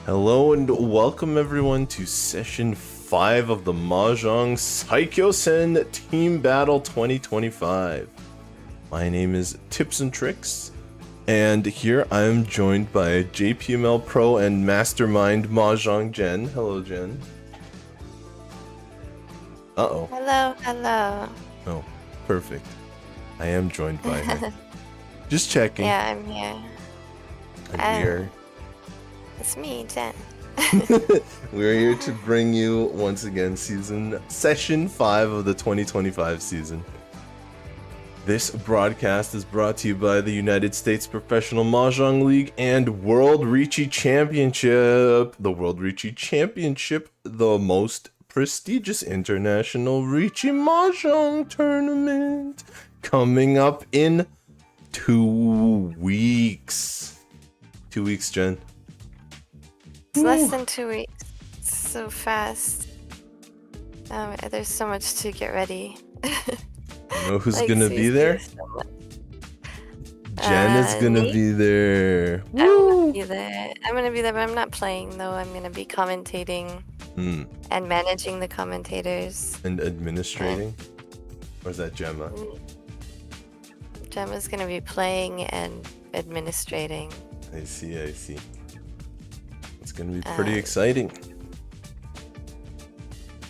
Hello and welcome everyone to session 5 of the Mahjong Saikyosen Team Battle 2025. My name is Tipzntrix, and here I am joined by JPML Pro and Mastermind mahjongjen. Hello, Jenn. Uh-oh. Hello. Oh, perfect. I am joined by her. Just checking. Yeah, I'm here. And we're... It's me, Jenn. We're here to bring you, once again, session 5 of the 2025 season. This broadcast is brought to you by the United States Professional Mahjong League and World Riichi Championship. The World Riichi Championship, the most prestigious international Riichi Mahjong tournament, coming up in 2 weeks. 2 weeks, Jenn. It's less than 2 weeks. It's so fast. There's so much to get ready. You know who's Like, gonna be there? so much. Jenn is gonna me? be there. I'm gonna be there. But I'm not playing though. I'm gonna be commentating and managing the commentators. And administrating? Or is that Gemma? Gemma's gonna be playing and administrating. I see. It's gonna be pretty exciting.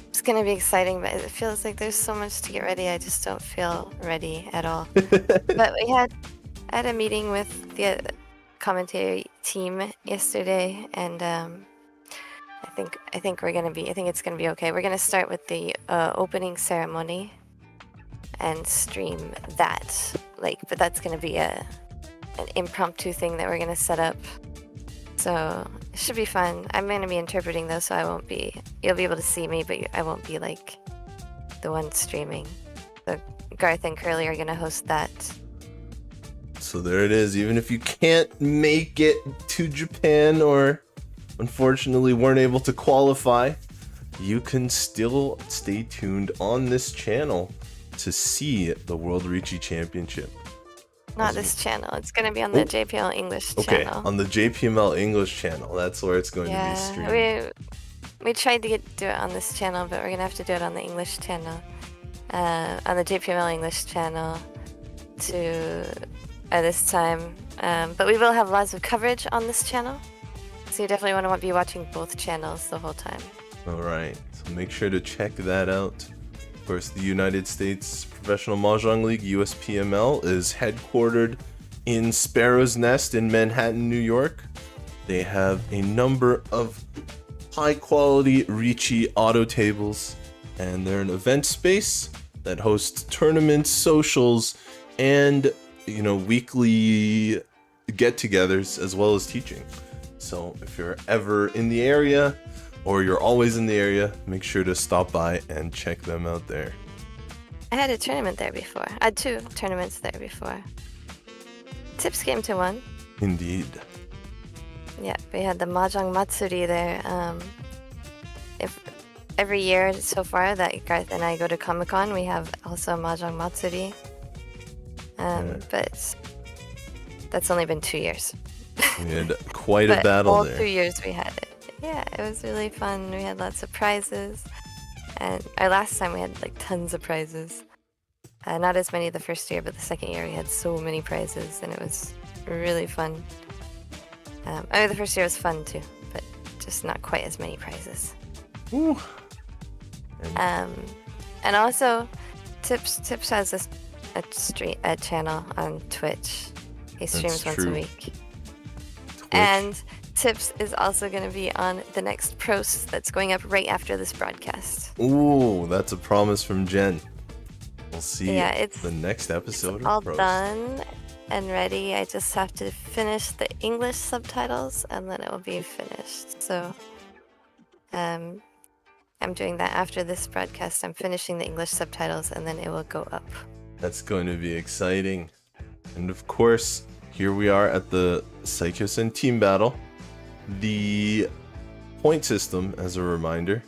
It's gonna be exciting, but it feels like there's so much to get ready. I just don't feel ready at all. But I had a meeting with the commentary team yesterday, and I think it's gonna be okay. We're gonna start with the opening ceremony and stream that. But that's gonna be an impromptu thing that we're gonna set up. So it should be fun. I'm gonna be interpreting though, so I won't be. You'll be able to see me, but I won't be like the one streaming. So Garth and Curly are gonna host that. So there it is. Even if you can't make it to Japan or unfortunately weren't able to qualify, you can still stay tuned on this channel to see the World Riichi Championship. Not this channel. It's gonna be on the JPML English channel. Okay, on the JPML English channel. That's where it's going to be streamed. We tried to do it on this channel, but we're gonna have to do it on the English channel, on the JPML English channel, this time. But we will have lots of coverage on this channel, so you definitely want to be watching both channels the whole time. All right, so make sure to check that out. Of course, the United States Professional Mahjong League, USPML, is headquartered in Sparrow's Nest in Manhattan, New York. They have a number of high-quality Riichi auto tables, and they're an event space that hosts tournaments, socials, and weekly get-togethers as well as teaching. So if you're ever in the area, or you're always in the area, make sure to stop by and check them out there. I had a tournament there before. I had 2 tournaments there before. Tips came to one. Indeed. Yeah, we had the Mahjong Matsuri there. Every year so far that Garth and I go to Comic-Con, we have also a Mahjong Matsuri. But that's only been 2 years. We had quite a battle all there. 2 years we had it. Yeah, it was really fun. We had lots of prizes. And our last time we had tons of prizes. Not as many the first year, but the second year we had so many prizes, and it was really fun. The first year was fun too, but just not quite as many prizes. Ooh. And also, Tips has a channel on Twitch. He streams once a week. Twitch. And Tips is also going to be on the next Prost that's going up right after this broadcast. Ooh, that's a promise from Jenn. We'll see it's the next episode it's of all Prost. done and ready. I just have to finish the English subtitles and then it will be finished. So I'm doing that after this broadcast. I'm finishing the English subtitles and then it will go up. That's going to be exciting. And of course, here we are at the Saikyosen Team Battle. The point system, as a reminder,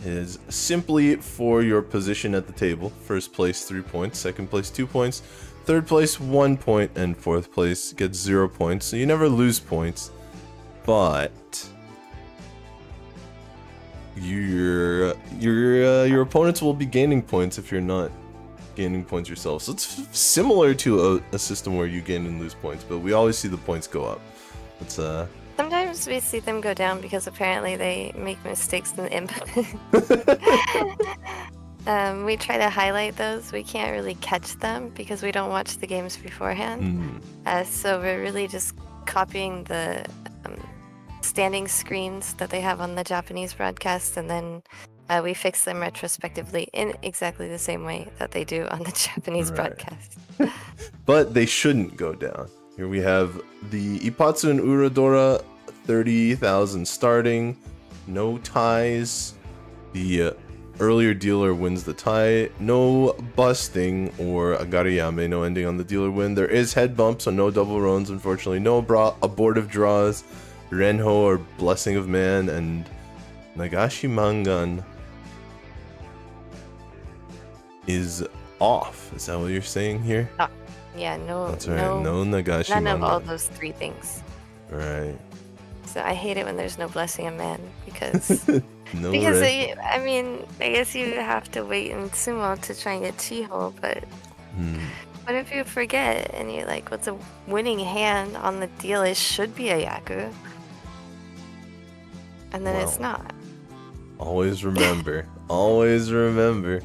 is simply for your position at the table. First place 3 points, second place 2 points, third place 1 point, and fourth place gets 0 points. So you never lose points. But your opponents will be gaining points if you're not gaining points yourself. So it's similar to a system where you gain and lose points, but we always see the points go up. It's Sometimes we see them go down because apparently they make mistakes in the input. We try to highlight those. We can't really catch them because we don't watch the games beforehand. So we're really just copying the standing screens that they have on the Japanese broadcast, and then we fix them retrospectively in exactly the same way that they do on the Japanese broadcast. But they shouldn't go down. Here we have the Ippatsu and Uradora, 30,000 starting, no ties. The earlier dealer wins the tie, no busting or agariyame, no ending on the dealer win. There is head bump, so no double runs, unfortunately. No abortive draws, Renho or Blessing of Man, and Nagashi Mangan is off. Is that what you're saying here? Yeah, no. That's right, no Nagashi None Mangan. of all those three things. Right. So I hate it when there's no Blessing of Man because No because red. I mean, I guess you have to wait in sumo to try and get Chiho, but what if you forget and you're like, what's a winning hand on the deal? It should be a Yaku. And then it's not. Always remember. Always remember.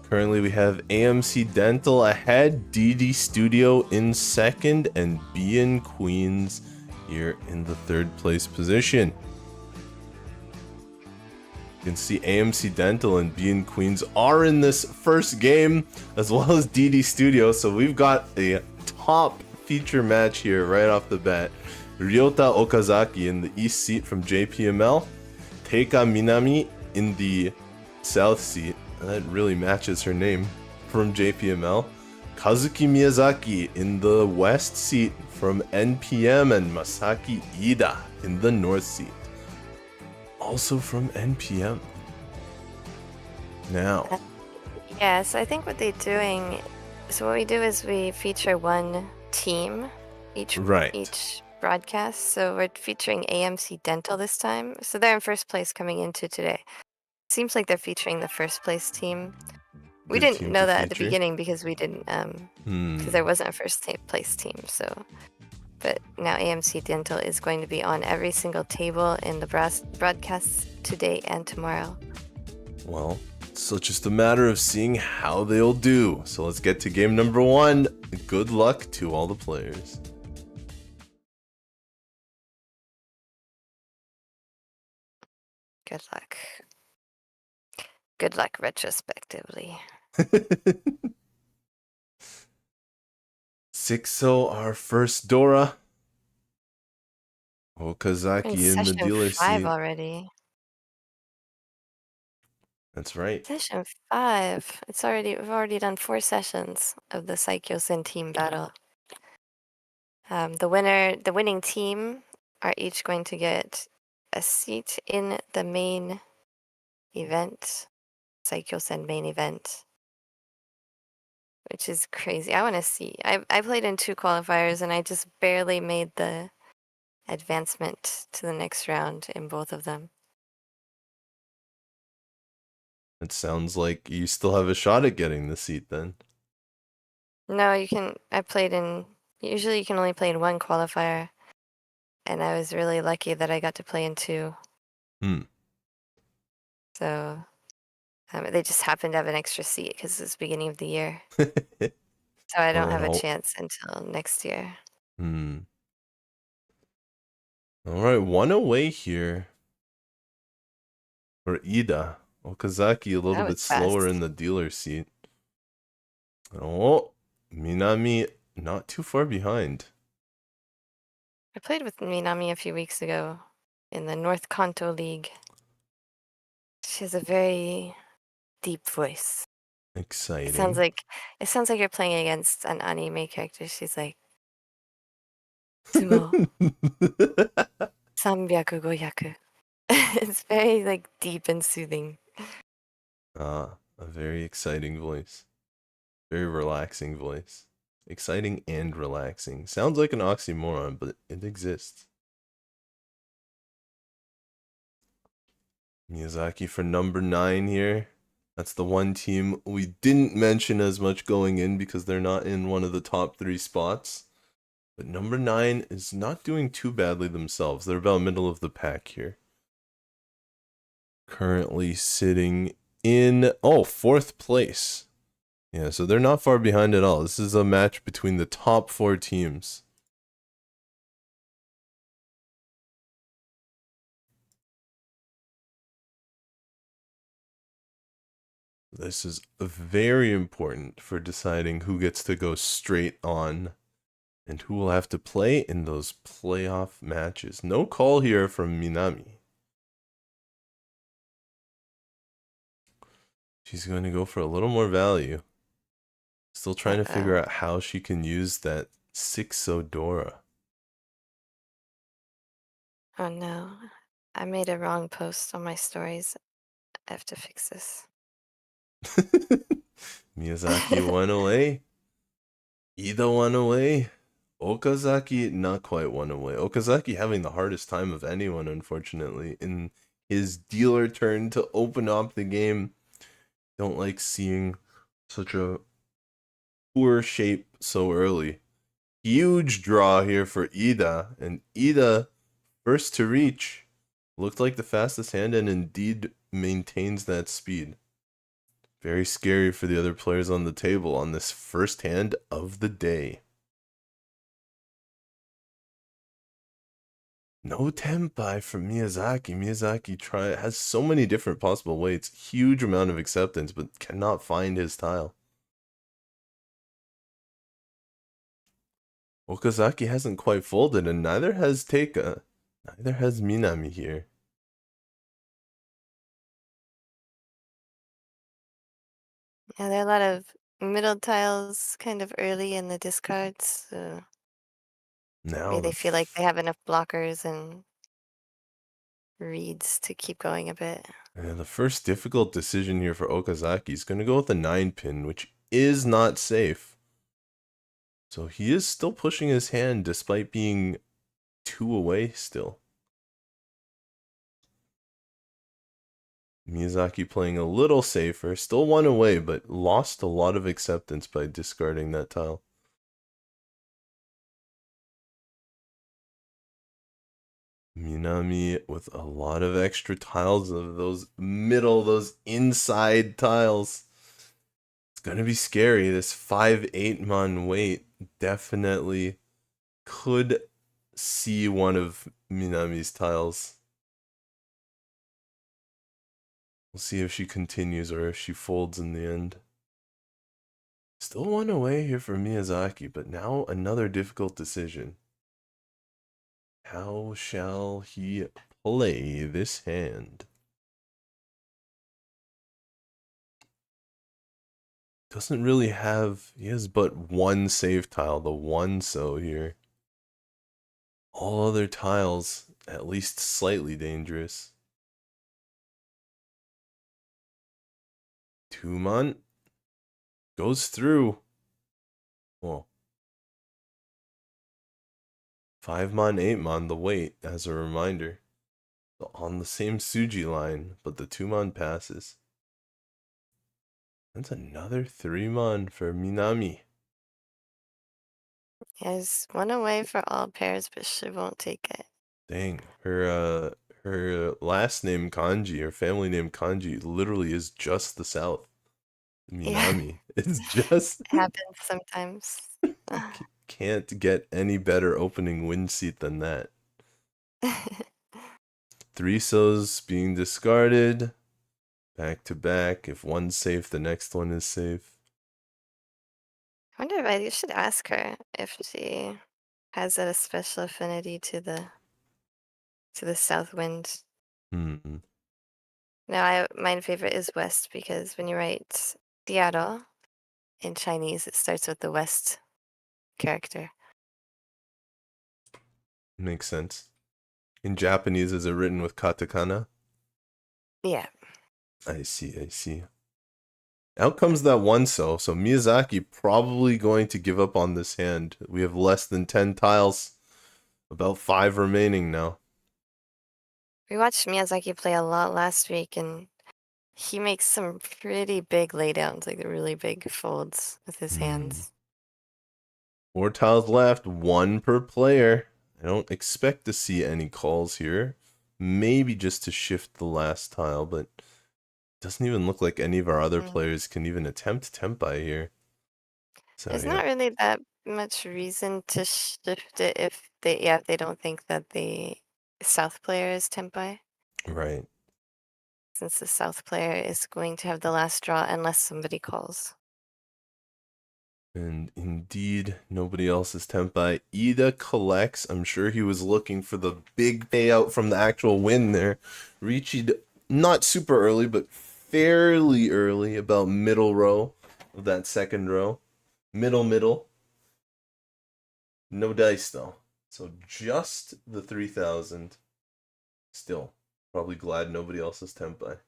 Currently we have AMC Dental ahead, DD Studio in second, and BN Queens here in the third place position. You can see AMC Dental and BN Queens are in this first game, as well as DD Studio, so we've got a top feature match here right off the bat. Ryota Okazaki in the east seat from JPML, Teika Minami in the south seat, that really matches her name, from JPML, Kazuki Miyazaki in the west seat from NPM, and Masaki Iida in the north seat, also from NPM. Now, yes, I think what they're doing, so what we do is we feature one team each broadcast. So we're featuring AMC Dental this time. So they're in first place coming into today. Seems like they're featuring the first place team. We Good didn't team know to that at the feature. beginning because we didn't because there wasn't a first place team. So, but now AMC Dental is going to be on every single table in the broadcasts today and tomorrow. Well, so just a matter of seeing how they'll do. So let's get to game number 1. Good luck to all the players. Good luck. Good luck retrospectively. 6-0, our first Dora. Okazaki in the dealer Session 5 seat. already. That's right. Session 5. We've already done 4 sessions of the Saikyosen Team Battle. The winning team are each going to get a seat in the main event, Saikyosen Main Event, which is crazy. I want to see. I played in 2 qualifiers and I just barely made the advancement to the next round in both of them. It sounds like you still have a shot at getting the seat then. No, usually you can only play in 1 qualifier, and I was really lucky that I got to play in 2. So they just happened to have an extra seat because it's the beginning of the year. So I don't have a chance until next year. Alright, 1 away here for Iida. Okazaki a little bit slower in the dealer seat. Oh, Minami not too far behind. I played with Minami a few weeks ago in the North Kanto League. She has a very deep voice. Exciting. It sounds like you're playing against an anime character. She's like, Sumo. 300, 500. It's very deep and soothing. A very exciting voice. Very relaxing voice. Exciting and relaxing. Sounds like an oxymoron, but it exists. Miyazaki for number 9 here. That's the one team we didn't mention as much going in because they're not in one of the top 3 spots. But number 9 is not doing too badly themselves. They're about middle of the pack here. Currently sitting in, 4th place. Yeah, so they're not far behind at all. This is a match between the top 4 teams. This is very important for deciding who gets to go straight on and who will have to play in those playoff matches. No call here from Minami. She's going to go for a little more value. Still trying to figure out how she can use that 6 Odora. Oh no. I made a wrong post on my stories. I have to fix this. Miyazaki went away. Iida went away. Okazaki not quite went away. Okazaki having the hardest time of anyone, unfortunately, in his dealer turn to open up the game. Don't like seeing such a poor shape so early. Huge draw here for Iida, and Iida first to reach. Looked like the fastest hand and indeed maintains that speed. Very scary for the other players on the table on this first hand of the day. No tenpai from Miyazaki. Miyazaki has so many different possible weights. Huge amount of acceptance, but cannot find his tile. Okazaki hasn't quite folded, and neither has Teika. Neither has Minami here. Yeah, there are a lot of middle tiles kind of early in the discards. So Now maybe they feel like they have enough blockers and reads to keep going a bit. the first difficult decision here for Okazaki is going to go with a 9-pin, which is not safe. So he is still pushing his hand despite being 2 away still. Miyazaki playing a little safer, still 1 away, but lost a lot of acceptance by discarding that tile. Minami with a lot of extra tiles of those inside tiles. It's going to be scary. This 5-8 mon wait definitely could see one of Minami's tiles. We'll see if she continues or if she folds in the end. Still 1 away here for Miyazaki, but now another difficult decision. How shall he play this hand? Doesn't really have, he has but 1 save tile, the 1 so here. All other tiles, at least slightly dangerous. 2 mon goes through. Oh. 5 mon, 8 mon, the wait, as a reminder. So on the same Suji line, but the 2 mon passes. That's another 3 mon for Minami. Has 1 away for all pairs, but she won't take it. Dang, her last name kanji, her family name kanji, literally is just the South. Minami. Yeah. It's just it happens sometimes. Can't get any better opening win seat than that. 3 so's being discarded. Back to back. If one's safe, the next one is safe. I wonder if I should ask her if she has a special affinity to the south wind. Hmm. Now, my favorite is west because when you write Seattle in Chinese, it starts with the west character. Makes sense. In Japanese, is it written with katakana? Yeah. I see. Out comes that 1 so Miyazaki probably going to give up on this hand. We have less than 10 tiles. About 5 remaining now. We watched Miyazaki play a lot last week, and he makes some pretty big laydowns, like really big folds with his hands. 4 tiles left, 1 per player. I don't expect to see any calls here. Maybe just to shift the last tile, but it doesn't even look like any of our other players can even attempt Tempai here. So, There's yeah. not really that much reason to shift it if they don't think that the South player is Tempai, Right. since the South player is going to have the last draw unless somebody calls. And indeed, nobody else is Tempai. Iida collects. I'm sure he was looking for the big payout from the actual win there. Riichi, not super early, but fairly early, about middle row of that second row. Middle. No dice, though. So just the 3,000. Still, probably glad nobody else is Tempai.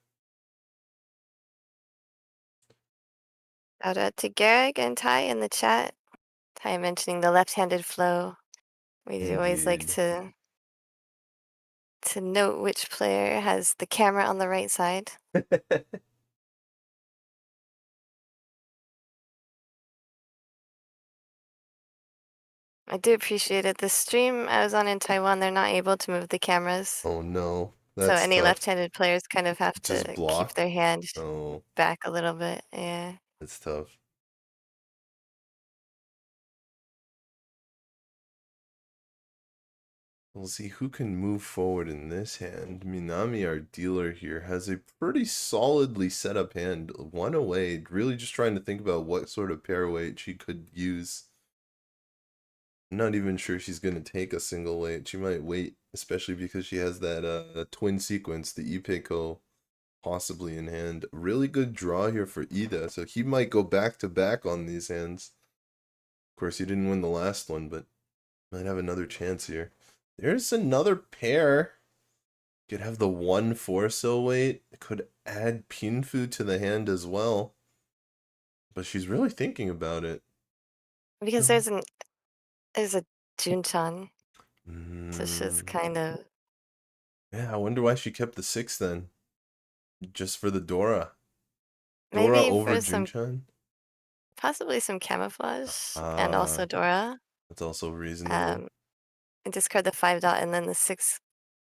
Shout out to Garrick and Ty in the chat. Ty mentioning the left-handed flow. We always like Indeed. to note which player has the camera on the right side. I do appreciate it. The stream I was on in Taiwan, they're not able to move the cameras. Oh no, So that's any tough. left-handed players kind of have Just to keep block. their hand Oh, back a little bit. Yeah. that's tough. We'll see who can move forward in this hand. Minami, our dealer here, has a pretty solidly set up hand. 1 away, really just trying to think about what sort of pair weight she could use. I'm not even sure she's going to take a single weight. She might wait, especially because she has that twin sequence, the Ipeco, possibly in hand. Really good draw here for Iida, so he might go back to back on these hands. Of course, he didn't win the last one, but might have another chance here. There's another pair. Could have the 1-4 weight. Could add Pinfu to the hand as well. But she's really thinking about it. Because there's a Junchan. So it's just kind of... Yeah, I wonder why she kept the 6 then. Just for the Dora. Dora Maybe over for some, Junchan? possibly some camouflage, and also Dora. That's also reasonable. And discard the 5 dot and then the 6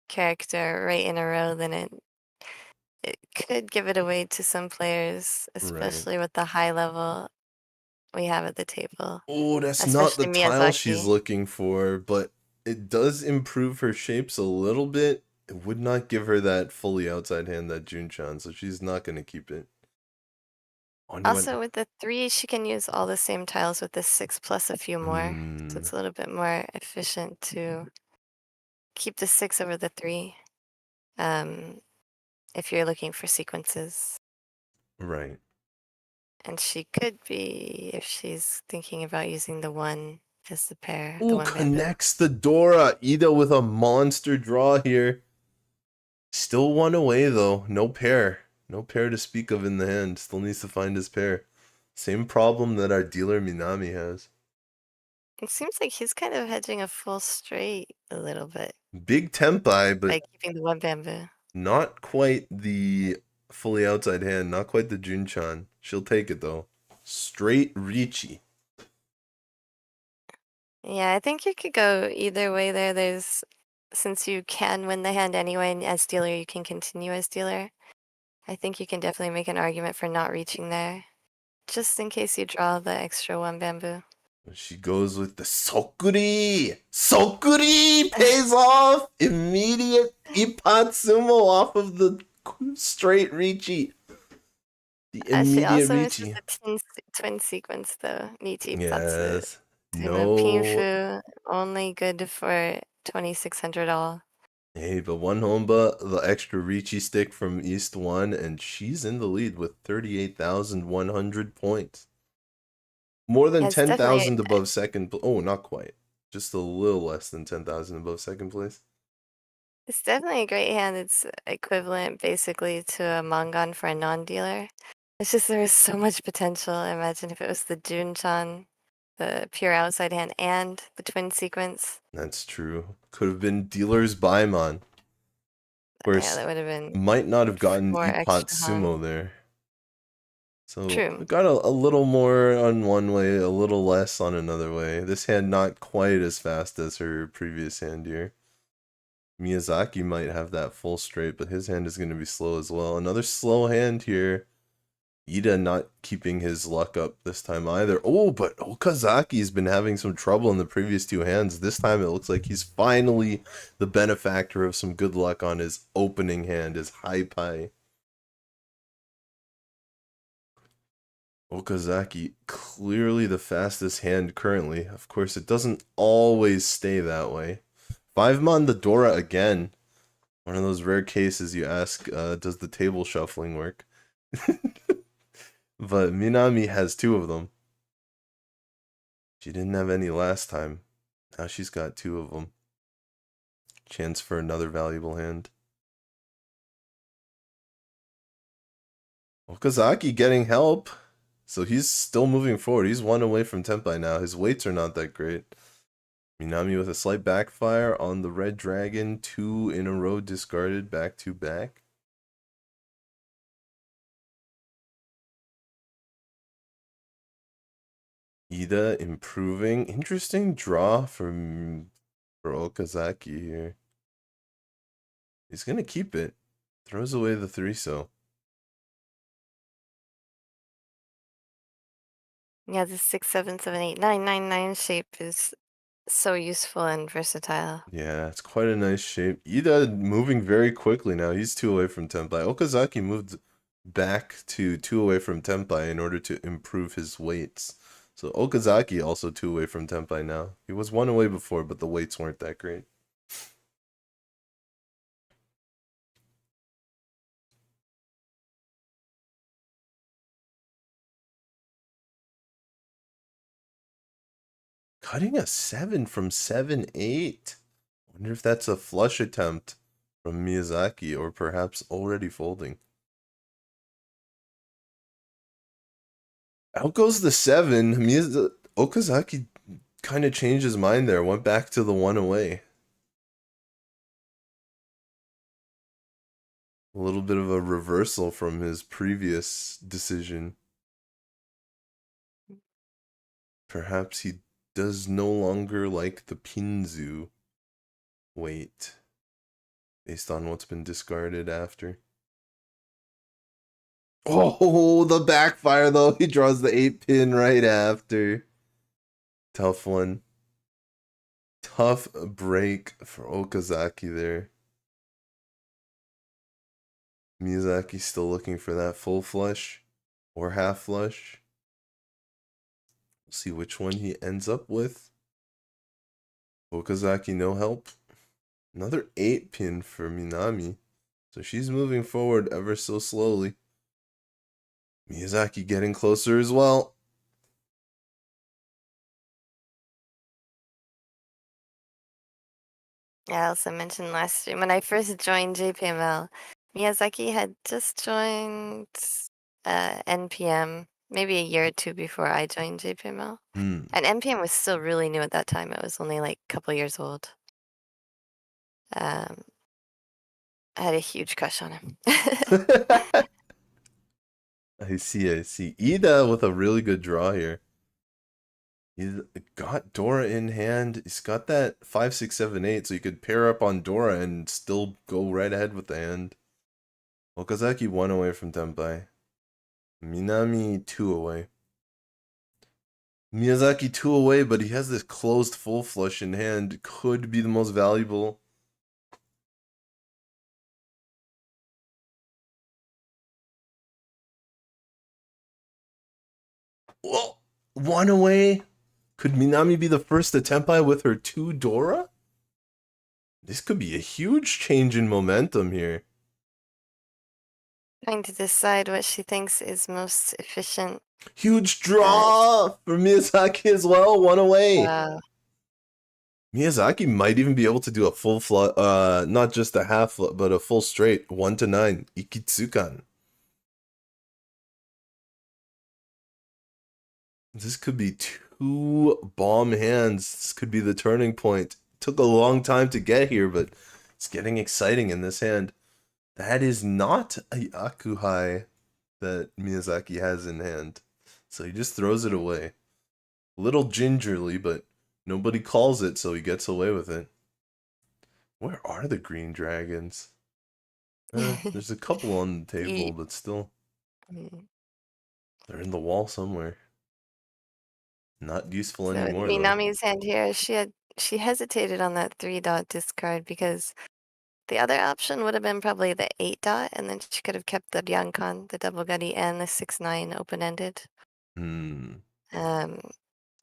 character right in a row, then it could give it away to some players, especially with the high level we have at the table. Oh, that's not the Especially tile she's Miyazaki. looking for, but it does improve her shapes a little bit. It would not give her that fully outside hand, that Junchan, so she's not going to keep it. Also, with the 3, she can use all the same tiles with the 6 plus a few more. So it's a little bit more efficient to keep the 6 over the 3 if you're looking for sequences. Right. And she could be, if she's thinking about using the 1 as the pair. Ooh, connects the Dora. Iida with a monster draw here. Still 1 away, though. No pair. No pair to speak of in the hand. Still needs to find his pair. Same problem that our dealer Minami has. It seems like he's kind of hedging a full straight a little bit. Big Tempai, but by keeping the 1 bamboo. Not quite the fully outside hand. Not quite the Junchan. She'll take it, though. Straight Riichi. Yeah, I think you could go either way there. Since you can win the hand anyway, and as dealer you can continue as dealer, I think you can definitely make an argument for not reaching there, just in case you draw the extra 1 bamboo. She goes with the Sokuri! Sokuri pays off! Immediate Ipatsumo off of the straight Riichi. The She immediate also misses Riichi. the twin sequence though. Nichi Ipatsu. Yes. Sumo No. Pinfu, only good for 2,600 all. Hey, but one Homba, the extra Riichi stick from East 1, and she's in the lead with 38,100 points. More than 10,000 above second. Oh, not quite. Just a little less than 10,000 above second place. It's definitely a great hand. It's equivalent basically to a Mangan for a non-dealer. It's just there was so much potential. Imagine if it was the Junchan, the pure outside hand, and the twin sequence. That's true. Could have been dealer's Baimon. course, that would have been might not have gotten more Ippat extra hung. Sumo there. So True. we got a little more on one way, a little less on another way. This hand not quite as fast as her previous hand here. Miyazaki might have that full straight, but his hand is going to be slow as well. Another slow hand here. Iida not keeping his luck up this time either. Oh, but Okazaki's been having some trouble in the previous two hands. This time it looks like he's finally the benefactor of some good luck on his opening hand, his high pie. Okazaki, clearly the fastest hand currently. Of course, it doesn't always stay that way. 5-mon the Dora again. One of those rare cases you ask, does the table shuffling work? But Minami has 2 of them. She didn't have any last time. Now she's got 2 of them. Chance for another valuable hand. Okazaki getting help. So he's still moving forward. He's 1 away from Tenpai now. His weights are not that great. Minami with a slight backfire on the Red Dragon. 2 in a row discarded back to back. Iida improving. Interesting draw for Okazaki here. He's going to keep it. Throws away the 3-so. Yeah, the 6, 7, 7, 8, 9, 9, 9 shape is so useful and versatile. Yeah, it's quite a nice shape. Iida moving very quickly now. He's 2 away from Tenpai. Okazaki moved back to 2 away from Tenpai in order to improve his weights. So Okazaki also 2 away from Tenpai now. He was 1 away before, but the weights weren't that great. Cutting a 7 from 7-8. Wonder if that's a flush attempt from Miyazaki or perhaps already folding. Out goes the 7. Okazaki kind of changed his mind there. Went back to the 1 away. A little bit of a reversal from his previous decision. Perhaps he does no longer like the Pinzu weight based on what's been discarded after. Oh, the backfire though. He draws the 8-pin right after. Tough one. Tough break for Okazaki there. Miyazaki still looking for that full flush or half flush. We'll see which one he ends up with. Okazaki no help. Another 8-pin for Minami. So she's moving forward ever so slowly. Miyazaki getting closer as well. Yeah, I also mentioned last stream when I first joined JPML, Miyazaki had just joined NPM maybe a year or 2 before I joined JPML. And NPM was still really new at that time. It was only like a couple years old. I had a huge crush on him. I see. Iida with a really good draw here. He's got Dora in hand. He's got that 5, 6, 7, 8, so you could pair up on Dora and still go right ahead with the hand. Okazaki 1 away from Tenpai. Minami 2 away. Miyazaki 2 away, but he has this closed full flush in hand. Could be the most valuable. Well, 1 away. Could Minami be the first to Tenpai with her 2 Dora? This could be a huge change in momentum here. Trying to decide what she thinks is most efficient. Huge draw for Miyazaki as well. 1 away. Wow. Miyazaki might even be able to do a full not just a half, but a full straight 1 to 9 Ikitsukan. This could be 2 bomb hands. This could be the turning point. Took a long time to get here, but it's getting exciting in this hand. That is not a Yakuhai that Miyazaki has in hand. So he just throws it away. A little gingerly, but nobody calls it, so he gets away with it. Where are the green dragons? There's a couple on the table, but still, Mm. they're in the wall somewhere. Not useful So in anymore, though. Minami's hand here, she hesitated on that 3-dot discard because the other option would have been probably the 8-dot, and then she could have kept the Byankon, the double gutty, and the 6-9 open-ended. Hmm. Um,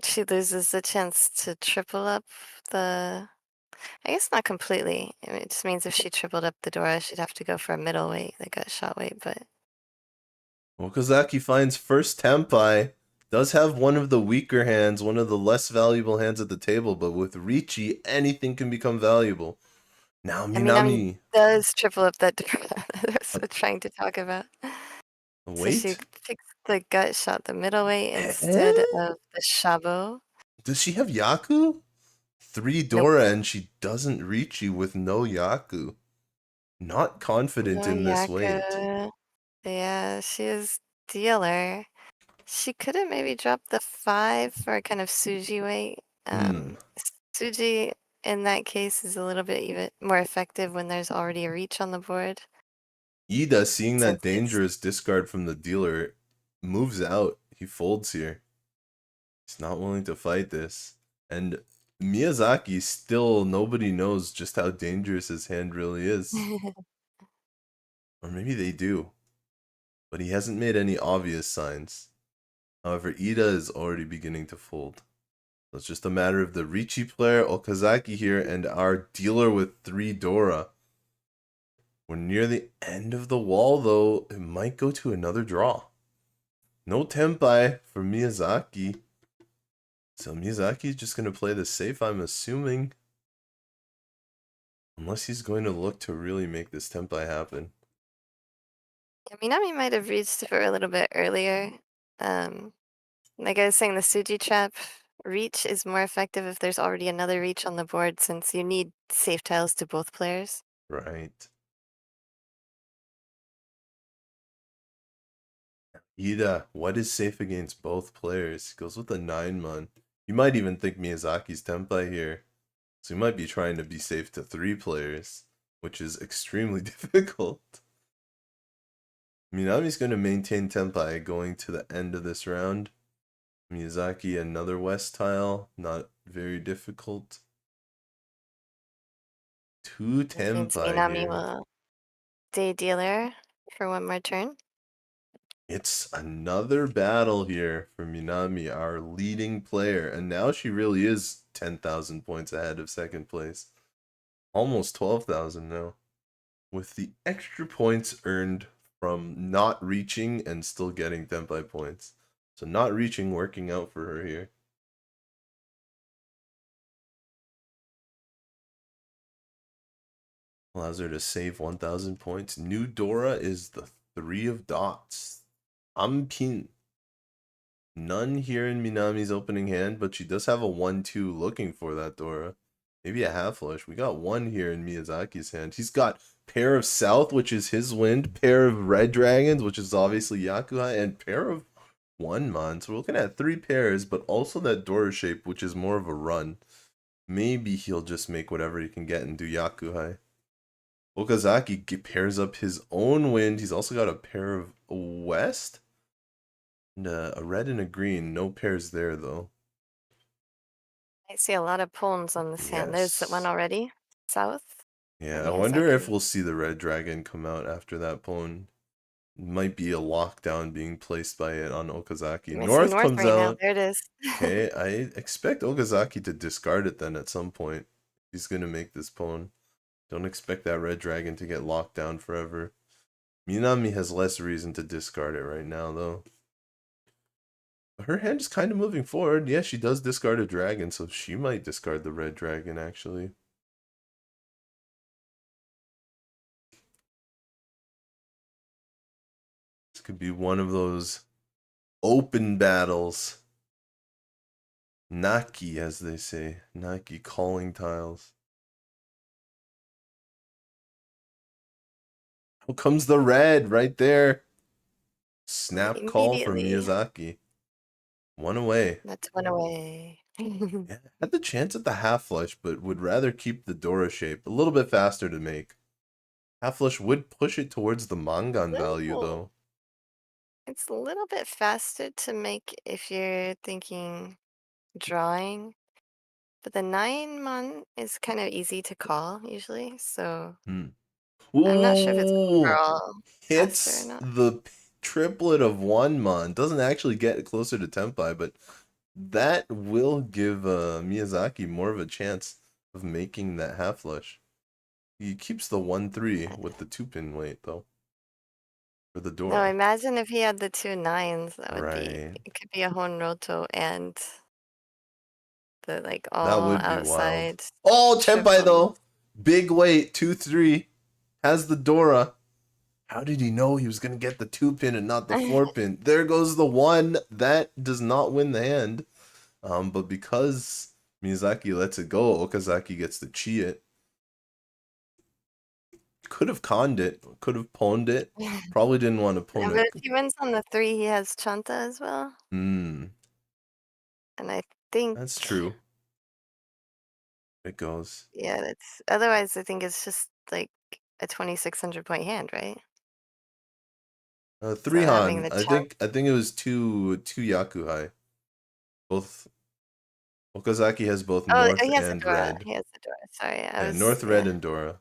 she loses the chance to triple up the. I guess not completely. I mean, it just means if she tripled up the Dora, she'd have to go for a middleweight that got shot weight, but. Okazaki finds first Tempai. Does have one of the weaker hands, one of the less valuable hands at the table, but with Riichi, anything can become valuable. Now And Minami Minami. does triple up that Dora that I was trying to talk about. So she Wait. picks the gut shot, the middleweight, instead Eh? of the Shabo. Does she have Yaku? 3 Nope. Dora and she doesn't Riichi with no Yaku. Not confident No in this weight. Yaka. Yeah, she is dealer. She could have maybe dropped the 5 for a kind of Suji weight. Hmm. Suji, in that case, is a little bit even more effective when there's already a reach on the board. Iida, seeing that Since it's dangerous discard from the dealer, moves out. He folds here. He's not willing to fight this. And Miyazaki still, nobody knows just how dangerous his hand really is. Or maybe they do. But he hasn't made any obvious signs. However, Iida is already beginning to fold. So it's just a matter of the Riichi player, Okazaki here, and our dealer with 3 Dora. We're near the end of the wall, though. It might go to another draw. No Tempai for Miyazaki. So Miyazaki's just going to play the safe, I'm assuming. Unless he's going to look to really make this Tempai happen. Minami might have reached for a little bit earlier. Like I was saying, the Suji trap reach is more effective if there's already another reach on the board, since you need safe tiles to both players. Right. Iida, what is safe against both players? He goes with a 9-mon. You might even think Miyazaki's Tempai here. So he might be trying to be safe to 3 players, which is extremely difficult. Minami's going to maintain Tempai going to the end of this round. Miyazaki, another West tile, not very difficult. 2 Which means Tempai Minami here. will stay dealer for one more turn. It's another battle here for Minami, our leading player, and now she really is 10,000 points ahead of second place. Almost 12,000 now. With the extra points earned from not reaching and still getting Tempai points. So not reaching working out for her here. Allows her to save 1,000 points. New Dora is the 3 of dots. Ampin. None here in Minami's opening hand, but she does have a 1-2 looking for that Dora. Maybe a half flush. We got 1 here in Miyazaki's hand. He's got pair of South, which is his wind, pair of Red Dragons, which is obviously Yakuhai, and pair of 1-mon. So we're looking at 3 pairs, but also that Dora shape, which is more of a run. Maybe he'll just make whatever he can get and do Yakuhai. Okazaki pairs up his own wind. He's also got a pair of West. And a red and a green. No pairs there, though. I see a lot of pawns on this hand. There's one Yes. already. South. Yeah, I wonder if Miyazaki. we'll see the red dragon come out after that pawn. Might be a lockdown being placed by it on Okazaki. I see North North comes right now. out. There it is. Okay, I expect Okazaki to discard it then at some point. He's going to make this pawn. Don't expect that red dragon to get locked down forever. Minami has less reason to discard it right now, though. Her hand is kind of moving forward. Yeah, she does discard a dragon, so she might discard the red dragon, actually. This could be one of those open battles. Naki, as they say. Naki calling tiles. How comes the red right there? Snap call from Immediately. Miyazaki. One away. That's one away. Yeah, had the chance at the half flush, but would rather keep the Dora shape. A little bit faster to make. Half flush would push it towards the Mangan value, though. It's a little bit faster to make if you're thinking drawing, but the 9-mon is kind of easy to call usually, so I'm not sure if it's Ooh! overall faster or Hits not. the triplet of 1-mon. Doesn't actually get closer to Tenpai, but that will give Miyazaki more of a chance of making that half flush. He keeps the 1-3 with the 2-pin weight, though. For the No, Dora. imagine if he had the 2 9s. That would be, Right. it could be a Honroto and the like That all would be wild. outside Oh, Tenpai, triple. though! Big weight, 2-3. Has the Dora. How did he know he was going to get the 2-pin and not the 4-pin? There goes the 1. That does not win the hand. But because Miyazaki lets it go, Okazaki gets to cheat it. Could have conned it. Could have pawned it. Probably didn't want to pawn Yeah, but it. if he wins on the 3, he has Chanta as well. Hmm. And I think That's true. It goes. yeah, that's otherwise I think it's just like a 2600 point hand, right? So Three having Han. the I chance. think it was two Yakuhai. Both Okazaki has both Oh, North he has a and Dora. Red. He has a Dora. Sorry, I Yeah, was North, Red, yeah. and Dora.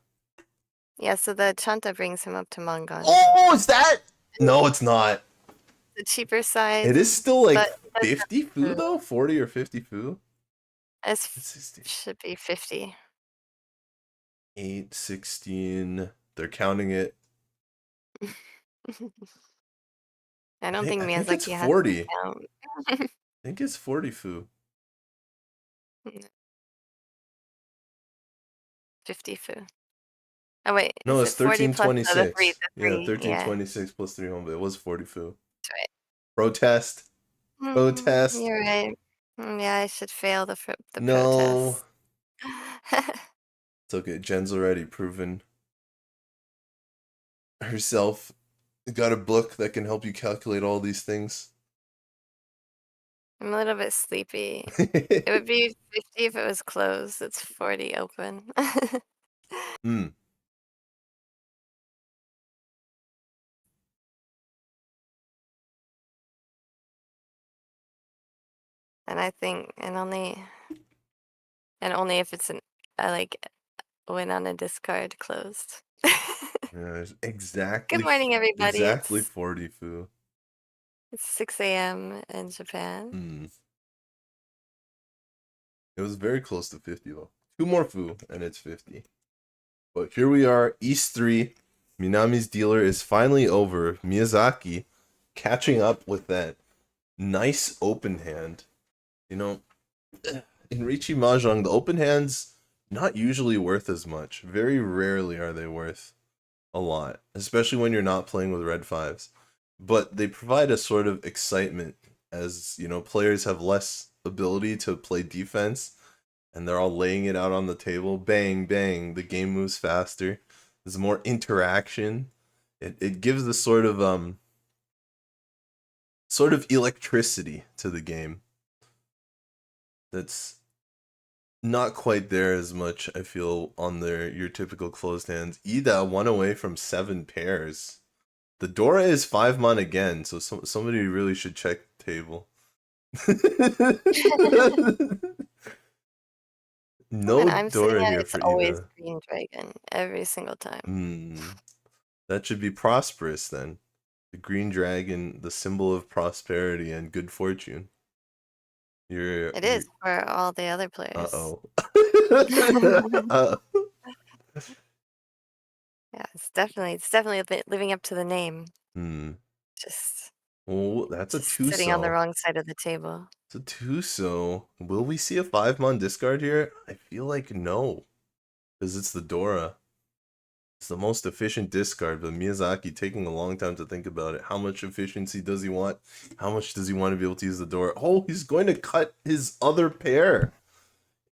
Yeah, so the Chanta brings him up to Mangan. Oh, is that? No, it's not. The cheaper side, It is still like but it does have 50 fu food. though? 40 or 50 fu? It 60. should be 50. 8, 16. They're counting it. I don't think I think it's Miyazaki has to 40. count. I think it's 40 fu. 50 fu. Oh wait, No, is it's it 40 plus the other 3? 1326. The Yeah, 3, yeah, 1326 plus 3 home, but it was 40 fu. that's right. Protest. Protest. You're right. Yeah, I should fail the No. protest. It's okay. Jen's already proven herself. Got a book that can help you calculate all these things. I'm a little bit sleepy. It would be 50 if it was closed. It's 40 open. Hmm. And I think, and only if it's like win on a discard closed. Yeah, it's Good morning, everybody. exactly 40 fu. It's 6 a.m. in Japan. Hmm. It was very close to 50 though. 2 more fu and it's 50. But here we are, East 3. Minami's dealer is finally over. Miyazaki catching up with that nice open hand. You know, in Riichi Mahjong, the open hands not usually worth as much. Very rarely are they worth a lot, especially when you're not playing with red fives. But they provide a sort of excitement as, you know, players have less ability to play defense and they're all laying it out on the table. Bang, bang. The game moves faster. There's more interaction. It gives the sort of electricity to the game that's not quite there as much, I feel, on your typical closed hands. Iida 1 away from 7 pairs. The Dora is 5-mon again, so somebody really should check the table. No And I'm sitting Dora at here it's for always Iida. green dragon every single time. That should be prosperous then. The green dragon, the symbol of prosperity and good fortune. It is for all the other players. Uh-oh. Yeah, it's definitely living up to the name. Just Oh, that's a sitting on the 2-so. wrong side of the table. It's a 2-so. Will we see a 5-mon discard here? I feel like no. Because it's the Dora. It's the most efficient discard, but Miyazaki taking a long time to think about it. How much efficiency does he want? How much does he want to be able to use the Dora? Oh, he's going to cut his other pair.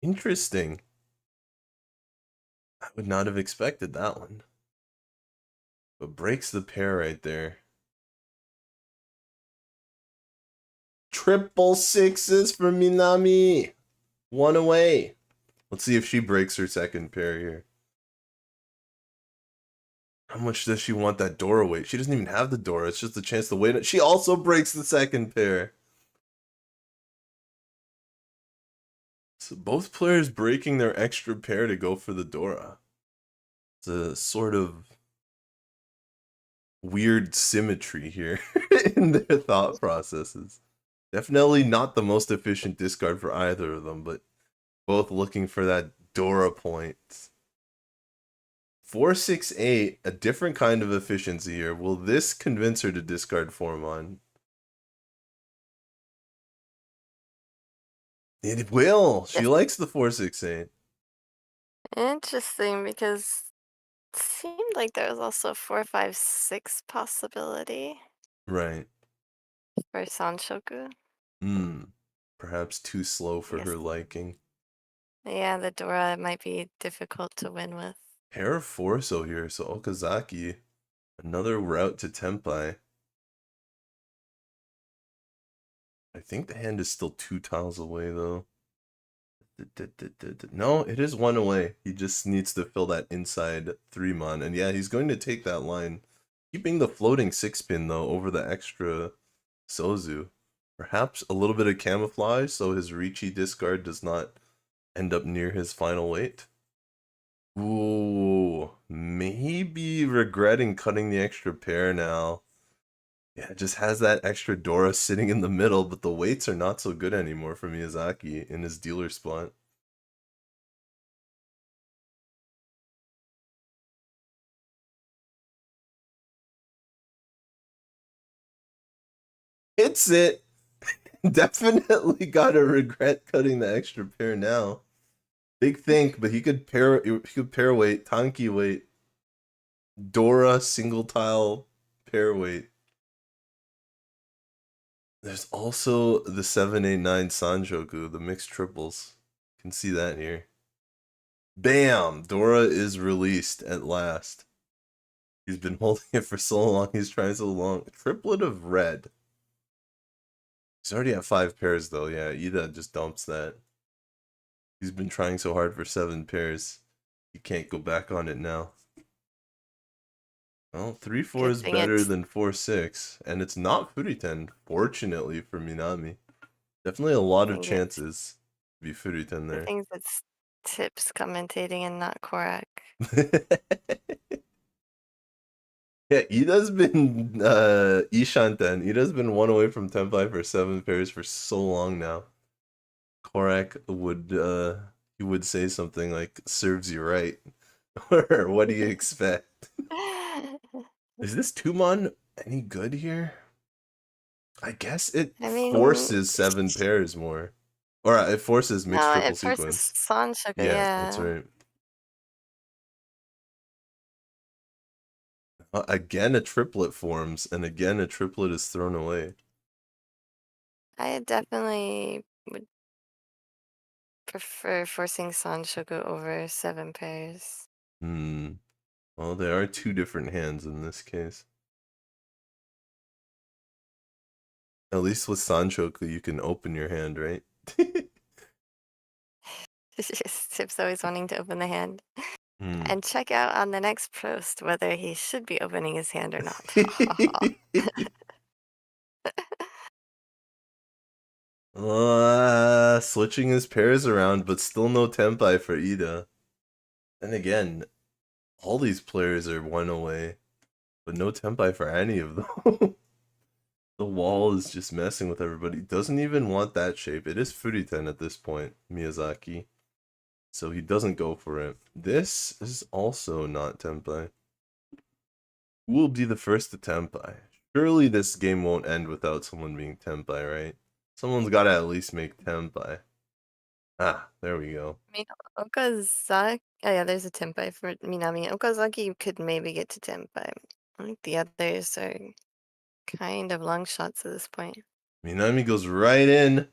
Interesting. I would not have expected that one. But breaks the pair right there. Triple sixes for Minami. One away. Let's see if she breaks her second pair here. How much does she want that Dora weight? She doesn't even have the Dora. It's just a chance to win it. She also breaks the second pair. So both players breaking their extra pair to go for the Dora. It's a sort of weird symmetry here in their thought processes. Definitely not the most efficient discard for either of them, but both looking for that Dora point. 4-6-8, a different kind of efficiency here. Will this convince her to discard Formon? It will. She likes the 4-6-8. Interesting, because it seemed like there was also a 4-5-6 possibility Right. for Sanshoku. Perhaps too slow for her liking. Yeah, the Dora might be difficult to win with. Pair of Forso here, so Okazaki. Another route to Tenpai. I think the hand is still 2 tiles away, though. No, it is 1 away. He just needs to fill that inside 3-mon. And yeah, he's going to take that line. Keeping the floating 6-pin, though, over the extra Sozu. Perhaps a little bit of camouflage so his Riichi discard does not end up near his final weight. Ooh, maybe regretting cutting the extra pair now. Yeah, it just has that extra Dora sitting in the middle, but the weights are not so good anymore for Miyazaki in his dealer spot. Hits it! Definitely gotta regret cutting the extra pair now. Big think, but he could pair weight, Tanki weight, Dora single tile pair weight. There's also the 7-8-9 Sanjoku, the mixed triples. You can see that here. Bam! Dora is released at last. He's been holding it for so long, he's trying so long. Triplet of red. He's already at 5 pairs though, yeah, Iida just dumps that. He's been trying so hard for 7 pairs. He can't go back on it now. Well, 3-4 is better than 4-6, and it's not Furiten, fortunately for Minami. Definitely a lot of chances to be Furiten there. I think it's Tips commentating and not Corak. Yeah, Iida's been Ishanten. Iida's been 1 away from Tenpai for 7 pairs for so long now. Corak would say something like "serves you right," or "what do you expect?" Is this 2-mon any good here? I guess it forces 7 pairs more. Or it forces mixed triple sequence. Sanshoku, yeah, that's right. Again, a triplet forms, and again, a triplet is thrown away. I definitely would prefer forcing Sanshoku over 7 pairs. Well, there are 2 different hands in this case. At least with Sanshoku, you can open your hand, right? Tip's always wanting to open the hand. And check out on the next post whether he should be opening his hand or not. Switching his pairs around, but still no Tenpai for Iida. And again, all these players are 1 away, but no Tenpai for any of them. The wall is just messing with everybody. Doesn't even want that shape. It is Furiten at this point, Miyazaki. So he doesn't go for it. This is also not Tenpai. Who will be the first to Tenpai? Surely this game won't end without someone being Tenpai, right? Someone's got to at least make Tenpai. Ah, there we go. I mean, Okazaki... Oh yeah, there's a Tenpai for Minami. Okazaki could maybe get to Tenpai. I think the others are kind of long shots at this point. Minami goes right in,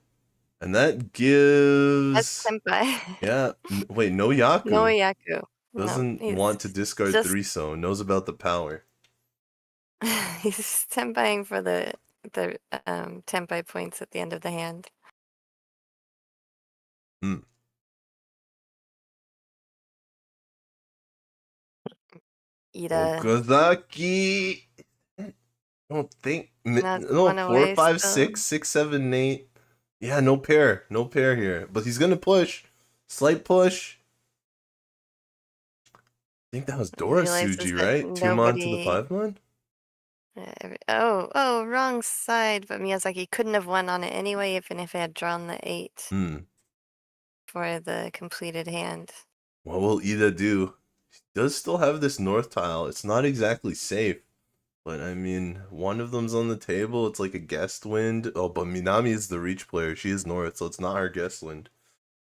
and that gives... That's Tenpai. Yeah, wait, no Yaku. No Yaku. Doesn't want to discard 3-so, knows about the power. He's tempying for the tempai points at the end of the hand. Hmm. Iida. Okazaki. I don't think. That's No, one 4, away 5, still. 6, 6, 7, 8. Yeah, no pair. No pair here. But he's gonna push. Slight push. I think that was Dora Realizes Suji, that right? 2-mon to the nobody. 5-mon? Oh, wrong side. But Miyazaki couldn't have won on it anyway, even if he had drawn the 8 for the completed hand. What will Iida do? He does still have this north tile. It's not exactly safe. But I mean, one of them's on the table. It's like a guest wind. Oh, but Minami is the reach player. She is north, so it's not her guest wind.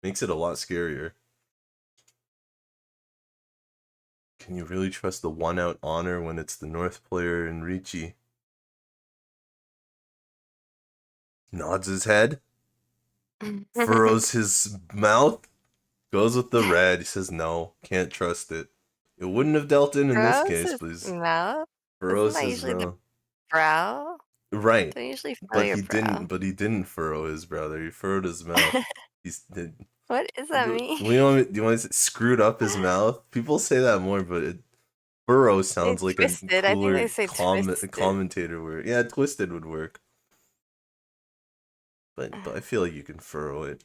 Makes it a lot scarier. Can you really trust the one out honor when it's the north player in Riichi? Nods his head. Furrows his mouth. Goes with the red. He says no. Can't trust it. It wouldn't have dealt in this Furrows case, his but he's mouth? Isn't furrows that his usually the mouth. brow? Right. Don't you usually furrow But your he brow? didn't furrow his brother. He furrowed his mouth. He's did. What does that mean? Do you want to say screwed up his mouth? People say that more, but furrow sounds like a Twisted. I think they cooler say twisted. commentator word. Yeah, twisted would work. But I feel like you can furrow it.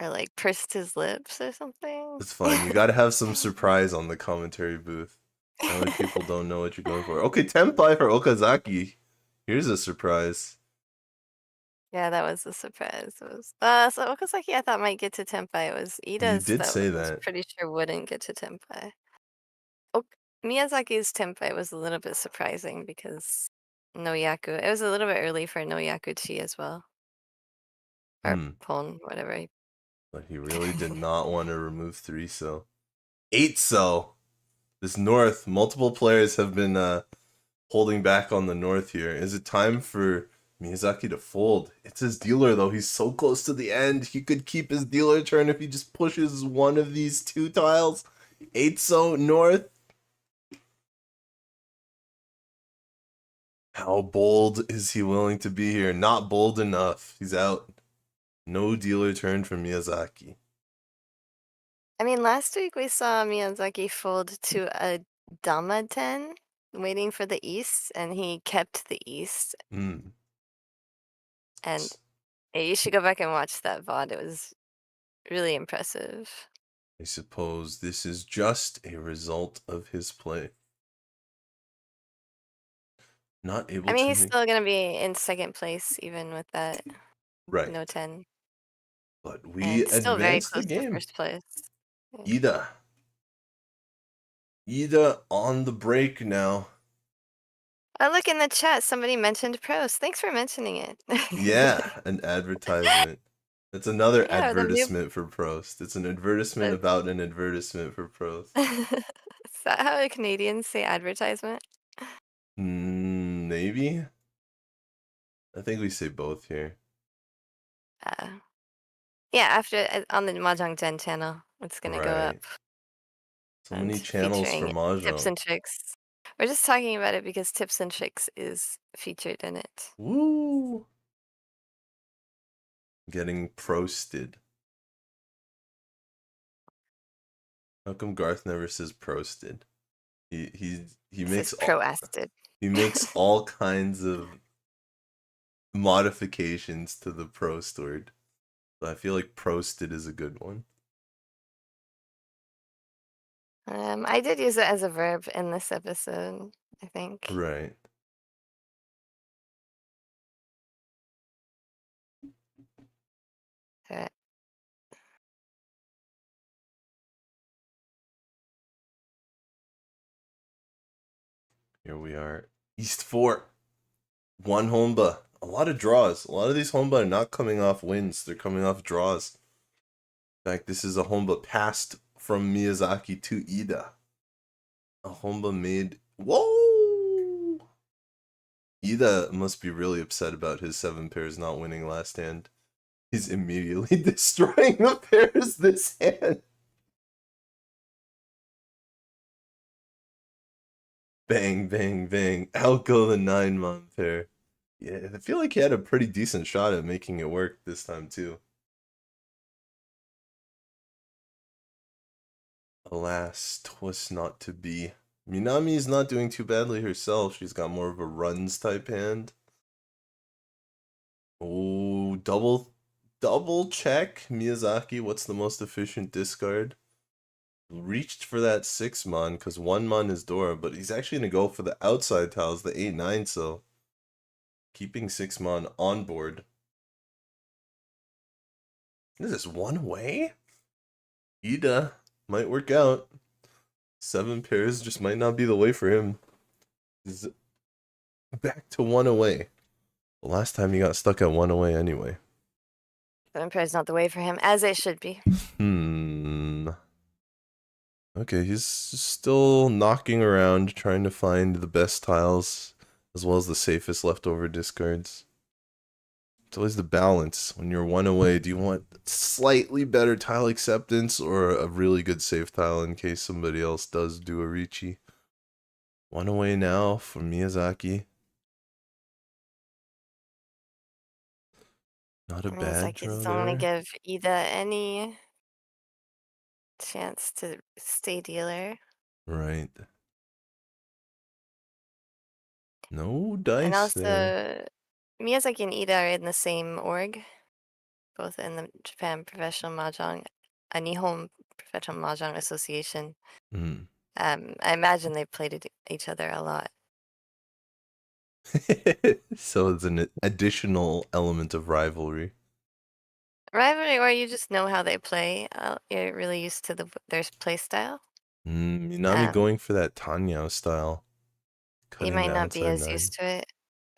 Or like pursed his lips or something. It's fine. You gotta have some surprise on the commentary booth. That way people don't know what you're going for. Okay, Tenpai for Okazaki. Here's a surprise. Yeah, that was a surprise. It was so Okazaki I thought might get to Tenpai. It was You Iida's did that say was that. pretty sure wouldn't get to Tenpai. Miyazaki's Tenpai was a little bit surprising because no Yaku. It was a little bit early for no Yakuchi as well. Or Pon, whatever. But he really did not want to remove 3 so. 8 so. This north, multiple players have been holding back on the north here. Is it time for Miyazaki to fold? It's his dealer though. He's so close to the end. He could keep his dealer turn if he just pushes one of these 2 tiles. 8 so north. How bold is he willing to be here? Not bold enough. He's out. No dealer turn from Miyazaki. I mean, last week we saw Miyazaki fold to a Dama 10, waiting for the East, and he kept the East. And you should go back and watch that VOD. It was really impressive. I suppose this is just a result of his play. Not able I mean, to he's make... still going to be in second place even with that Right. no 10. But we And still very advance the close to game. first place. Yeah. Iida on the break now. Oh, look in the chat. Somebody mentioned Pros. Thanks for mentioning it. Yeah, an advertisement. That's another Yeah, advertisement for Prost. It's an advertisement about an advertisement for Prost. Is that how Canadians say advertisement? Maybe. I think we say both here. Yeah, after on the mahjongjen channel, it's gonna go up. So many channels for Mahjong. Tipzntrix. We're just talking about it because Tipzntrix is featured in it. Woo! Getting prosted. How come Garth never says prosted? He makes he makes all kinds of modifications to the prost word. So I feel like prosted is a good one. I did use it as a verb in this episode, I think. Right. Here we are. East 4. 1 Honba. A lot of draws. A lot of these Honba are not coming off wins. They're coming off draws. In fact, this is a Honba passed from Miyazaki to Iida. A Honba made... Whoa! Iida must be really upset about his 7 pairs not winning last hand. He's immediately destroying the pairs this hand. Bang, bang, bang. Out go the 9-mon pair. Yeah, I feel like he had a pretty decent shot at making it work this time, too. Alas, 'twas not to be. Minami's not doing too badly herself. She's got more of a runs type hand. Oh, double check. Miyazaki, what's the most efficient discard? Reached for that 6-mon because 1-mon is Dora, but he's actually going to go for the outside tiles, the 8-9, so keeping 6-mon on board. Is this one away? Iida might work out. 7 pairs just might not be the way for him. He's back to 1 away. The last time he got stuck at 1 away anyway. Vampire is not the way for him, as it should be. Okay, he's still knocking around, trying to find the best tiles, as well as the safest leftover discards. It's always the balance. When you're 1 away, do you want slightly better tile acceptance or a really good safe tile in case somebody else does do a Riichi? 1 away now for Miyazaki. Not a bad draw Miyazaki's don't want to there. give Iida any chance to stay dealer. Right. No And dice there. also, Miyazaki and Iida are in the same org, both in the Japan Professional Mahjong, Nihon Professional Mahjong Association. Hmm. I imagine they played each other a lot. So it's an additional element of rivalry. Rivalry, or you just know how they play. You're really used to their play style. Minami going for that Tanyao style. You Cutting might the not be outside as 9. used to it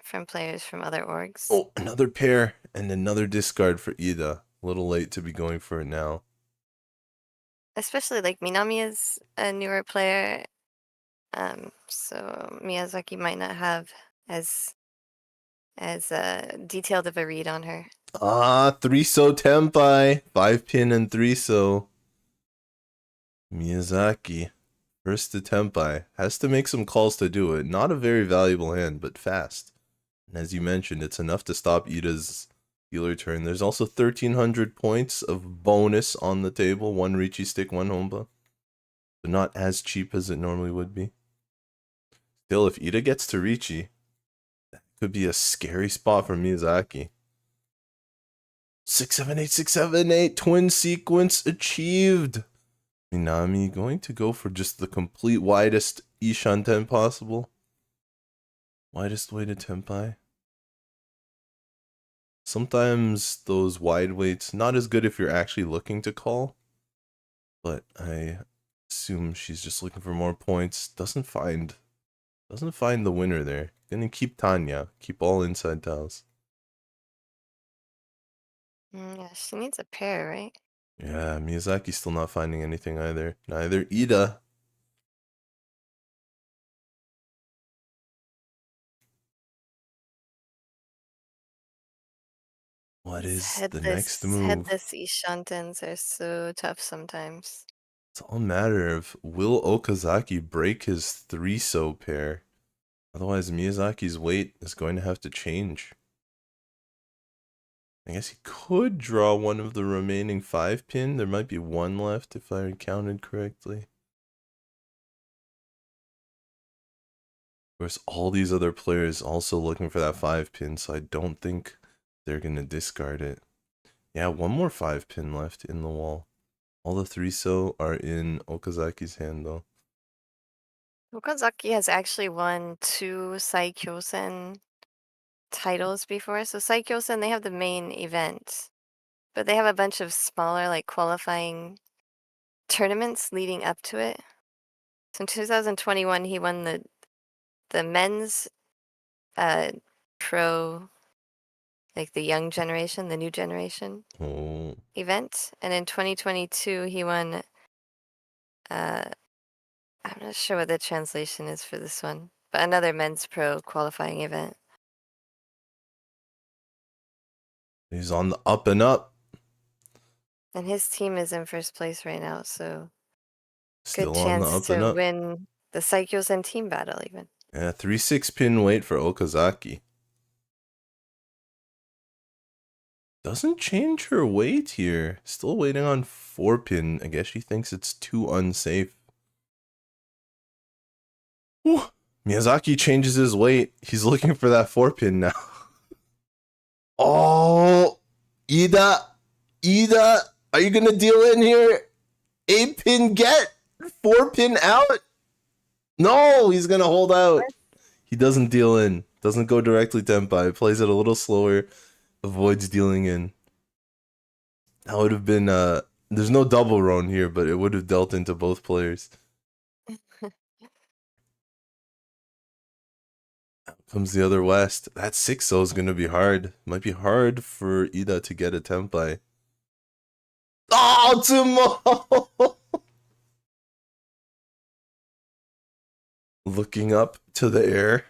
from players from other orgs. Oh, another pair and another discard for Iida. A little late to be going for it now. Especially like Minami is a newer player, so Miyazaki might not have as detailed of a read on her. 3-so Tenpai. 5-pin and 3-so. Miyazaki. First to Tenpai. Has to make some calls to do it. Not a very valuable hand, but fast. And as you mentioned, it's enough to stop Iida's dealer turn. There's also 1,300 points of bonus on the table. 1 Riichi stick, 1 Honba. So not as cheap as it normally would be. Still, if Iida gets to Riichi, that could be a scary spot for Miyazaki. 678, 678, twin sequence achieved. Minami going to go for just the complete widest Ishanten possible. Widest way to Tenpai. Sometimes those wide weights, not as good if you're actually looking to call. But I assume she's just looking for more points. Doesn't find the winner there. Gonna keep Tanya. Keep all inside tiles. Yeah, she needs a pair, right? Yeah, Miyazaki's still not finding anything either. Neither Iida. What is the next move? Headless Ishantens are so tough sometimes. It's all a matter of will Okazaki break his 3-so pair? Otherwise, Miyazaki's weight is going to have to change. I guess he could draw one of the remaining 5-pin. There might be 1 left if I counted correctly. Of course, all these other players also looking for that 5-pin, so I don't think they're going to discard it. Yeah, 1 more 5-pin left in the wall. All the 3-so are in Okazaki's hand, though. Okazaki has actually won 2 Saikyosen titles before. So Saikyosen, they have the main event, but they have a bunch of smaller, like, qualifying tournaments leading up to it. So in 2021, he won the men's pro, like the young generation, the new generation event. And in 2022, he won, I'm not sure what the translation is for this one, but another men's pro qualifying event. He's on the up and up. And his team is in first place right now, so Still good on the chance up and to up. win the Saikyosen Team Battle even. Yeah, 3-6 pin weight for Okazaki. Doesn't change her weight here. Still waiting on 4 pin. I guess she thinks it's too unsafe. Whew. Miyazaki changes his weight. He's looking for that 4 pin now. Oh, Iida, are you gonna deal in here? 8 pin get, 4 pin out. No, he's gonna hold out. He doesn't deal in. Doesn't go directly Tenpai. Plays it a little slower. Avoids dealing in. That would have been there's no double roan here, but it would have dealt into both players. Out comes the other West. That 6-0 is gonna be hard. Might be hard for Iida to get a Tenpai. Oh, Tsumo! Looking up to the air.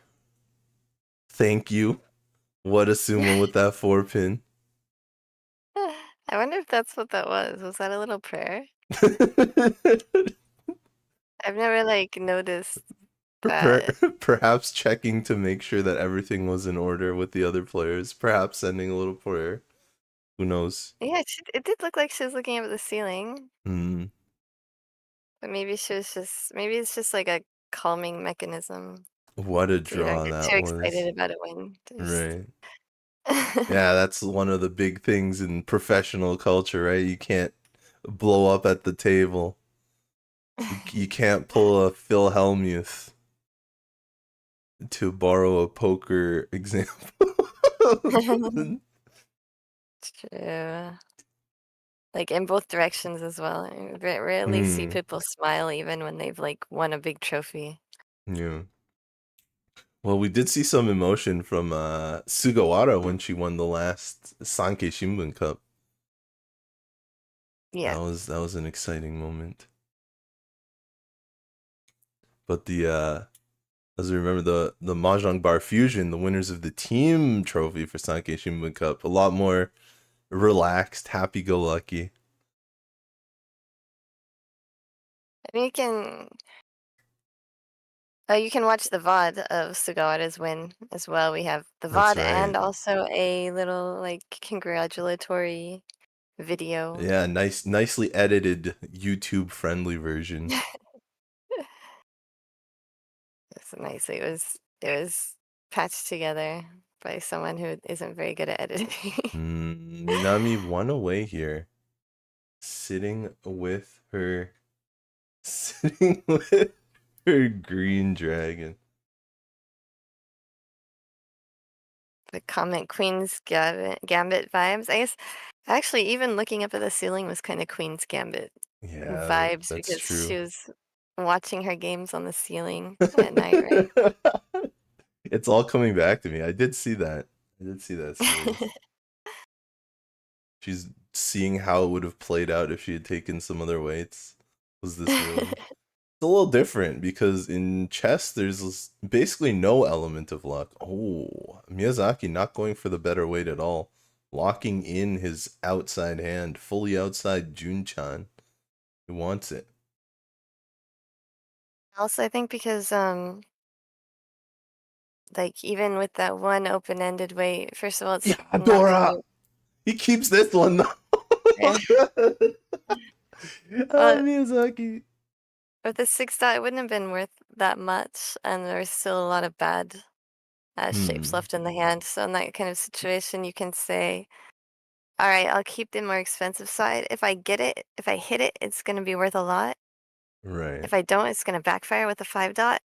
Thank you. What a sumo with that 4 pin. I wonder if that's what that was. Was that a little prayer? I've never like noticed that. Perhaps checking to make sure that everything was in order with the other players. Perhaps sending a little prayer. Who knows? Yeah, it did look like she was looking up at the ceiling. Hmm. But maybe maybe it's just like a calming mechanism. What a So you don't draw get that too was. excited about a win. Right. Yeah, that's one of the big things in professional culture, right? You can't blow up at the table. You can't pull a Phil Hellmuth, to borrow a poker example. It's true. Like in both directions as well. I rarely see people smile even when they've like won a big trophy. Yeah. Well, we did see some emotion from Sugawara when she won the last Sankei Shimbun Cup. Yeah. That was an exciting moment. But the as I remember the Mahjong Bar Fusion, the winners of the team trophy for Sankei Shimbun Cup, a lot more relaxed, happy-go-lucky. I mean, you can watch the VOD of Sugawara's win as well. We have the That's VOD and right. also a little like congratulatory video. Yeah, nicely edited YouTube-friendly version. It's nice. It was patched together by someone who isn't very good at editing. Minami 1 away here. Sitting with her green dragon. The comment Queen's Gambit vibes. I guess actually even looking up at the ceiling was kind of Queen's Gambit Yeah, vibes that's because true. she was watching her games on the ceiling at night, right? It's all coming back to me. I did see that. Series. She's seeing how it would have played out if she had taken some other weights. Was this really? It's a little different because in chess there's basically no element of luck. Oh, Miyazaki not going for the better weight at all. Locking in his outside hand, fully outside Junchan. He wants it. Also, I think because like even with that one open-ended weight, first of all, it's Yeah, not Dora. really. He keeps this one though. Yeah. Miyazaki. With the 6 dot, it wouldn't have been worth that much, and there's still a lot of bad shapes left in the hand. So in that kind of situation, you can say, all right, I'll keep the more expensive side. If I get it, if I hit it, it's going to be worth a lot. Right. If I don't, it's going to backfire with a 5 dot.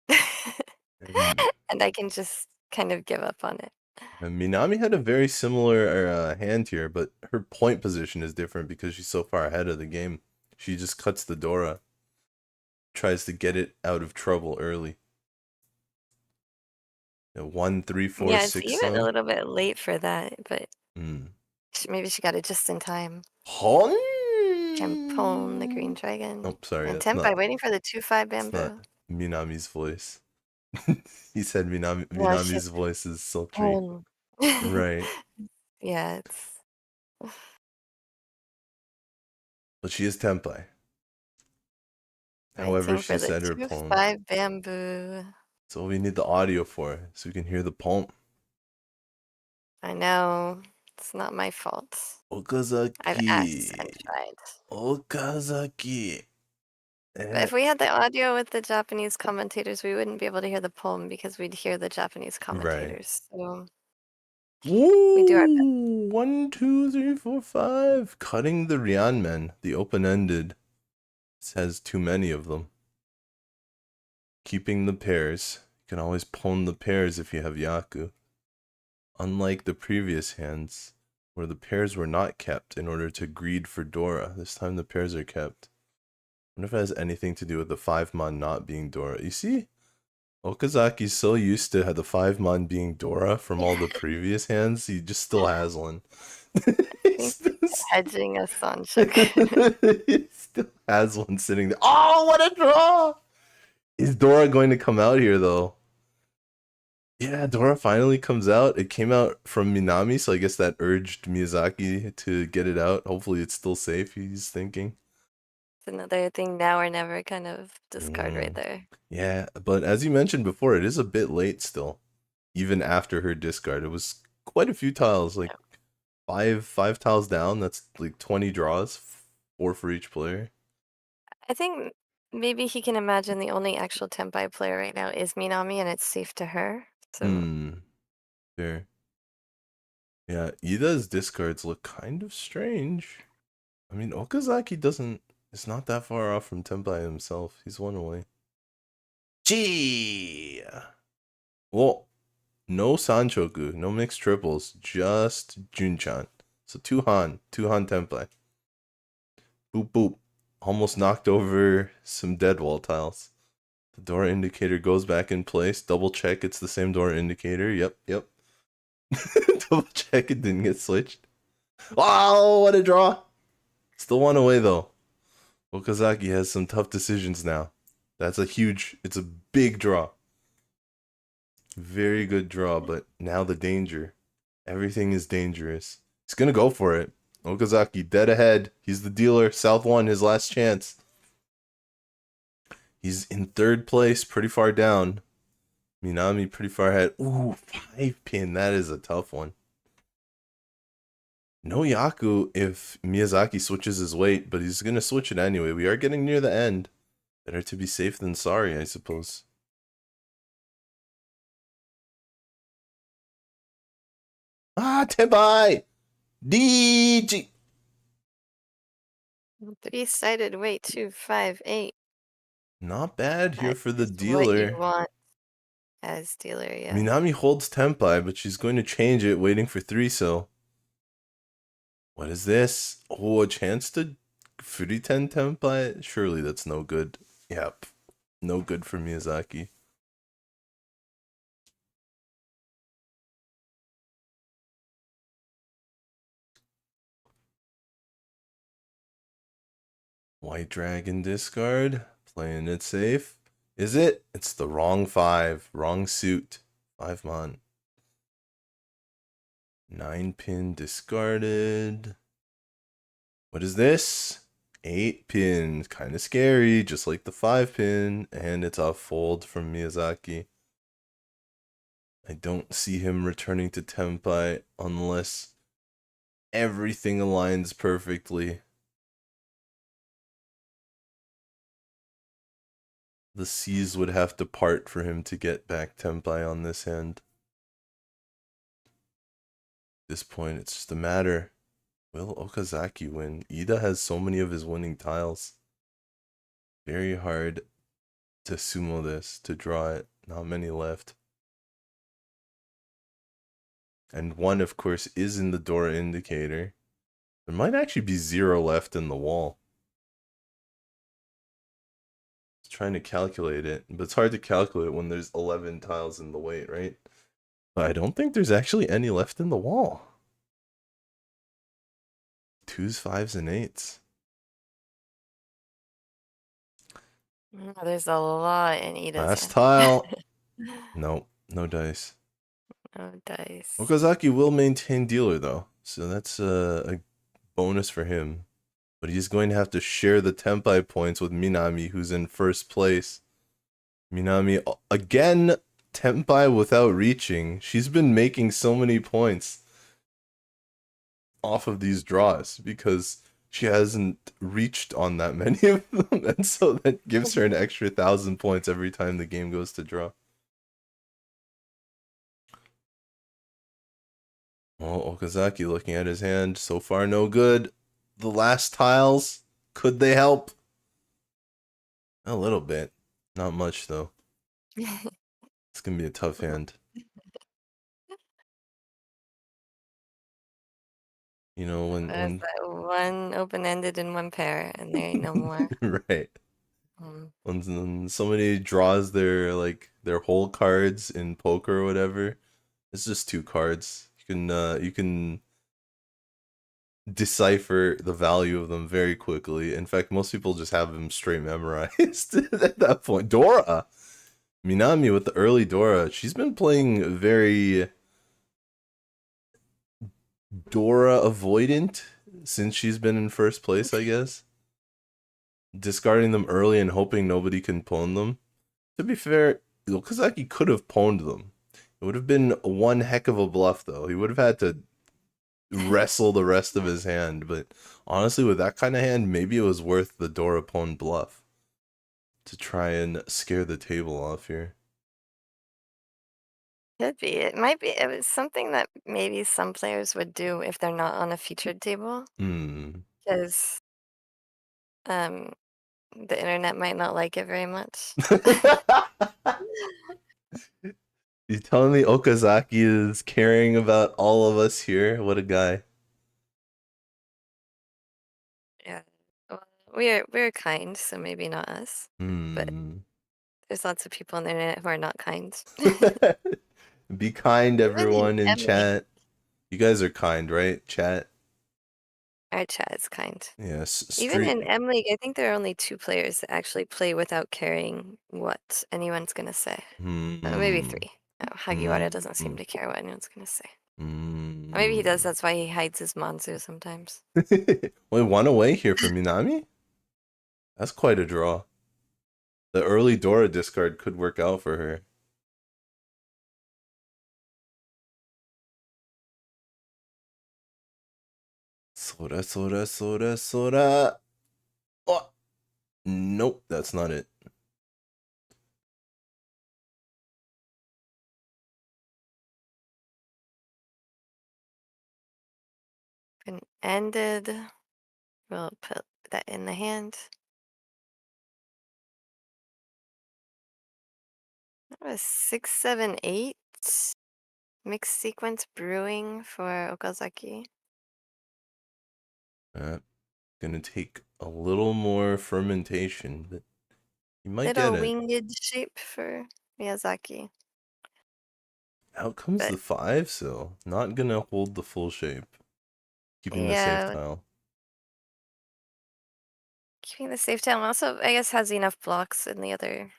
And And I can just kind of give up on it. Minami had a very similar hand here, but her point position is different because she's so far ahead of the game. She just cuts the Dora. Tries to get it out of trouble early. 1, 3, 4, Yeah, it's 6. even a little bit late for that, but Mm. maybe she got it just in time. Hon. Champon, the green dragon. Oh, sorry, And that's Tenpai not. waiting for the 2-5 It's not bamboo. Minami's voice. He said No, Minami's voice is sultry. Right. Yeah, it's. But she is Tenpai. however Waiting she for the said her poem. 2-5 bamboo. That's all we need the audio for, so we can hear the poem. I know. It's not my fault. I've asked and Okazaki. tried. Okazaki. But if we had the audio with the Japanese commentators, we wouldn't be able to hear the poem because we'd hear the Japanese Right. commentators. So Woo! we do our best. 1, 2, 3, 4, 5. Cutting the Ryanmen, the open-ended. This has too many of them. Keeping the pairs. You can always pawn the pairs if you have Yaku. Unlike the previous hands, where the pairs were not kept in order to greed for Dora, this time the pairs are kept. I wonder if it has anything to do with the 5-mon not being Dora. You see? Okazaki's so used to the 5-mon being Dora from all the previous hands, he just still has one. He's hedging us on Shook. He still has one sitting there. Oh, what a draw! Is Dora going to come out here, though? Yeah, Dora finally comes out. It came out from Minami, so I guess that urged Miyazaki to get it out. Hopefully it's still safe, he's thinking. It's another thing now or never kind of discard right there. Yeah, but as you mentioned before, it is a bit late still. Even after her discard. It was quite a few tiles, like five tiles down. That's like 20 draws, 4 for each player. I think maybe he can imagine the only actual Tenpai player right now is Minami and it's safe to her. So Fair. Yeah, Iida's discards look kind of strange. I mean, Okazaki is not that far off from Tenpai himself. He's one away. Gee! Well, no Sanchoku, no mixed triples, just Junchan. So two Han Tenpai. Boop boop. Almost knocked over some dead wall tiles. The door indicator goes back in place. Double check it's the same door indicator. Yep. Double check it didn't get switched. Wow, what a draw. Still one away though. Okazaki has some tough decisions now. It's a big draw. Very good draw, but now the danger. Everything is dangerous. He's gonna go for it. Okazaki dead ahead. He's the dealer. South won his last chance. He's in 3rd place, pretty far down. Minami pretty far ahead. Ooh, 5-pin. That is a tough one. No Yaku if Miyazaki switches his weight, but he's gonna switch it anyway. We are getting near the end. Better to be safe than sorry, I suppose. Tenpai! DG! 3-sided weight 2-5-8. Not bad here for the What dealer. you want as dealer, yeah. Minami holds Tenpai, but she's going to change it, waiting for 3, so. What is this? Oh, a chance to Furiten Tenpai? Surely that's no good. Yep. No good for Miyazaki. White Dragon discard. Playing it safe. Is it? It's the wrong 5. Wrong suit. 5-mon. 9-pin discarded. What is this? 8-pin. Kind of scary, just like the 5-pin. And it's a fold from Miyazaki. I don't see him returning to Tenpai unless everything aligns perfectly. The seas would have to part for him to get back Tenpai on this hand. At this point, it's just a matter. Will Okazaki win? Iida has so many of his winning tiles. Very hard to sumo this, to draw it. Not many left. And 1, of course, is in the door indicator. There might actually be 0 left in the wall. Trying to calculate it, but it's hard to calculate when there's 11 tiles in the weight, right? But I don't think there's actually any left in the wall. 2s, 5s, and 8s. There's a lot in Iida's Last hand. tile. Nope, no dice. No dice. Okazaki will maintain dealer though, so that's a bonus for him. But he's going to have to share the Tenpai points with Minami, who's in first place. Minami, again, Tenpai without reaching. She's been making so many points off of these draws because she hasn't reached on that many of them. And so that gives her an extra 1,000 points every time the game goes to draw. Oh, Okazaki looking at his hand. So far, no good. The last tiles, could they help? A little bit. Not much, though. It's going to be a tough hand. You know, when one open-ended and one pair, and there ain't no more. right. When somebody draws their whole cards in poker or whatever, it's just 2 cards. You can decipher the value of them very quickly. In fact, most people just have them straight memorized at that point. Dora! Minami with the early Dora. She's been playing very Dora avoidant since she's been in first place, I guess. Discarding them early and hoping nobody can pwn them. To be fair, Okazaki could have pwned them. It would have been one heck of a bluff, though. He would have had to wrestle the rest of his hand, but honestly, with that kind of hand, maybe it was worth the Dora pawn bluff to try and scare the table off here. Could be. It might be. It was something that maybe some players would do if they're not on a featured table, because the internet might not like it very much. You telling me Okazaki is caring about all of us here? What a guy. Yeah. Well, we're kind, so maybe not us. But there's lots of people on the internet who are not kind. Be kind, everyone in Emily. chat. You guys are kind, right? Chat. Our chat is kind. Yes. Even in M League, I think there are only 2 players that actually play without caring what anyone's gonna say. Maybe 3. No, Hagiwara doesn't seem to care what anyone's gonna say. Or maybe he does, that's why he hides his Monzu sometimes. Only 1 away here for Minami? That's quite a draw. The early Dora discard could work out for her. Sora, Sora, Sora, Sora. Oh! Nope, that's not it. Been ended. We'll put that in the hand. That was 6, 7, 8. Mixed sequence brewing for Okazaki. Gonna take a little more fermentation, but you might Little get it. winged shape for Miyazaki. Out comes the 5, so not gonna hold the full shape. Keeping the safe tile. Keeping the safe tile also, I guess, has enough blocks in the other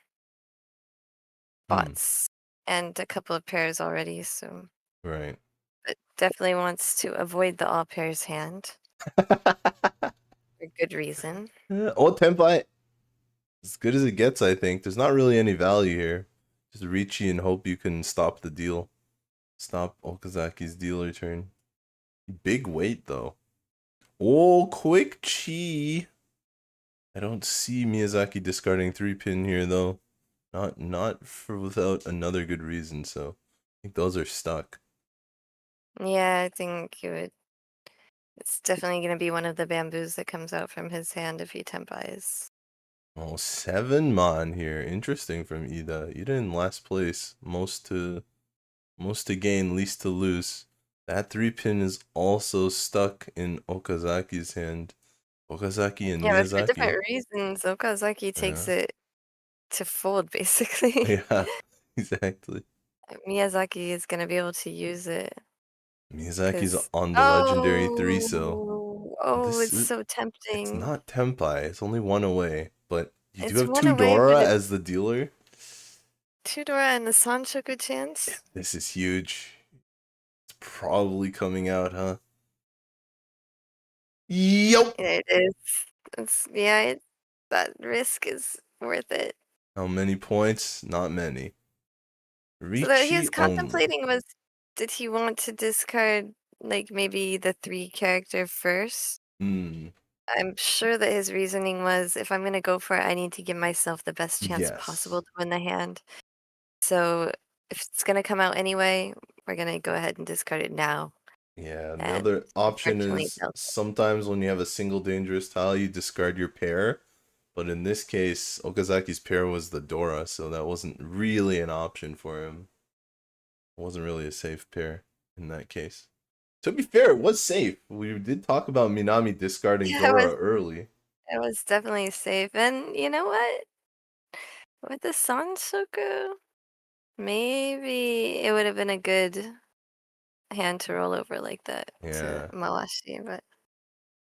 bots and a couple of pairs already, so. Right. But definitely wants to avoid the all pairs hand. For good reason. Oh, Tenpai. As good as it gets, I think. There's not really any value here. Just Riichi and hope you can stop the deal. Stop Okazaki's deal return. Big weight, though. Oh, quick chi. I don't see Miyazaki discarding 3-pin here, though. Not for without another good reason, so I think those are stuck. Yeah, I think it would. It's definitely going to be one of the bamboos that comes out from his hand if he tempais. Oh, 7 mon here. Interesting from Iida. Iida in last place. Most to gain, least to lose. That 3-pin is also stuck in Okazaki's hand. Okazaki and Miyazaki. But for different reasons. Okazaki takes it to fold, basically. Yeah, exactly. Miyazaki is going to be able to use it. Miyazaki's on the legendary 3, so. Oh, it's so tempting. It's not Tenpai. It's only 1 away, but you do have 1 2 away, Dora as the dealer. 2 Dora and the Sanshoku chance. This is huge. It's probably coming out, huh? Yup. It is. That risk is worth it. How many points? Not many. So that he was Riichi only. contemplating was, did he want to discard like maybe the 3 character first? Hmm. I'm sure that his reasoning was, if I'm gonna go for it, I need to give myself the best chance possible Yes. to win the hand. So if it's gonna come out anyway, we're gonna go ahead and discard it now. Yeah, the And other option unfortunately, is sometimes when you have a single dangerous tile, you discard your pair. But in this case, Okazaki's pair was the Dora, so that wasn't really an option for him. It wasn't really a safe pair in that case. To be fair, it was safe. We did talk about Minami discarding yeah, Dora early. it was definitely safe. And you know what? With the Sanshoku, maybe it would have been a good hand to roll over like that to Yeah. Mawashi, but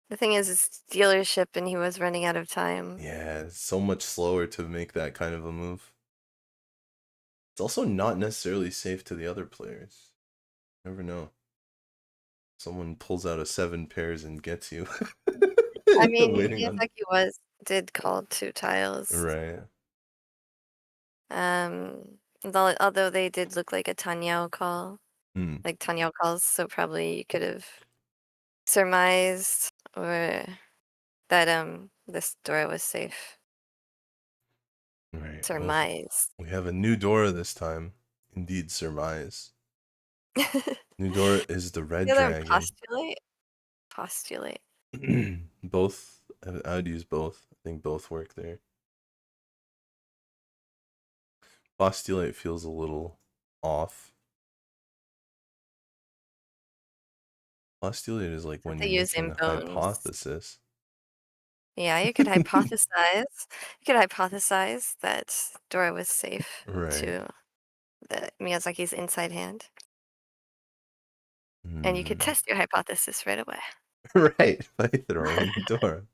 the thing is, it's dealership and he was running out of time. Yeah, it's so much slower to make that kind of a move. It's also not necessarily safe to the other players. Never know. Someone pulls out a 7 pairs and gets you. I mean, Waiting on. did call 2 tiles. Right. Although they did look like a Tanyao call, Hmm. like Tanyao calls, so probably you could have surmised or that this Dora was safe. Right. Well, Surmise. we have a new Dora this time. Indeed, surmise. New Dora is the red The other dragon. postulate. Postulate. Both. I would use both. I think both work there. Postulate feels a little off. Postulate is like when They you're use making in a bones. hypothesis. Yeah, you could hypothesize. You could hypothesize that Dora was safe Right. to the Miyazaki's inside hand, and you could Hmm. test your hypothesis right away. Right. By throwing Dora.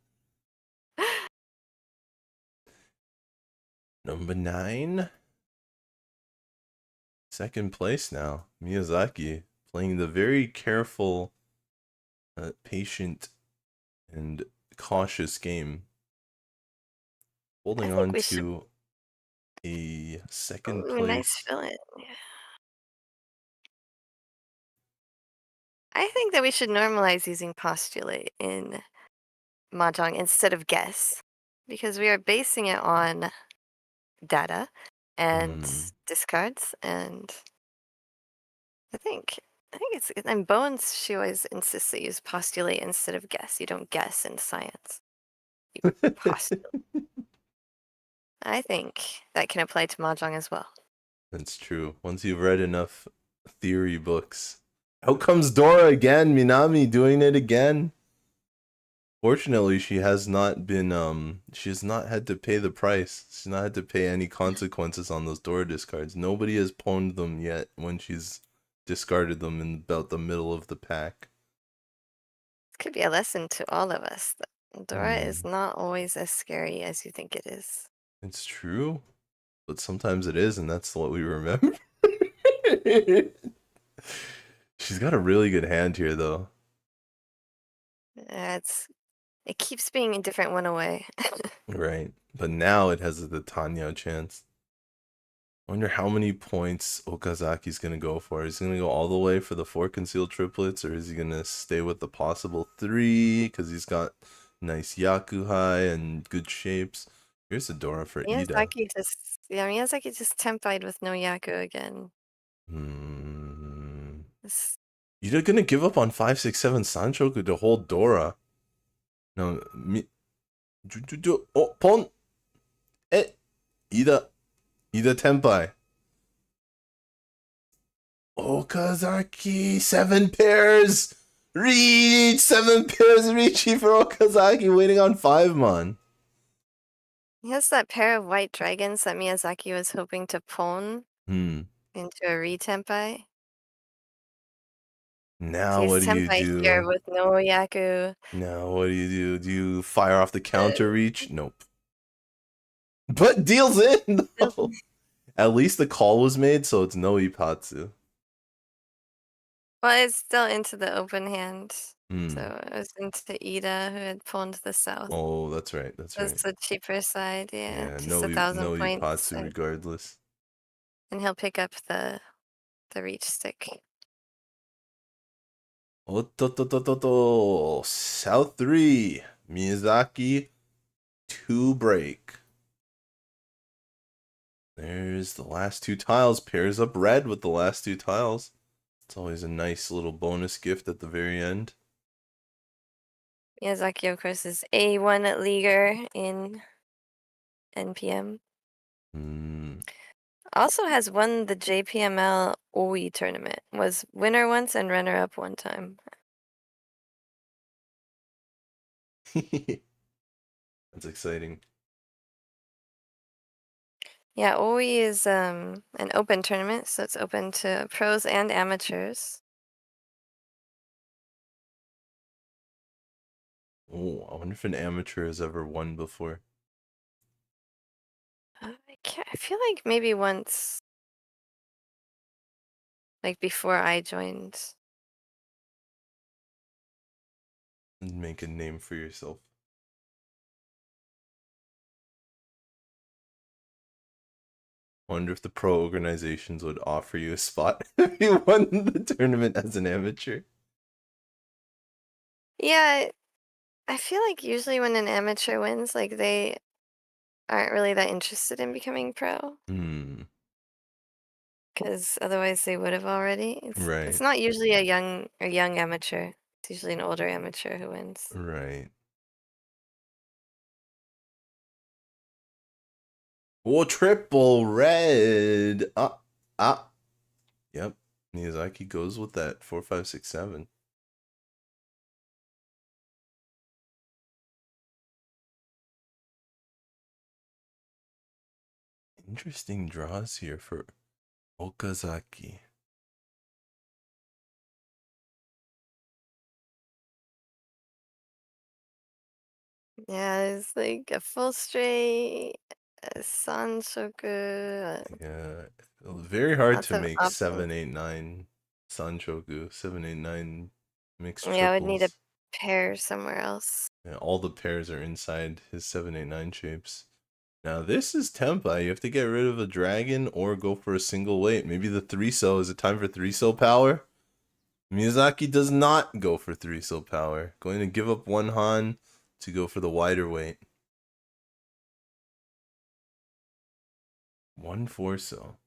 Number 9. Second place now. Miyazaki playing the very careful, patient, and cautious game. I Holding think on we should. to a second Ooh, nice place. fill-in. Yeah. I think that we should normalize using postulate in Mahjong instead of guess, because we are basing it on data and Hmm. discards, and I think it's in Bones. She always insists that you use postulate instead of guess. You don't guess in science. You postulate. I think that can apply to Mahjong as well. That's true. Once you've read enough theory books. Out comes Dora again. Minami doing it again. Fortunately, she has not had to pay the price. She's not had to pay any consequences on those Dora discards. Nobody has pwned them yet when she's discarded them in about the middle of the pack. This could be a lesson to all of us that Dora is Hmm. not always as scary as you think it is. It's true, but sometimes it is, and that's what we remember. She's got a really good hand here, though. It keeps being a different one away. Right. But now it has the Tanya chance. Wonder how many points Okazaki's gonna go for. Is he gonna go all the way for the 4 concealed triplets, or is he gonna stay with the possible 3? Because he's got nice Yakuhai and good shapes. Here's a Dora for Iida. Miyazaki just tempied with no Yaku again. Hmm. This, Iida gonna give up on 5, 6, 7 Sanchoku to hold Dora. No, oh, Pon! Iida Tenpai. Okazaki, 7 pairs! Reach! 7 pairs of Riichi for Okazaki, waiting on 5 mon. he has that pair of white dragons that Miyazaki was hoping to pawn Hmm. into a re-tempai. Now He's what do you tempai here do? with no Yaku. Now what do you do? Do you fire off the counter reach? Nope. But deals in, though. At least the call was made, so it's no Ipatsu. Well, it's still into the open hand. Hmm. So it was into Iida who had pawned the south. Oh, that's right. That's right. That's the cheaper side, yeah. Yeah, Just no, 1,000 no points. Ipatsu regardless. And he'll pick up the reach stick. Otototototo. South 3. Miyazaki 2 break. There's the last 2 tiles. Pairs up red with the last 2 tiles. It's always a nice little bonus gift at the very end. Miyazaki, of course, is A1 leaguer in NPM. Also has won the JPML OI tournament. Was winner once and runner-up one time. That's exciting. Yeah, OI is an open tournament, so it's open to pros and amateurs. Oh, I wonder if an amateur has ever won before. I feel like maybe once, like before I joined. Make a name for yourself. Wonder if the pro organizations would offer you a spot if you won the tournament as an amateur. Yeah, I feel like usually when an amateur wins, like they aren't really that interested in becoming pro. Because otherwise they would have already. It's Right. not usually a young amateur. It's usually an older amateur who wins. Right. Oh, triple red. Yep. Miyazaki goes with that 4, 5, 6, 7. Interesting draws here for Okazaki. Yeah, it's like a full straight, a Sanshoku, Yeah. Very hard lots to of make options. 7, 8, 9 Sanchoku, 7, 8, 9 mixed Yeah, I would need a triples. pair somewhere else. Yeah, all the pairs are inside his 7, 8, 9 shapes. Now this is Tempa. You have to get rid of a dragon or go for a single weight. Maybe the 3-so. Is it time for 3-so power? Miyazaki does not go for 3-so power. Going to give up 1 Han to go for the wider weight. 1 4-so.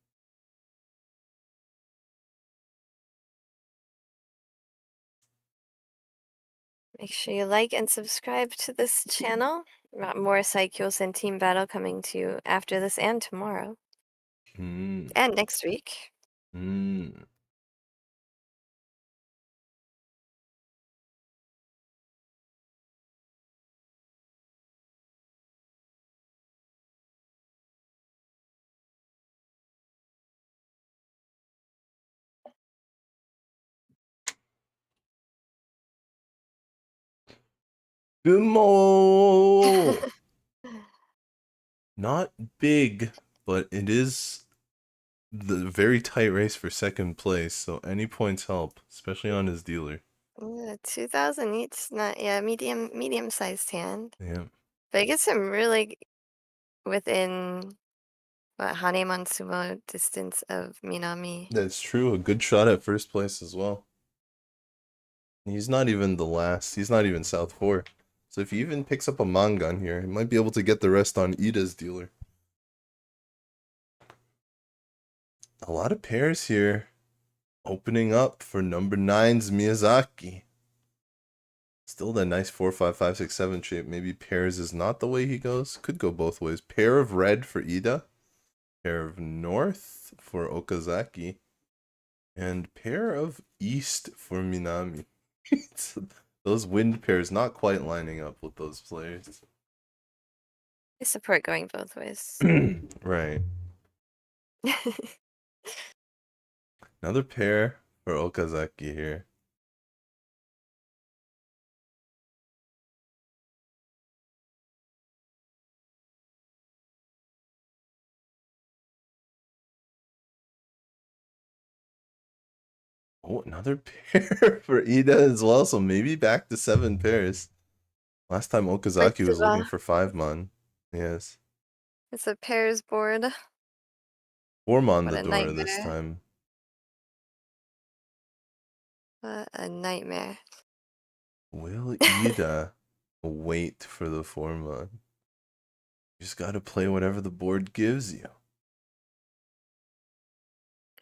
Make sure you like and subscribe to this channel. Got more Saikyosen Team Battle coming to you after this and tomorrow. And next week. Gumo! Not big, but it is the very tight race for second place, so any points help, especially on his dealer. Yeah, 2,000 each, not medium sized hand. Yeah. But it gets him really within what Hane Mansumo distance of Minami. That's true. A good shot at first place as well. He's not even the last. He's not even South 4. So if he even picks up a Mangan here, he might be able to get the rest on Iida's dealer. A lot of pairs here opening up for number 9's Miyazaki. Still that nice 4, 5, 5, 6, 7 shape. Maybe pairs is not the way he goes. Could go both ways. Pair of red for Iida. Pair of north for Okazaki. And pair of east for Minami. Those wind pairs not quite lining up with those players. I support going both ways. Right. Another pair for Okazaki here. Oh, another pair for Iida as well, so maybe back to 7 pairs. Last time Okazaki was looking for 5 mon. Yes. It's a pairs board. 4 mon What the a door this nightmare. time. What a nightmare. Will Iida wait for the 4 mon? You just gotta play whatever the board gives you.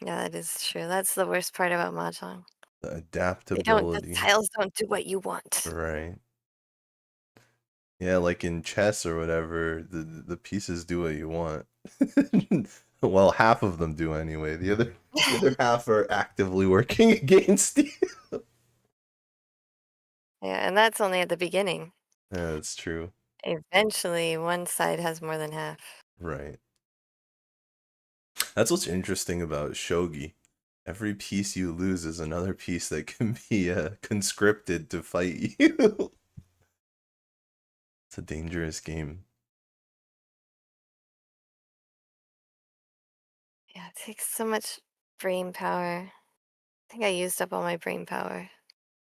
Yeah, that is true. That's the worst part about mahjong. The The adaptability. tiles don't do what you want. Right. Yeah, like in chess or whatever, the pieces do what you want. Well, half of them do anyway. The other half are actively working against you. Yeah, and that's only at the beginning. Yeah, that's true. Eventually, one side has more than half. Right. That's what's interesting about shogi. Every piece you lose is another piece that can be conscripted to fight you. It's a dangerous game. Yeah, it takes so much brain power. I think I used up all my brain power.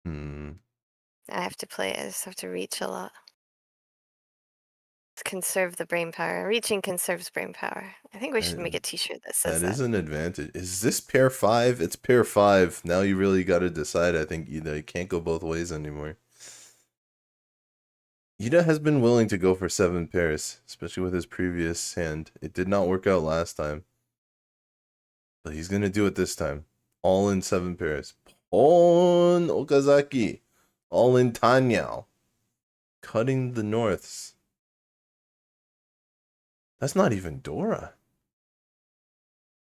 Hmm. I have to play. I just have to reach a lot. Conserve the brain power. Reaching conserves brain power. I think we should make a t-shirt that says That that. is an advantage. Is this pair 5? It's pair 5. Now you really got to decide. I think Iida, you can't go both ways anymore. Iida has been willing to go for 7 pairs, especially with his previous hand. It did not work out last time. But he's going to do it this time. All in 7 pairs. Pon Okazaki. All in Tanyao. Cutting the norths. That's not even Dora.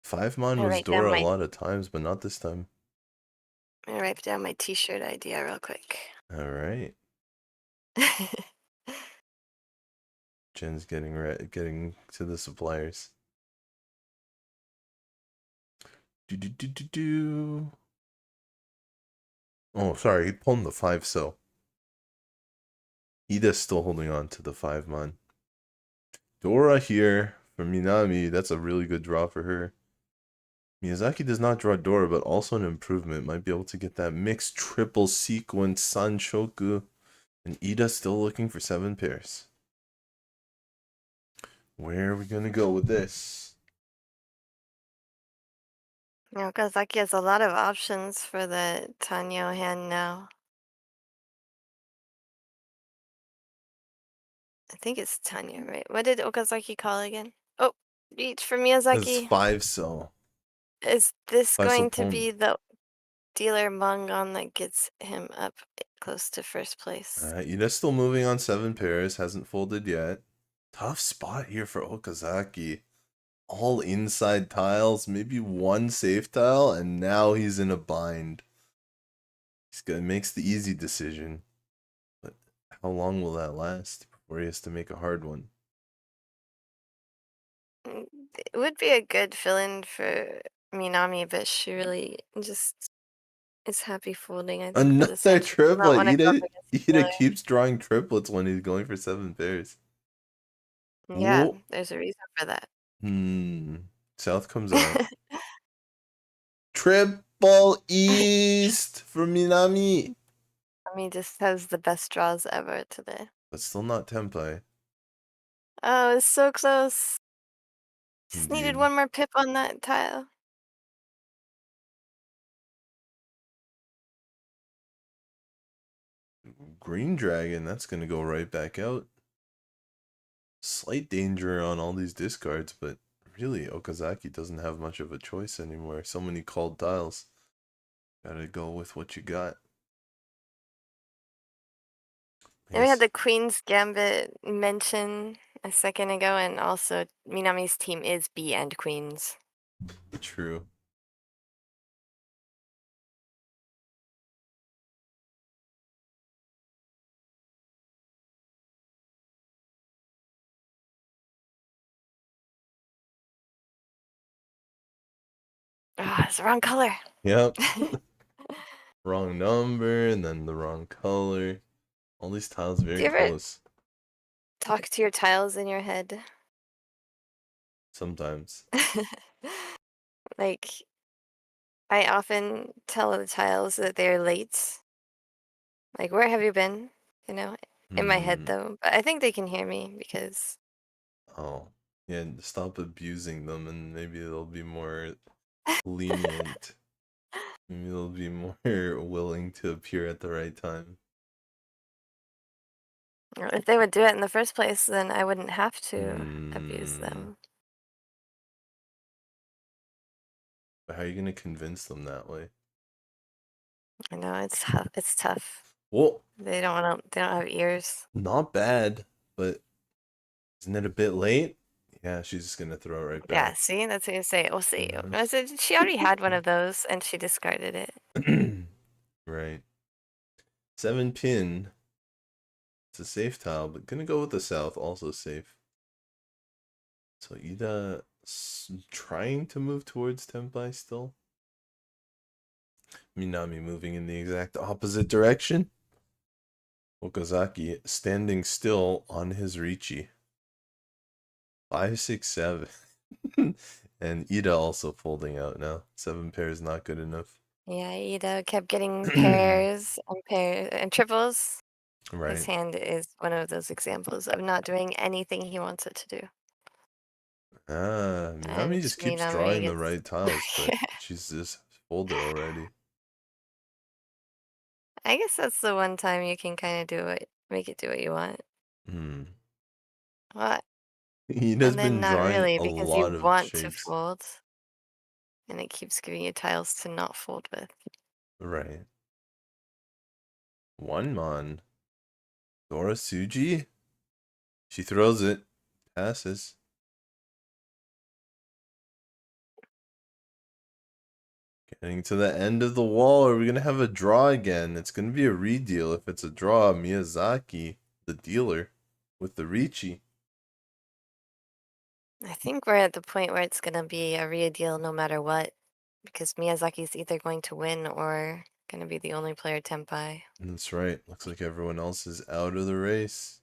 5 mon was Dora a lot of times, but not this time. I'm gonna write down my t-shirt idea real quick. Alright. Jenn's getting to the suppliers. Oh, sorry, he pulled the 5 so. Iida's still holding on to the 5 mon. Dora here for Minami. That's a really good draw for her. Miyazaki does not draw Dora, but also an improvement. Might be able to get that mixed triple sequence Sanshoku. And Iida's still looking for 7 pairs. Where are we going to go with this? Okazaki has a lot of options for the Tanyo hand now. I think it's Tanya, right? What did Okazaki call again? Oh, reach for Miyazaki. It's 5 so. Is this going to Pon. be the dealer Mangon that gets him up close to first place? Iida's still moving on 7 pairs. Hasn't folded yet. Tough spot here for Okazaki. All inside tiles, maybe one safe tile, and now he's in a bind. Makes the easy decision. But how long will that last before he has to make a hard one? It would be a good fill-in for Minami, but she really just is happy folding, I think, for this Another hand. She does not triplet. wanna go up against the dealer. Iida keeps drawing triplets when he's going for 7 pairs. Yeah, Whoa. there's a reason for that. South comes out. Triple East for Minami. Minami just has the best draws ever today. But still not Tempai. Oh, it's so close. Just Indeed. needed one more pip on that tile. Green Dragon, that's going to go right back out. Slight danger on all these discards, but really, Okazaki doesn't have much of a choice anymore. So many called tiles. Gotta go with what you got. And we had the Queen's Gambit mention a second ago, and also Minami's team is B and Queens. True. Ah, it's the wrong color. Yep. Wrong number, and then the wrong color. All these tiles very close. Talk to your tiles in your head. Sometimes. Like, I often tell the tiles that they're late. Like, where have you been? You know, in my head though. But I think they can hear me because Oh, yeah, stop abusing them and maybe they'll be more lenient. Maybe they'll be more willing to appear at the right time. if they would do it in the first place, then I wouldn't have to abuse Hmm. them. But how are you gonna convince them that way? I know it's tough. It's tough. Well, They don't want to. They don't have ears. not bad, but isn't it a bit late? Yeah, she's just gonna throw it right Yeah. back. See, that's what you say. We'll see. Mhm. I said she already had one of those and she discarded it. Right. 7-pin. It's a safe tile, but gonna go with the south, also safe. So Iida trying to move towards Tenpai still. Minami moving in the exact opposite direction. Okazaki standing still on his Riichi. 5, 6, 7. And Iida also folding out now. 7 pairs not good enough. Yeah, Iida kept getting pairs and triples. His Right. hand is one of those examples of not doing anything he wants it to do. Ah, And Minami just keeps Minami drawing the gets. right tiles, but she's just folded already. I guess that's the one time you can kind of make it do what you want. Hmm. What? Iida's And then been not drawing really a because you lot of want to shapes. fold, and it keeps giving you tiles to not fold with. Right. One mon. Dora Suji? She throws it. Passes. Getting to the end of the wall. Are we going to have a draw again? It's going to be a redeal. If it's a draw, Miyazaki, the dealer, with the Riichi. I think we're at the point where it's gonna be a real deal no matter what, because Miyazaki's either going to win or gonna be the only player tenpai. That's right. Looks like everyone else is out of the race.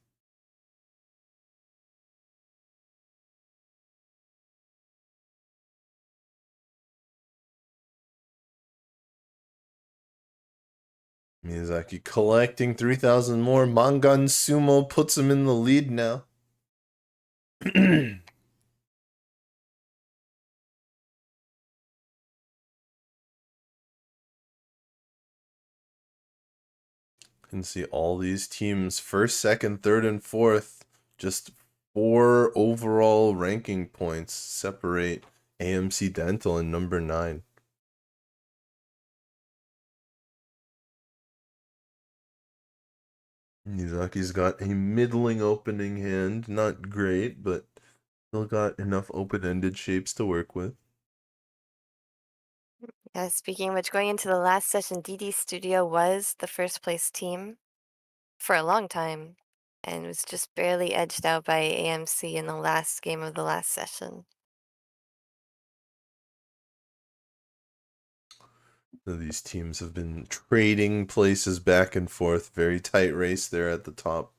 Miyazaki collecting 3,000 more. Mangan Sumo puts him in the lead now. Can see all these teams first, second, third, and fourth. Just 4 overall ranking points separate AMC Dental and number 9. Miyazaki's got a middling opening hand. Not great, but still got enough open-ended shapes to work with. Yeah, speaking of which, going into the last session, DD Studio was the first place team for a long time and was just barely edged out by AMC in the last game of the last session. So these teams have been trading places back and forth. Very tight race there at the top.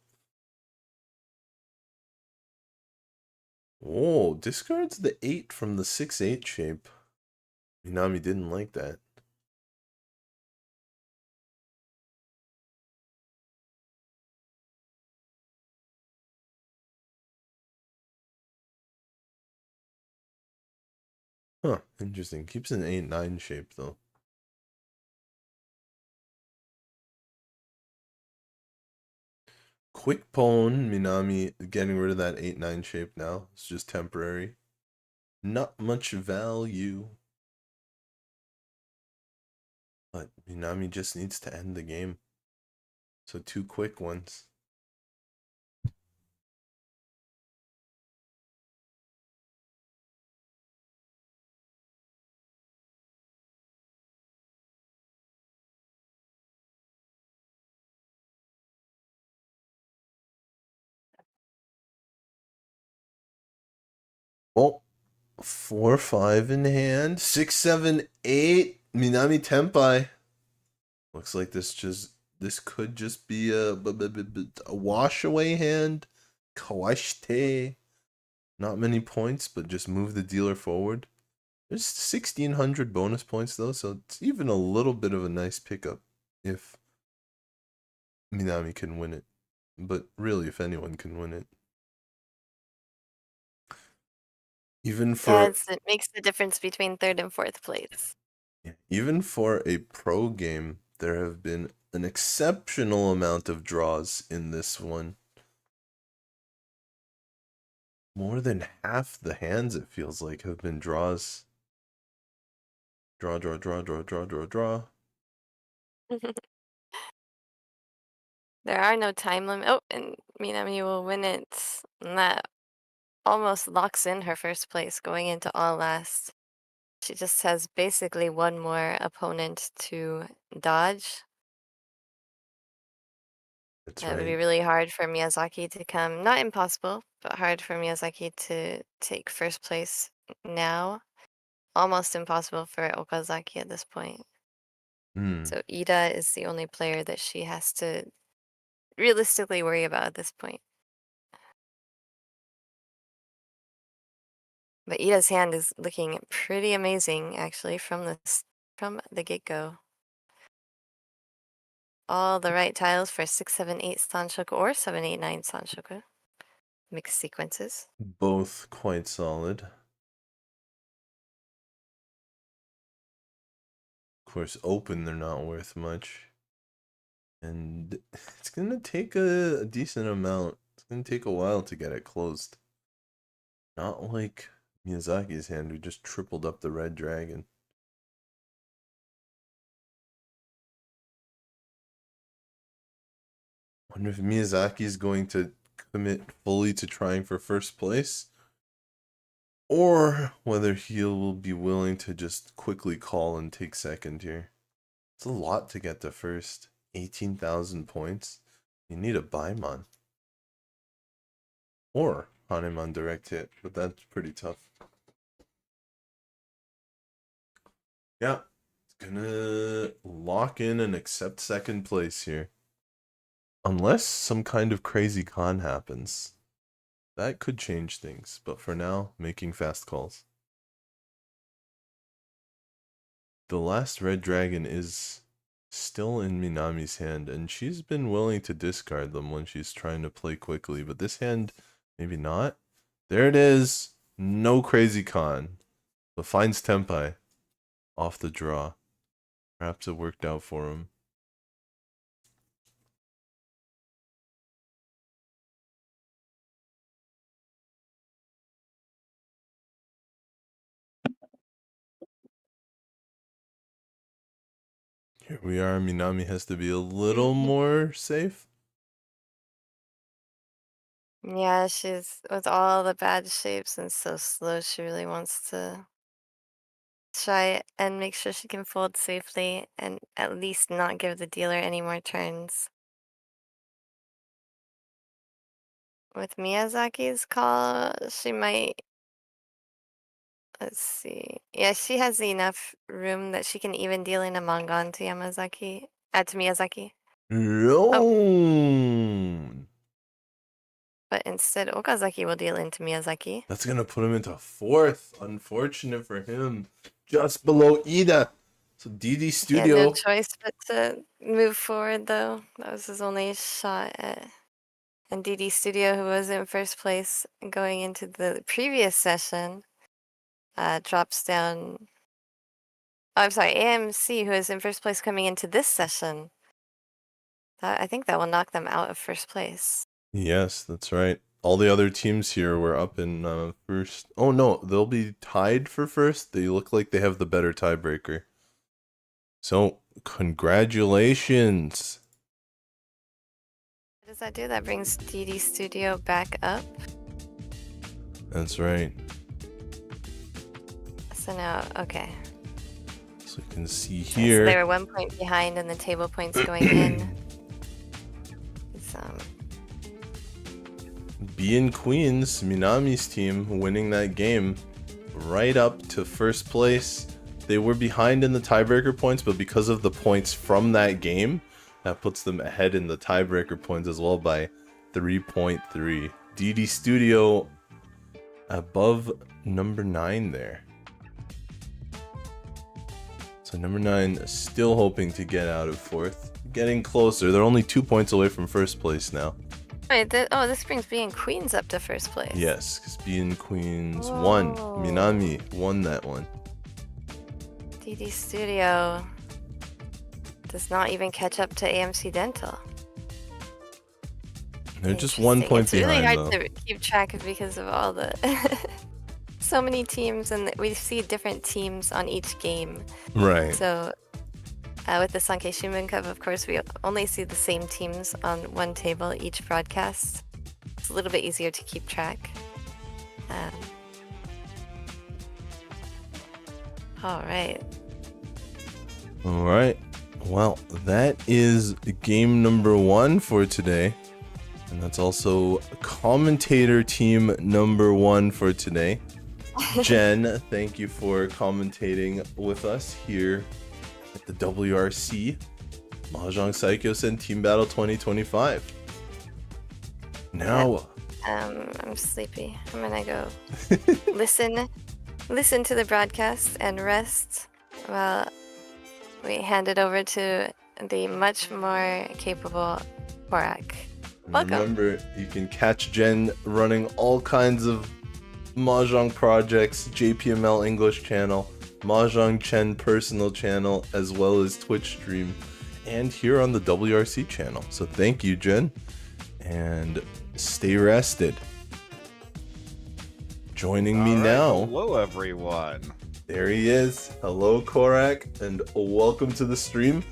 Oh, discards the 8 from the 6-8 shape. Minami didn't like that. Huh, interesting. Keeps an 8-9 shape though. Quick pwn, Minami getting rid of that 8-9 shape now. It's just temporary. Not much value. But Minami just needs to end the game. So 2 quick ones. Oh, 4, 5 in hand. 6, 7, 8. Minami Tenpai. Looks like this could just be a wash away hand. Kawashite. Not many points, but just move the dealer forward. There's 1,600 bonus points though, so it's even a little bit of a nice pickup if Minami can win it. But really, if anyone can win it. Even for it makes the difference between third and fourth place. even for a pro game, there have been an exceptional amount of draws in this one. More than half the hands, it feels like, have been draws. Draw, draw, draw, draw, draw, draw, draw. There are no time limit. Oh, and Minami will win it. And that almost locks in her first place going into all last. She just has basically one more opponent to dodge. That's That would be right. really hard for Miyazaki to come. Not impossible, but hard for Miyazaki to take first place now. Almost impossible for Okazaki at this point. So Iida is the only player that she has to realistically worry about at this point. But Iida's hand is looking pretty amazing actually from the get-go. All the right tiles for 6, 7, 8 Sanshoku or 7, 8, 9 Sanshoku. Mixed sequences. Both quite solid. Of course, open, they're not worth much. And it's going to take a decent amount. It's going to take a while to get it closed. Not like Miyazaki's hand, who just tripled up the red dragon. Wonder if Miyazaki's going to commit fully to trying for first place, or whether he will be willing to just quickly call and take second here. It's a lot to get to first. 18,000 points. You need a Baimon. Or Hanemon direct hit, but that's pretty tough. Yeah, it's gonna lock in and accept second place here. Unless some kind of crazy con happens. That could change things, but for now, making fast calls. The last red dragon is still in Minami's hand, and she's been willing to discard them when she's trying to play quickly, but this hand, maybe not. There it is. No crazy con, but finds Tempai off the draw. Perhaps it worked out for him. Here we are. Minami has to be a little more safe. Yeah, she's with all the bad shapes and so slow. She really wants to try and make sure she can fold safely and at least not give the dealer any more turns. With Miyazaki's call, she might. Let's see. Yeah, she has enough room that she can even deal in a Mangan to Yamazaki. To Miyazaki. No. But instead, Okazaki will deal into Miyazaki. That's gonna put him into fourth. Unfortunate for him. Just below Iida. So DD Studio. He had no choice but to move forward, though. That was his only shot at. And DD Studio, who was in first place going into the previous session, drops down. Oh, I'm sorry, AMC, who is in first place coming into this session. I think that will knock them out of first place. Yes, that's right. All the other teams here were up in first. Oh no, they'll be tied for first. They look like they have the better tiebreaker. So, congratulations. What does that do? That brings DD Studio back up. That's right. So now, okay. So you can see So here. they were 1 point behind and the table points going in. B and Queens, Minami's team, winning that game right up to first place. They were behind in the tiebreaker points, but because of the points from that game, that puts them ahead in the tiebreaker points as well by 3.3. DD Studio above number 9 there. So number 9 still hoping to get out of 4th. Getting closer. They're only 2 points away from first place now. Wait, this brings B and Queens up to first place. Yes, because B and Queens won. Minami won that one. DD Studio does not even catch up to AMC Dental. They're just 1 point behind, It's really hard to keep track of because of all the so many teams, and we see different teams on each game. Right. So with the Sankei Shimbun Cup, of course, we only see the same teams on one table each broadcast. It's a little bit easier to keep track. All right. All right. Well, that is game number 1 for today. And that's also commentator team number 1 for today. Jenn, thank you for commentating with us here at the WRC Mahjong Saikyosen Team Battle 2025. Now, I'm sleepy. I'm gonna go listen to the broadcast and rest while we hand it over to the much more capable Corak. Welcome. Remember, you can catch Jenn running all kinds of Mahjong projects, JPML English channel, mahjongjen personal channel, as well as Twitch stream, and here on the WRC channel. So thank you, Jenn, and stay rested. Joining me now. Hello, everyone. There he is. Hello, Corak, and welcome to the stream.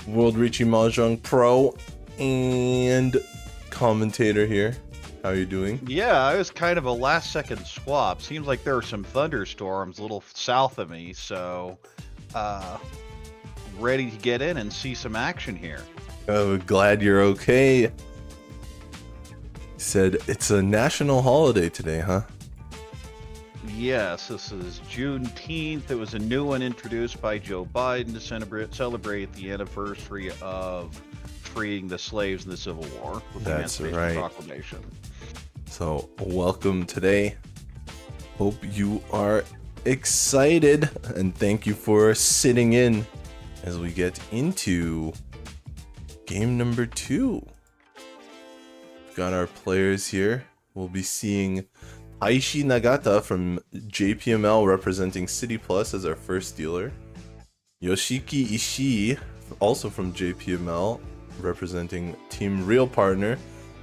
World Riichi Mahjong Pro and commentator here. How are you doing? Yeah, it was kind of a last-second swap. Seems like there were some thunderstorms a little south of me, so ready to get in and see some action here. Oh, glad you're okay. Said it's a national holiday today, huh? Yes, this is Juneteenth. It was a new one introduced by Joe Biden to celebrate the anniversary of freeing the slaves in the Civil War with the Emancipation right. Proclamation. So, welcome today. Hope you are excited, and thank you for sitting in as we get into game number 2. We've got our players here. We'll be seeing Taishi Nagata from JPML representing City Plus as our first dealer. Yoshiki Ishii, also from JPML, representing Team Real Partner.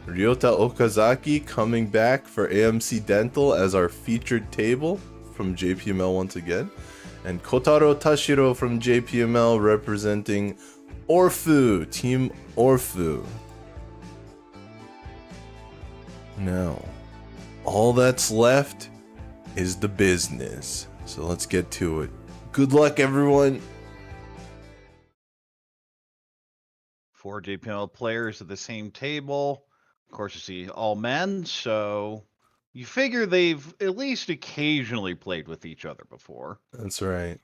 Ryota Okazaki coming back for AMC Dental as our featured table from JPML once again. And Kotaro Tashiro from JPML representing Orfeu, Team Orfeu. Now, all that's left is the business. So let's get to it. Good luck, everyone. 4 JPML players at the same table. Of course, you see all men, so you figure they've at least occasionally played with each other before. That's right.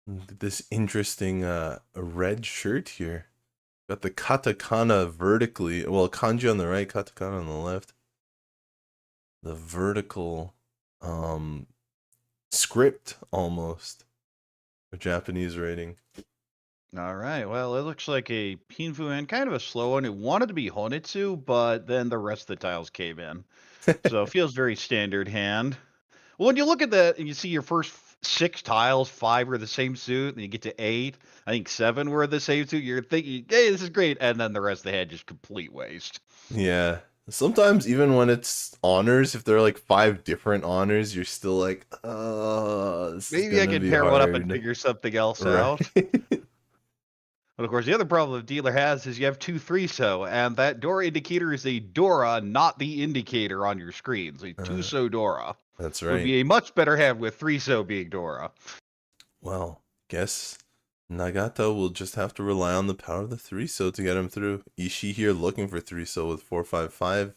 This interesting red shirt here. Got the katakana vertically. Well, kanji on the right, katakana on the left. The vertical script almost. A Japanese rating. All right, well, it looks like a Pinfu and kind of a slow one. It wanted to be Honitsu, but then the rest of the tiles came in. So it feels very standard hand. Well, when you look at that and you see your first 6 tiles, 5 were the same suit, and you get to 8, I think 7 were the same suit, you're thinking, hey, this is great, and then the rest of the hand just complete waste. Yeah. Sometimes even when it's honors, if there are like 5 different honors, you're still like, maybe I can pair one up and figure something else out. But of course, the other problem the dealer has is you have 2 3-so, and that Dora indicator is a Dora, not the indicator on your screen. So 2-so Dora. That's right. Would be a much better hand with 3-so being Dora. Well, guess Nagata will just have to rely on the power of the 3-so to get him through. Ishii here looking for 3-so with 4-5-5.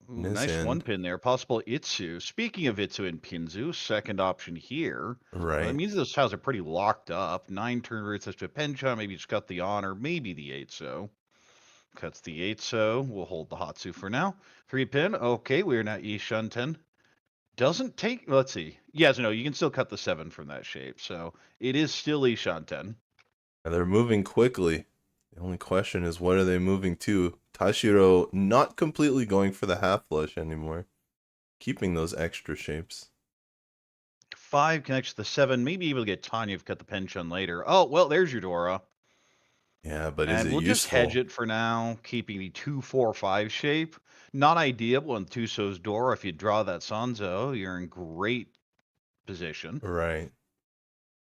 Nice hand. 1 pin there. Possible Itsu. Speaking of Itsu and Pinzu, second option here. Right. That means those tiles are pretty locked up. 9 turn roots to Pencha. Maybe just cut the honor. Maybe the 8-so. Cuts the 8-so. We'll hold the Hatsu for now. 3 pin. Okay, we're now Ishunten. Doesn't take. Let's see. Yes, no, you can still cut the 7 from that shape. So it is still Ishanten. And they're moving quickly. The only question is, what are they moving to? Tashiro not completely going for the half flush anymore. Keeping those extra shapes. 5 connects to the 7. Maybe able to get Tanya if you cut the pension later. Oh, well, there's your Dora. Yeah, but is And it we'll just useful? hedge it for now, keeping the 2-4-5 shape. Not ideal on Tuso's Dora. If you draw that Sanzo, you're in great position. Right.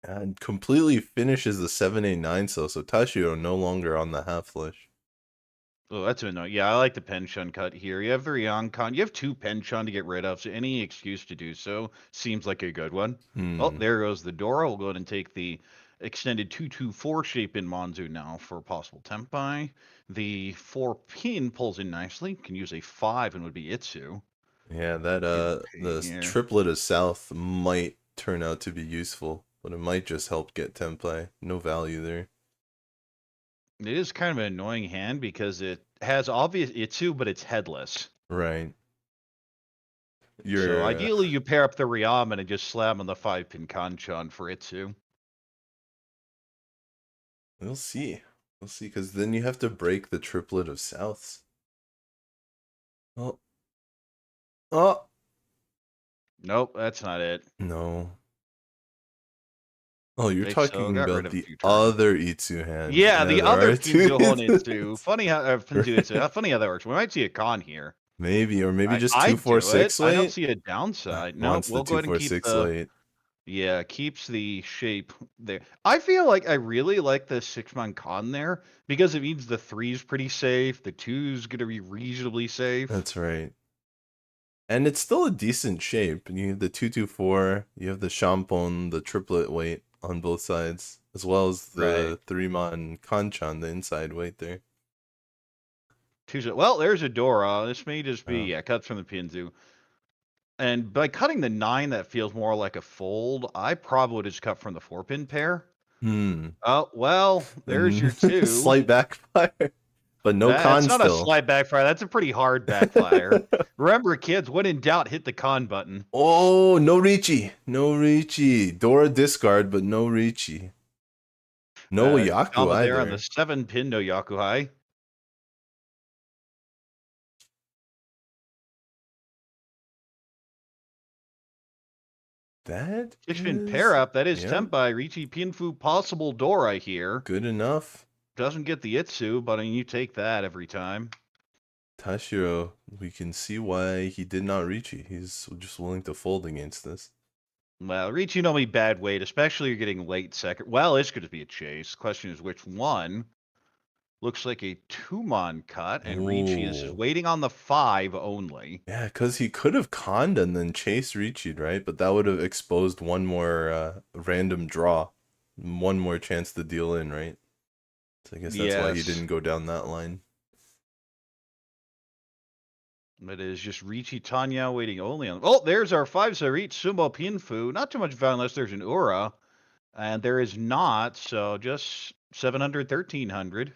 And completely finishes the 7-8-9 so Tashiro no longer on the half flush. Oh, that's annoying. Yeah, I like the pension cut here. You have the Ryoncon. You have 2 pension to get rid of, so any excuse to do so seems like a good one. Oh, there goes the Dora. We'll go ahead and take the extended 2-2-4 shape in Monzu now for possible Tempai. The 4 pin pulls in nicely. Can use a 5 and would be Itsu. Yeah, that the Here. triplet of South might turn out to be useful, but it might just help get Tempai. No value there. It is kind of an annoying hand because it has obvious Itsu, but it's headless. Right. So ideally, you pair up the Ryaman and just slam on the 5-pin Kanchan for Itsu. We'll see. We'll see, because then you have to break the triplet of Souths. Oh. Oh! Nope, that's not it. No. Oh, you're They talking got rid about of the Future. other Itsu hand. Yeah, the there other are two Pinzu Itsus. Honitsu. Funny how Pinzu Itsu. Funny how that works. We might see a con here. Maybe, or maybe just I'd do 2-4-6 it. I don't weight. see a downside. No, Wants we'll the go ahead and keep 2-4-6 the. weight. Yeah, keeps the shape there. I feel like I really like the 6-man con there because it means the 3's pretty safe. The 2's gonna be reasonably safe. That's right. And it's still a decent shape. You have the 2-2-4, you have the Shampon, the triplet weight on both sides, as well as the 3-man Kanchan, the inside weight there. Well, there's a Dora. This may just be cuts from the Pinzu. And by cutting the 9, that feels more like a fold. I probably would just cut from the 4-pin pair. Oh, well, there's your 2. Slight backfire. But no con That's not still. a slight backfire. That's a pretty hard backfire. Remember, kids, when in doubt, hit the con button. Oh, no Riichi. No Riichi. Dora discard, but no Riichi. No Yaku either. There on the 7-pin, no Yakuhai. That 6-pin pair up. That is yep. Tempai. Riichi Pinfu possible Dora here. Good enough. Doesn't get the Itsu, but I mean, you take that every time. Tashiro, we can see why he did not Riichi. He's just willing to fold against this. Well, Riichi normally bad weight, especially you're getting late second. Well, it's going to be a chase. Question is which one. Looks like a 2-mon cut, and Riichi is waiting on the 5 only. Yeah, because he could have conned and then chased Riichi, right? But that would have exposed one more random draw. One more chance to deal in, right? So I guess that's why he didn't go down that line. It is just Riichi Tanya waiting only on... Oh, there's our 5 Sarit Sumo Pinfu. Not too much value unless there's an Ura. And there is not, so just 700, 1300.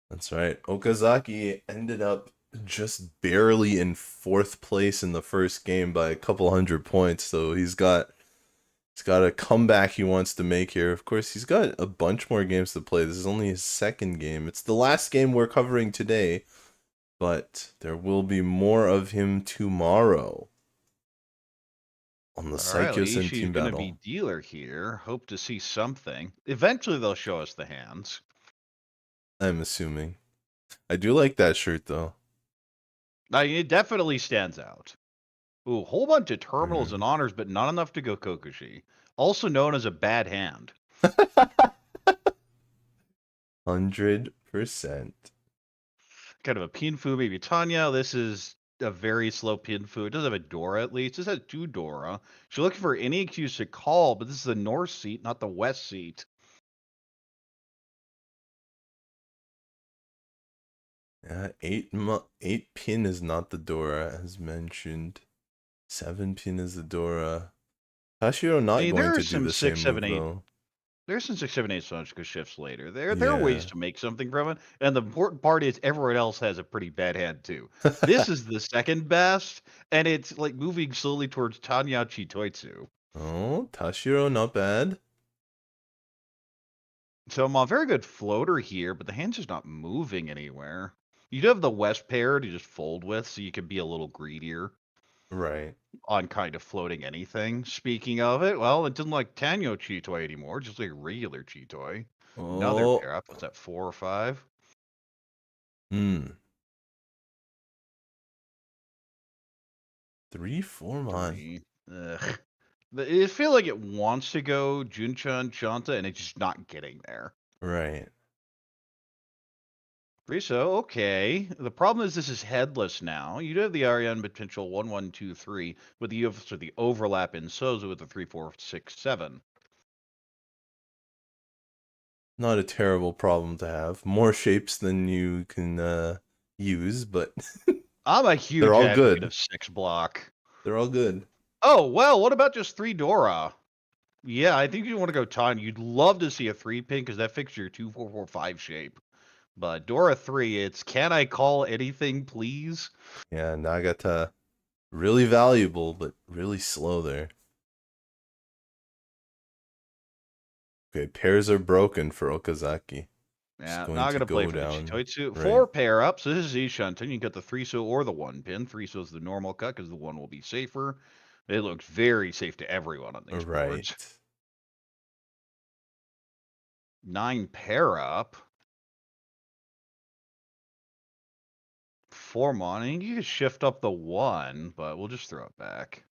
That's right. Okazaki ended up just barely in 4th place in the first game by a couple hundred points. So he's got a comeback he wants to make here. Of course, he's got a bunch more games to play. This is only his 2nd game. It's the last game we're covering today, but there will be more of him tomorrow on the Saikyosen Team Battle. Going to be dealer here. Hope to see something. Eventually, they'll show us the hands. I'm assuming. I do like that shirt, though. It definitely stands out. Ooh, whole bunch of terminals and honors, but not enough to go Kokushi. Also known as a bad hand. 100%. Kind of a Pinfu, maybe Tanya. This is a very slow Pinfu. It does have a Dora at least. This has 2 Dora. She's looking for any excuse to call, but this is the north seat, not the west seat. Yeah, 8 pin is not the Dora, as mentioned. 7 pin is the Dora. Tashiro not going to do the same move, though. There's some 6, 7, 8 Sonchka shifts later. There are ways Yeah. to make something from it, and the important part is everyone else has a pretty bad hand too. This is the second best, and it's like moving slowly towards Tanyachi Toitsu. Oh, Tashiro, not bad. So I'm a very good floater here, but the hand's just not moving anywhere. You do have the west pair to just fold with, so you can be a little greedier Right. on kind of floating anything. Speaking of it, well, it didn't like Tanyo Chitoi anymore, just like regular Chitoi. Another Oh. pair up. What's that, 4 or 5? Hmm. 3, 4 mon. 3. Ugh. It feels like it wants to go Junchan Chanta, and it's just not getting there. Right. Riso, okay. The problem is this is headless now. You do have the Ariane potential 1, 1, 2, 3, but you have the overlap in Sozu with the 3, 4, 6, 7. Not a terrible problem to have. More shapes than you can use, but I'm a they're huge all advocate good. of 6 block. They're all good. Oh, well, what about just 3 Dora? Yeah, I think you want to go Time. You'd love to see a 3 pin because that fixes your 2, 4, 4, 5 shape. But Dora 3, it's can I call anything, please? Yeah, Nagata, really valuable, but really slow there. Okay, pairs are broken for Okazaki. It's Yeah, going not to gonna play go for the down. Chitoitsu. Right. 4 pair up, so this is Ishunton. You get the 3-so or the 1 pin. 3-so is the normal cut because the 1 will be safer. It looks very safe to everyone on these boards. Right. 9 pair up. 4 mon. And you can shift up the 1, but we'll just throw it back.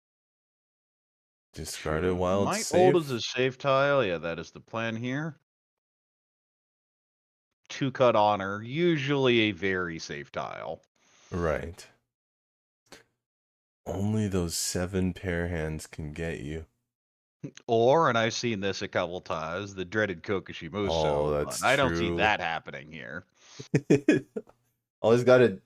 Discard it True. while it's Might hold as safe. a safe tile. Yeah, that is the plan here. 2 cut honor. Usually a very safe tile. Right. Only those 7 pair hands can get you. Or, and I've seen this a couple times, the dreaded Kokushi Oh, Muso, but that's I don't see true. that happening here. Always got to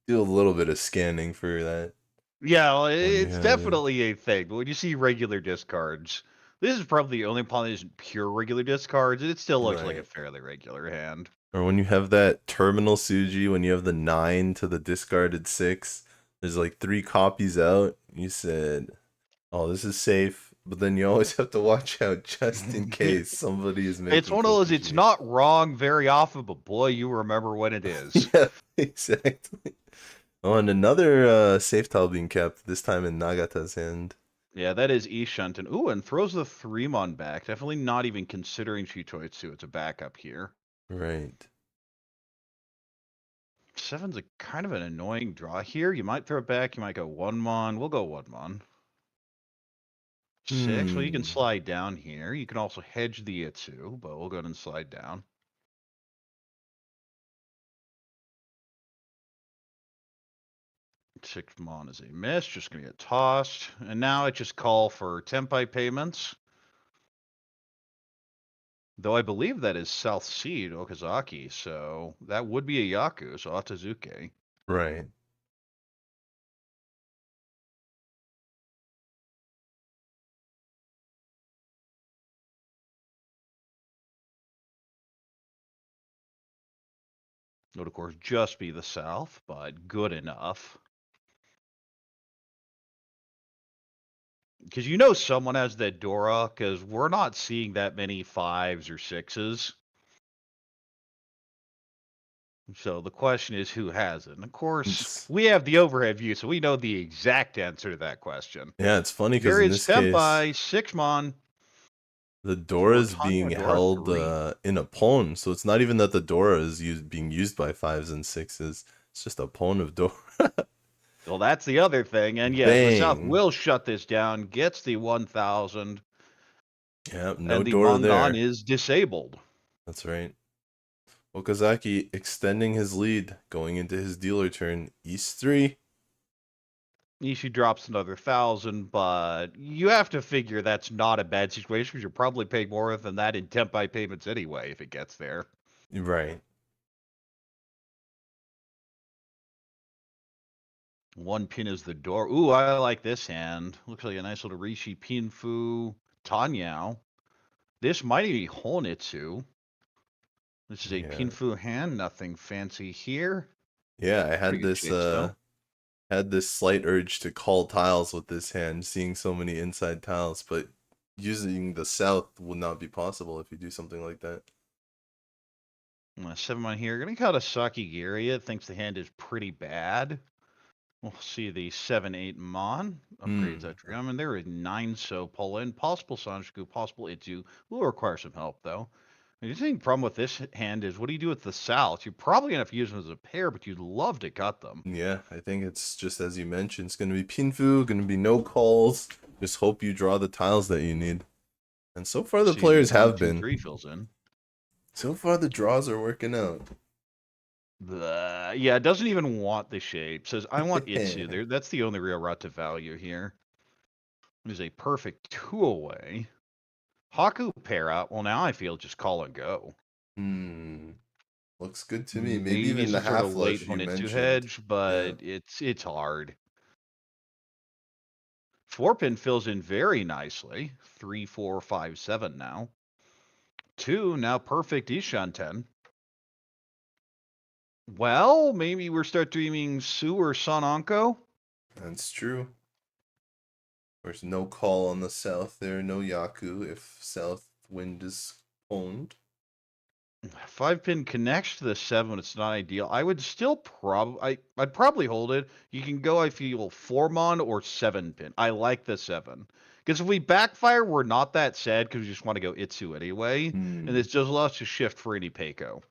do a little bit of scanning for that. Yeah, well, When you it's have it. definitely a thing, but when you see regular discards, this is probably the only pawn that isn't pure regular discards, and it still looks like a Right. fairly regular hand. Or when you have that terminal Suji, when you have the 9 to the discarded 6, there's like 3 copies out. You said, oh, this is safe. But then you always have to watch out just in case somebody is It's making one of those, it's Kokushi. not wrong very often, but boy, you remember when it is. Yeah, exactly. Oh, and another safe tile being kept, this time in Nagata's hand. Yeah, that is Ishunten. Ooh, and throws the 3-mon back. Definitely not even considering Chitoitsu. It's a backup here. Right. 7's a kind of an annoying draw here. You might throw it back. You might go 1-mon. We'll go 1-mon. 6. Well, you can Hmm. slide down here. You can also hedge the Itsu, but we'll go ahead and slide down. Six mon is a miss. Just going to get tossed. And now I just call for Tempai payments. Though I believe that is South Seed Okazaki, so that would be a Yaku, so Atazuke. Right. Would, of course, just be the South, but good enough. Because you know someone has that Dora, because we're not seeing that many 5s or 6s. So the question is who has it? And of course, we have the overhead view, so we know the exact answer to that question. Yeah, it's funny because Here in is this case, Tempai, 6-mon, the Dora for is being Tanya Dora held 3. in a pawn, so it's not even that the Dora is being used by 5s and 6s. It's just a pawn of Dora. Well, that's the other thing. And yes, the South Bang. will shut this down, gets the 1,000, Yeah, no and the Dora Mangan there. is disabled. That's right. Okazaki extending his lead, going into his dealer turn. East 3. Ishii drops another 1,000, but you have to figure that's not a bad situation because you're probably paying more than that in Tempai payments anyway if it gets there. Right. 1 pin is the door. Ooh, I like this hand. Looks like a nice little Riichi Pinfu Tanyao. This might be Honitsu. This is a Yeah. Pinfu hand, nothing fancy here. Yeah, I Pretty had good this shape still. had this slight urge to call tiles with this hand, seeing so many inside tiles, but using the south will not be possible if you do something like that. 7 here. Gonna Kawasaki Giria thinks the hand is pretty bad. We'll see the 7-8 Mon. Upgrades that tree. I mean, there is 9 so pull in. Possible Sanjiku, possible Itzu. Will require some help, though. The only problem with this hand is, what do you do with the South? You're probably going to have to use them as a pair, but you'd love to cut them. Yeah, I think it's just as you mentioned. It's going to be Pinfu, going to be no calls. Just hope you draw the tiles that you need. And so far the See, players have 1, 2, been. 3 fills in. So far the draws are working out. Yeah, it doesn't even want the shape. Says, I want Itzu. There, that's the only real route to value here. It is a perfect 2 away. Haku pair out. Well, now I feel just call and go. Looks good to me. Maybe even some the sort half of late flush you Honitsu mentioned. hedge, but Yeah. it's hard. 4-pin fills in very nicely. 3, 4, 5, 7 now. 2, now perfect Ishan 10. Well, maybe we're start dreaming Su or Sananko. That's true. There's no call on the south there, no Yaku if south wind is owned. 5-pin connects to the 7. It's not ideal. I would still I'd probably hold it. You can go, I feel, 4-mon or 7-pin. I like the 7. Because if we backfire, we're not that sad because we just want to go Itzu anyway. And this just allows us to shift for any Peiko.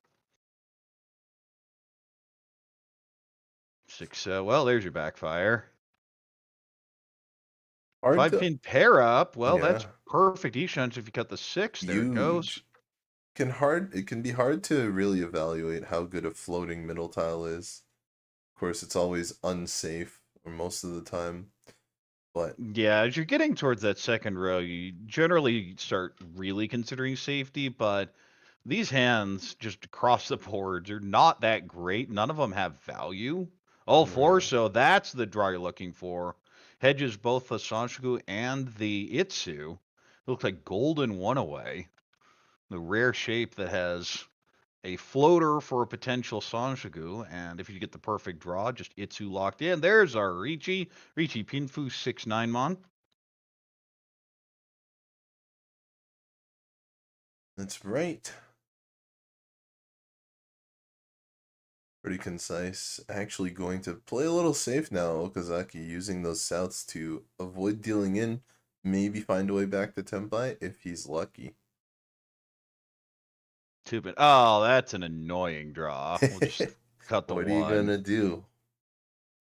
6, well, there's your backfire. 5-pin pair up. Well, that's perfect Ishan if you cut the 6. There it goes. It can be hard to really evaluate how good a floating middle tile is. Of course, it's always unsafe, or most of the time. But yeah, as you're getting towards that second row, you generally start really considering safety, but these hands just across the boards are not that great. None of them have value. Oh, 4, so that's the draw you're looking for. Hedges both the Sanshiku and the Itsu. It looks like golden 1 away. The rare shape that has a floater for a potential Sanshiku, and if you get the perfect draw, just Itsu locked in. There's our Riichi Pinfu 6-9 Mon. that's right. Pretty concise. Actually going to play a little safe now, Okazaki, using those souths to avoid dealing in, maybe find a way back to Tenpai if he's lucky. Stupid. Oh, that's an annoying draw. We'll just cut the 1. What are you gonna do?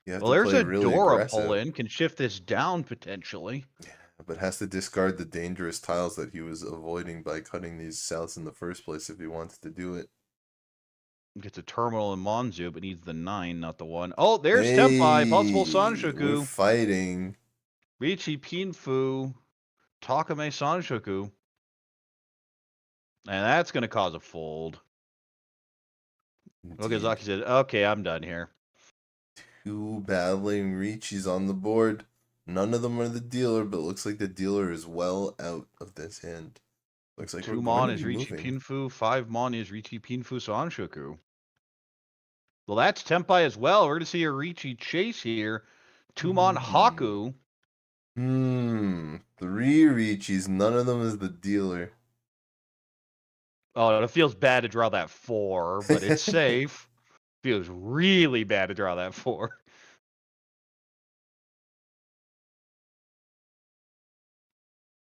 You have Well, to there's play a really Dora aggressive. pull-in. Can shift this down, potentially. Yeah, but has to discard the dangerous tiles that he was avoiding by cutting these souths in the first place if he wants to do it. Gets a terminal in Monzu, but needs the 9, not the 1. Oh, there's Tenpai. Possible We're Sanshoku. fighting. Riichi Pinfu. Takame Sanshoku. And that's going to cause a fold. Okazaki said, okay, I'm done here. 2 battling Riichis on the board. None of them are the dealer, but looks like the dealer is well out of this hand. Looks like 2 Mon is Riichi Pinfu. 5 Mon is Riichi Pinfu Sanshoku. Well, that's Tenpai as well. We're going to see a Riichi chase here. 2 Mon Haku. 3 Riichis. None of them is the dealer. Oh, it feels bad to draw that 4, but it's safe. Feels really bad to draw that 4.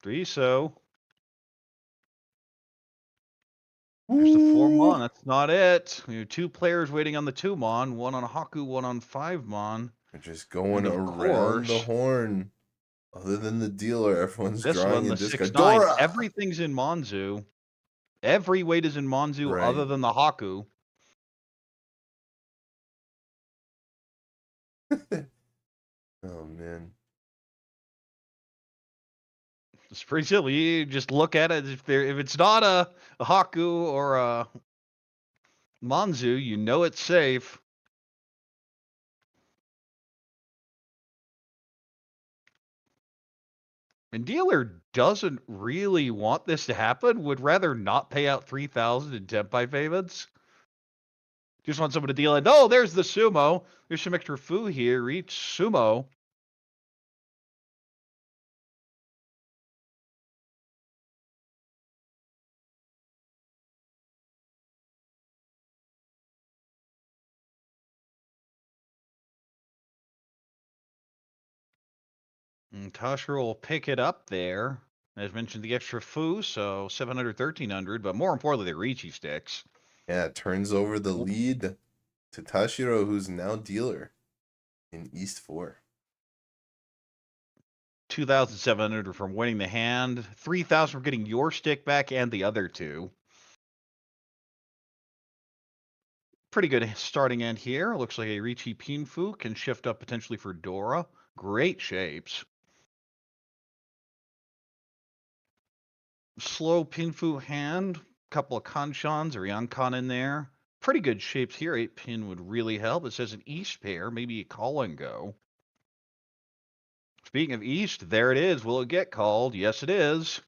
Three, so. There's the 4 Mon. That's not it. We have 2 players waiting on the 2 Mon. 1 on Haku, 1 on 5 Mon. We're just going around the horn. Other than the dealer, everyone's drawing and discard. Dora! Everything's in Monzu. Every weight is in Monzu other than the Haku. Oh, man. It's pretty silly. You just look at it. If it's not a Haku or a Monzu, you know it's safe. And dealer doesn't really want this to happen, would rather not pay out 3,000 in Tenpai payments. Just want someone to deal it. Oh, there's the sumo. There's some extra fu here. Reach sumo. And Tashiro will pick it up there. As mentioned, the extra fu, so 700, 1,300, but more importantly, the Riichi sticks. Yeah, turns over the lead to Tashiro, who's now dealer in East 4. 2,700 from winning the hand. 3,000 from getting your stick back and the other two. Pretty good starting end here. Looks like a Riichi Pinfu can shift up potentially for Dora. Great shapes. Slow Pinfu hand. Couple of Kanshans or Yankan in there. Pretty good shapes here. 8 pin would really help. It says an East pair, maybe a call and go. Speaking of East, there it is. Will it get called? Yes, it is.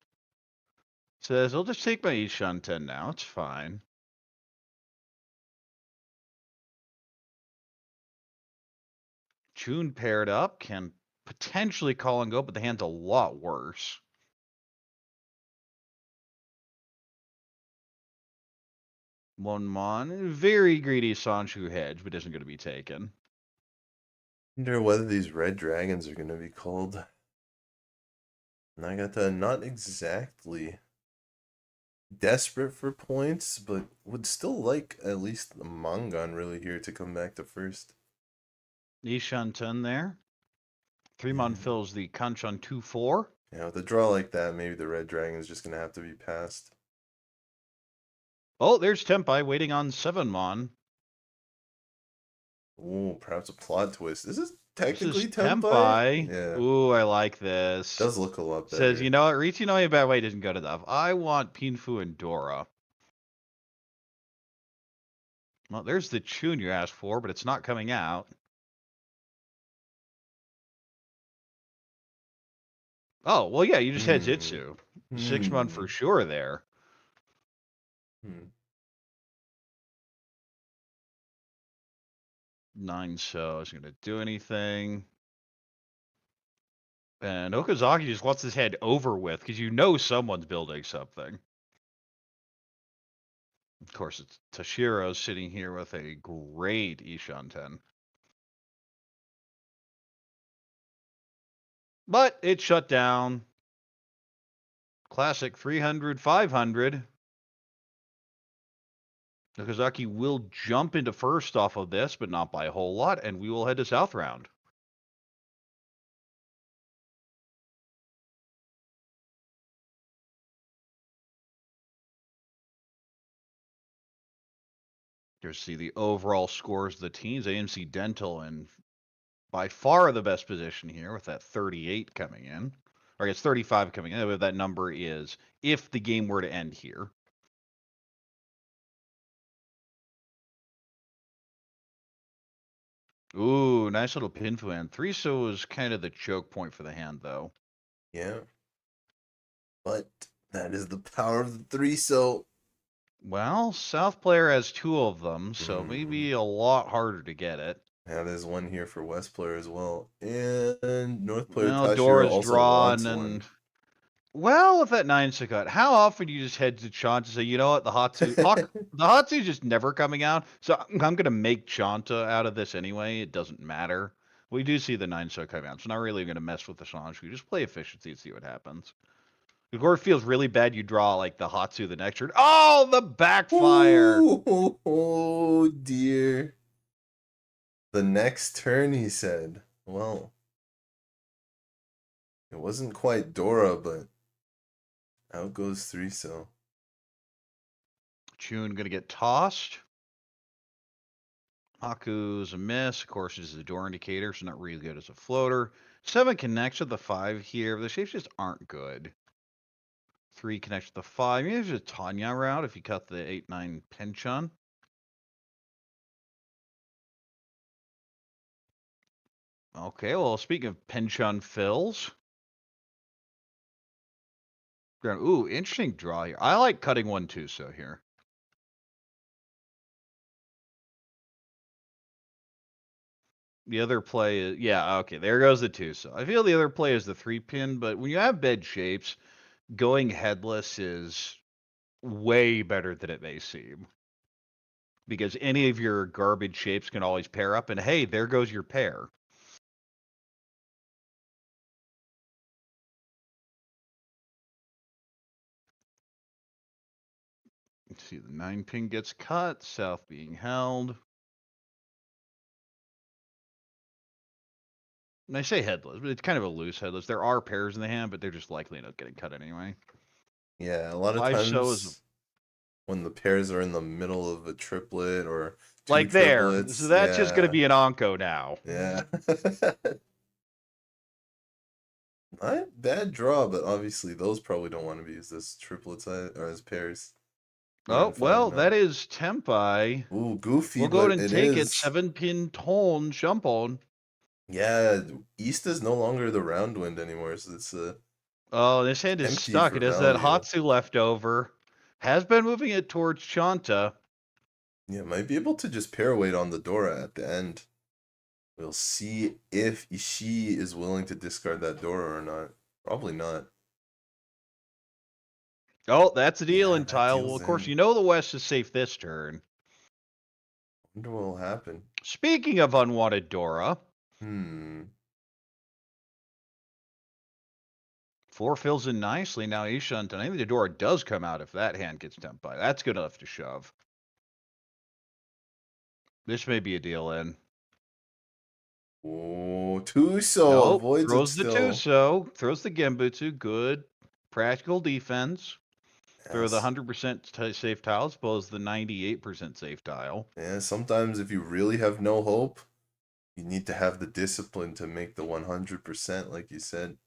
Says, I'll just take my Ishan 10 now. It's fine. Chun paired up can potentially call and go, but the hand's a lot worse. Monmon, very greedy Sanchu hedge, but isn't going to be taken. Wonder whether these red dragons are going to be called. Nagata not exactly desperate for points, but would still like at least the Mangan really here to come back to first. Ishan 10 there. 3-mon fills the Kanchan 2-4. Yeah, with a draw like that, maybe the red dragon's just going to have to be passed. Oh, there's Tenpai waiting on 7-mon. Ooh, perhaps a plot twist. This is This technically is Tenpai. Tenpai. Yeah. Ooh, I like this. Does look a lot better. Says, you know what, Riichi no bad way isn't good enough. I want Pinfu and Dora. Well, there's the Chun you asked for, but it's not coming out. Oh, well, yeah, you just had Zitsu. 6-mon for sure there. 9 so isn't going to do anything. And Okazaki just wants his head over with because you know someone's building something. Of course, it's Tashiro sitting here with a great Ishan 10. But it shut down. Classic 300, 500. Okazaki will jump into first off of this, but not by a whole lot, and we will head to South Round. Here's see the overall scores of the teams. AMC Dental in by far the best position here with that 38 coming in. Or I guess 35 coming in. What that number is if the game were to end here. Ooh, nice little pinfu hand. 3-so is kind of the choke point for the hand, though. Yeah. But that is the power of the 3-so. Well, South player has 2 of them, so maybe a lot harder to get it. Yeah, there's one here for West player as well. And North player Well, Tashiro Dora's also drawn wants and... one. Well, with that 9-so cut, how often do you just head to Chanta say, you know what, the Hatsu's just never coming out, so I'm going to make Chanta out of this anyway. It doesn't matter. We do see the 9-so coming out, so not really going to mess with the Shanshu. Just play efficiency and see what happens. Or it feels really bad you draw, like, the Hatsu the next turn. Oh, the backfire! Ooh, oh, dear. The next turn, he said. Well, it wasn't quite Dora, but out goes 3-so. Chun going to get tossed. Haku's a miss. Of course, this is a door indicator, so not really good as a floater. 7 connects with the 5 here. The shapes just aren't good. 3 connects with the 5. Maybe there's a Tanya route if you cut the 8-9 Penchun. Okay, well, speaking of Penchun fills, Ooh, interesting draw here. I like cutting 1-2 so here. The other play is, yeah, okay, there goes the 2. So I feel the other play is the 3-pin, but when you have bed shapes, going headless is way better than it may seem. Because any of your garbage shapes can always pair up, and hey, there goes your pair. Let's see, the 9-pin gets cut, south being held. And I say headless, but it's kind of a loose headless. There are pairs in the hand, but they're just likely not getting cut anyway. Yeah, a lot of 5-so is times when the pairs are in the middle of a triplet or two like there. triplets. So that's just going to Yeah. be an Onko now. Yeah. Not bad draw, but obviously those probably don't want to be used as triplets or as pairs. Oh, well, No. that is Tempai. Ooh, goofy, We'll go but ahead and it take it. is. 7-pin tone, jump on. Yeah, East is no longer the round wind anymore, so it's Oh, this hand is empty stuck. for It has that value. Hatsu left over. Has been moving it towards Chanta. Yeah, might be able to just pair weight on the Dora at the end. We'll see if Ishii is willing to discard that Dora or not. Probably not. Oh, that's a deal Yeah, in that tile. Well, deals of course, in. you know the West is safe this turn. Wonder what will happen. Speaking of unwanted Dora, 4 fills in nicely. Now Ishunt, and I think the Dora does come out if that hand gets dumped by. That's good enough to shove. This may be a deal in. Oh, Tuso Nope, avoids it throws the still. Tuso, throws the Genbutsu. Good practical defense. Throw the Yes. 100% safe tile as well as the 98% safe tile. Yeah, sometimes if you really have no hope, you need to have the discipline to make the 100%, like you said.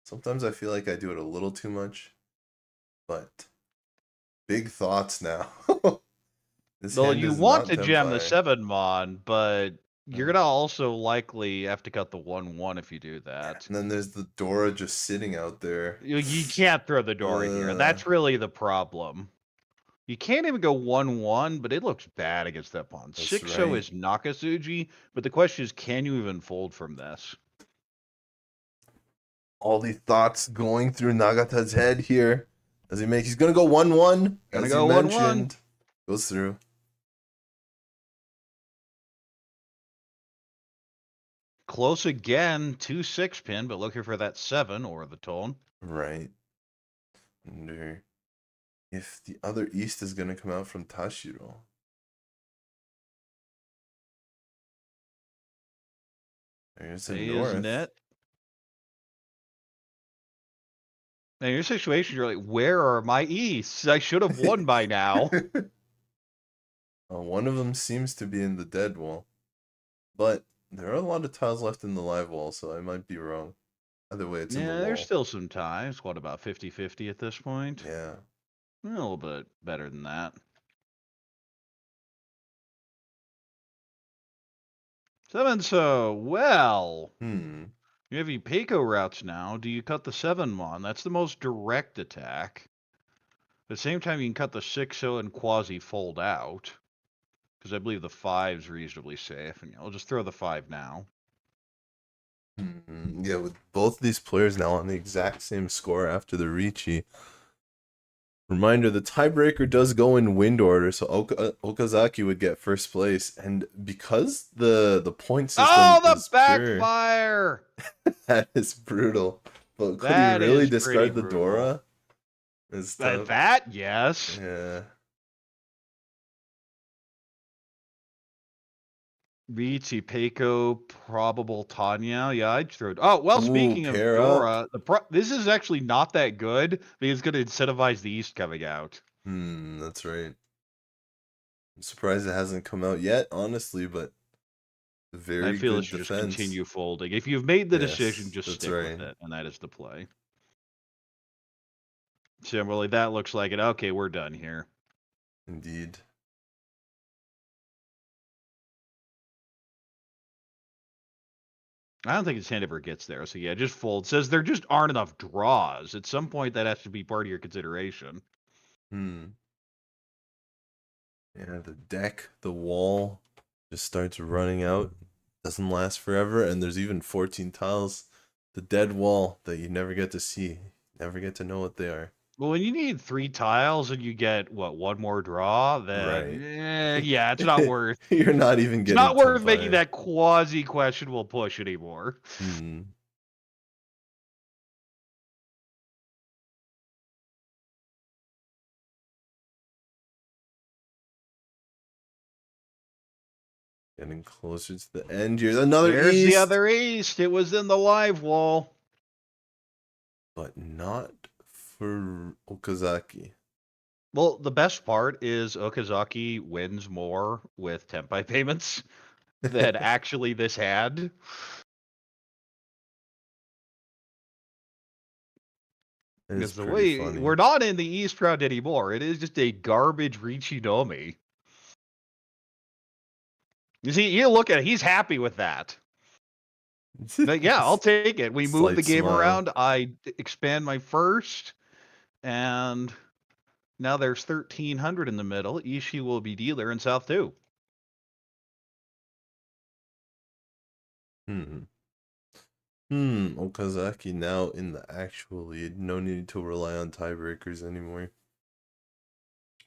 Sometimes I feel like I do it a little too much, but big thoughts now. This Though hand you is want not to gem the Tenpai. 7-mon, but you're Yeah. going to also likely have to cut the 1-1 if you do that. And then there's the Dora just sitting out there. You can't throw the Dora here. That's really the problem. You can't even go 1-1, but it looks bad against that pawn. That's 6-0 right. is Nakasuji, but the question is, can you even fold from this? All these thoughts going through Nagata's head here as he's gonna go 1-1, as go you 1-1. mentioned. Goes through. Close again, 2-6 pin, but looking for that 7 or the tone. Right. Wonder if the other East is gonna come out from Tashiro. There's a North. Isn't it? Now, in your situation, you're like, where are my Easts? I should have won by now. One of them seems to be in the dead wall. But there are a lot of tiles left in the live wall, so I might be wrong. Either way, it's in the wall. There's still some ties. What, about 50-50 at this point? Yeah. A little bit better than that. So, well. You have Ipeco routes now. Do you cut the 7-mon? That's the most direct attack. At the same time, you can cut the 6-0 and quasi-fold out. Because I believe the 5's reasonably safe. And I'll just throw the 5 now. Yeah, with both these players now on the exact same score after the Riichi. Reminder, the tiebreaker does go in wind order, so Okazaki would get first place. And because the point system is backfire! Pure, that is brutal. But could That he really is discard the pretty Dora? That, yes. Yeah. Riichi, Peiko, probable Tanya. Yeah, I'd throw. Oh, well, speaking of pair Dora, this is actually not that good because it's going to incentivize the East coming out. That's right. I'm surprised it hasn't come out yet, honestly, but very I feel good it should defense. just continue folding. If you've made the decision, just stick with it, and that is the play. Similarly, that looks like it. Okay, we're done here. Indeed. I don't think his hand ever gets there. So yeah, just fold. Says there just aren't enough draws. At some point, that has to be part of your consideration. Hmm. Yeah, the deck, the wall just starts running out. Doesn't last forever, and there's even 14 tiles. The dead wall that you never get to see. Never get to know what they are. Well, when you need 3 tiles and you get what, one more draw, then Right. yeah, it's not worth. You're not even It's getting not worth making Tempai. that quasi questionable push anymore. Hmm. Getting closer to the end here. Another There's the East. other east. It was in the live wall. But not for Okazaki. Well, the best part is Okazaki wins more with Tempai payments than actually this hand. It's Because the pretty way funny. we're not in the East round anymore, it is just a garbage Riichi Nomi. You see, you look at it, he's happy with that. But yeah, I'll take it. We move the Slight game smile. around. I expand my first, and now there's 1,300 in the middle. Ishii will be dealer in South 2. Hmm. Okazaki now in the actual lead. No need to rely on tiebreakers anymore.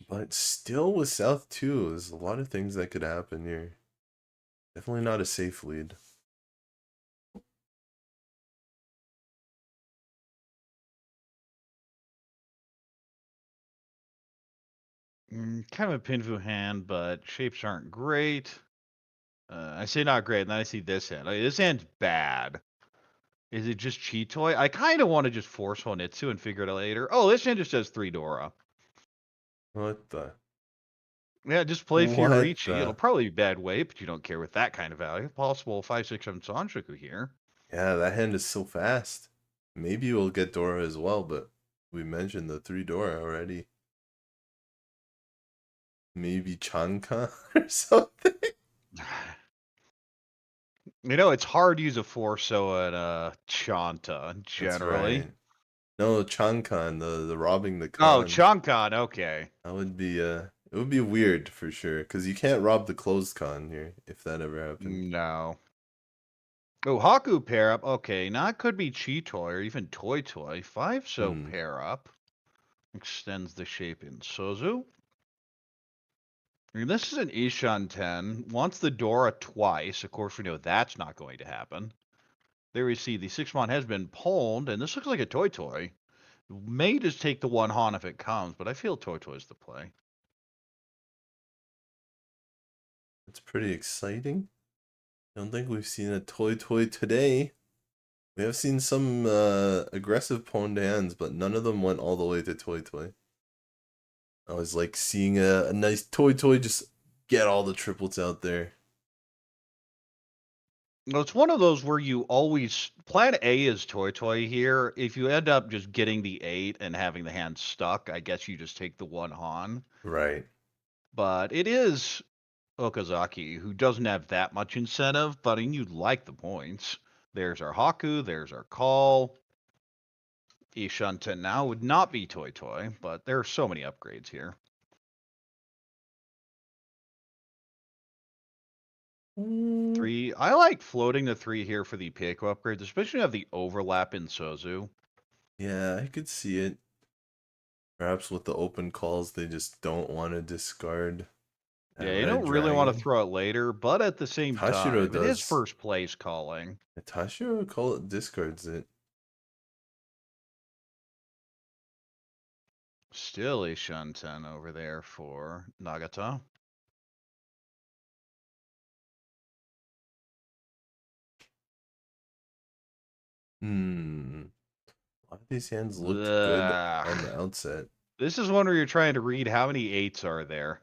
But still with South 2, there's a lot of things that could happen here. Definitely not a safe lead. Kind of a Pinfu hand, but shapes aren't great. I say not great, and then I see this hand. This hand's bad. Is it just Chitoy? I kind of want to just force Honitsu and figure it out later. Oh, this hand just has 3 Dora. What the? Yeah, just play What Fiorichi. It'll the? probably be bad weight, but you don't care with that kind of value. Possible 5, 6, 7 Sanshoku here. Yeah, that hand is so fast. Maybe we'll get Dora as well, but we mentioned the 3 Dora already. Maybe Chanka or something. You know, it's hard to use a Forso at Chanta, That's generally. right. No, Chankan, the robbing the Oh, Khan. Chankan, okay. That would be it would be weird for sure, because you can't rob the closed Khan here if that ever happened. No. Oh, Haku pair up. Okay, now it could be Chitoy or even Toy Toy. 5 so Hmm. pair up. Extends the shape in Sozu. I mean, this is an Ishan 10. Wants the Dora twice. Of course, we know that's not going to happen. There we see the 6-mon has been pwned, and this looks like a Toy Toy. May just take the 1 Han if it comes, but I feel Toy Toy's the play. It's pretty exciting. I don't think we've seen a Toy today. We have seen some aggressive pwned hands, but none of them went all the way to Toy. I was like seeing a nice Toy just get all the triplets out there. Well, it's one of those where you always plan A is Toy Toy here. If you end up just getting the 8 and having the hand stuck, I guess you just take the 1 Han. Right. But it is Okazaki, who doesn't have that much incentive, but I mean, you like the points. There's our Haku, there's our call. Ishunta now would not be Toy Toy, but there are so many upgrades here. 3. I like floating the 3 here for the Peiko upgrades, especially when you have the overlap in Sozu. Yeah, I could see it. Perhaps with the open calls, they just don't want to discard that Yeah, you red don't really want to dragon. throw it later, but at the same Tashiro time, it is does. first place calling. Tashiro call it discards it. Still a Shunten over there for Nagata. A lot of these hands looked good on Ugh. the outset. This is one where you're trying to read how many 8s are there.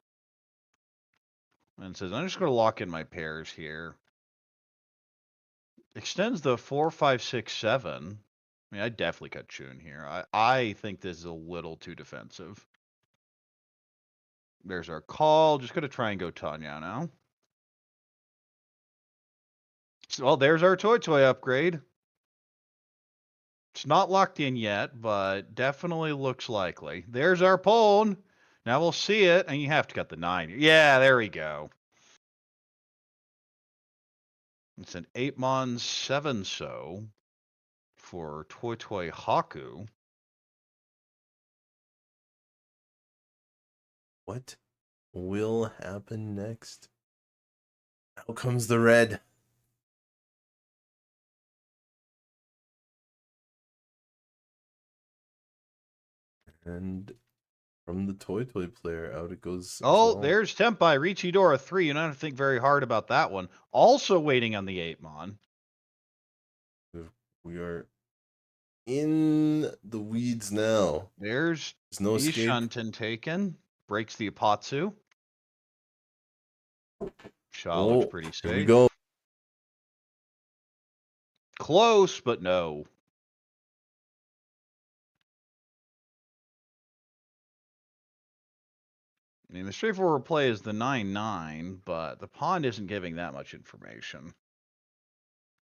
And it says, I'm just going to lock in my pairs here. Extends the 4, 5, 6, 7. I mean, I definitely cut Chun here. I think this is a little too defensive. There's our call. Just going to try and go Tanya now. Well, there's our toy upgrade. It's not locked in yet, but definitely looks likely. There's our pawn. Now we'll see it, and you have to cut the 9. Yeah, there we go. It's an 8-mon 7-so for Toy Haku. What will happen next? Out comes the red. And from the toy player, out it goes. Oh, well. there's Tempai, Riichi Dora 3. You don't have to think very hard about that one. Also waiting on the 8-mon. We are in the weeds now. There's no escape. Ishii taken. Breaks the Apatsu. Shot Oh, looks pretty safe. Here we go. Close, but no. I mean, the straightforward play is the 9-9, but the pawn isn't giving that much information.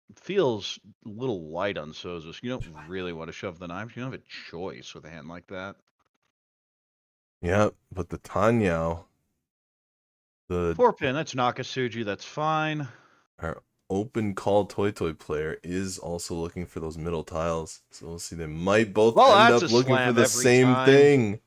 It feels a little light on Sozo, so you don't really want to shove the 9. You don't have a choice with a hand like that. Yeah, but the Tanyao, the 4-pin, that's Nakasuji, that's fine. our open call toy player is also looking for those middle tiles. So we'll see. They might both end up looking for the same thing.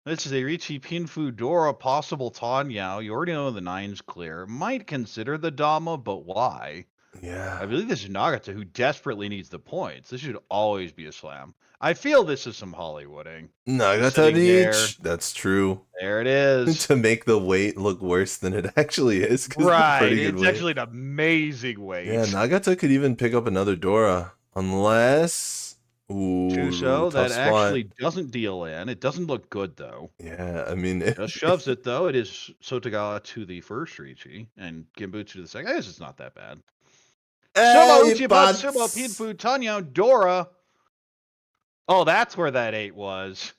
This is a Riichi Pinfu Dora possible Tanyao. You already know the 9's clear. Might consider the Dama, but why? Yeah. I believe this is Nagata who desperately needs the points. This should always be a slam. I feel this is some Hollywooding. Nagata reach. That's true. There it is. To make the weight look worse than it actually is. Right. It's actually an amazing weight. Yeah, Nagata could even pick up another Dora. Unless... Ooh, Chuso, that spot. actually doesn't deal in. It doesn't look good, though. Yeah, I mean... Just shoves it, though. It is Sotogawa to the first Riichi, and Gimbutsu to the second. I guess it's not that bad. Sumo Uchiban, Sumo Pinfu, Tanyao, Dora. Oh, that's where that 8 was.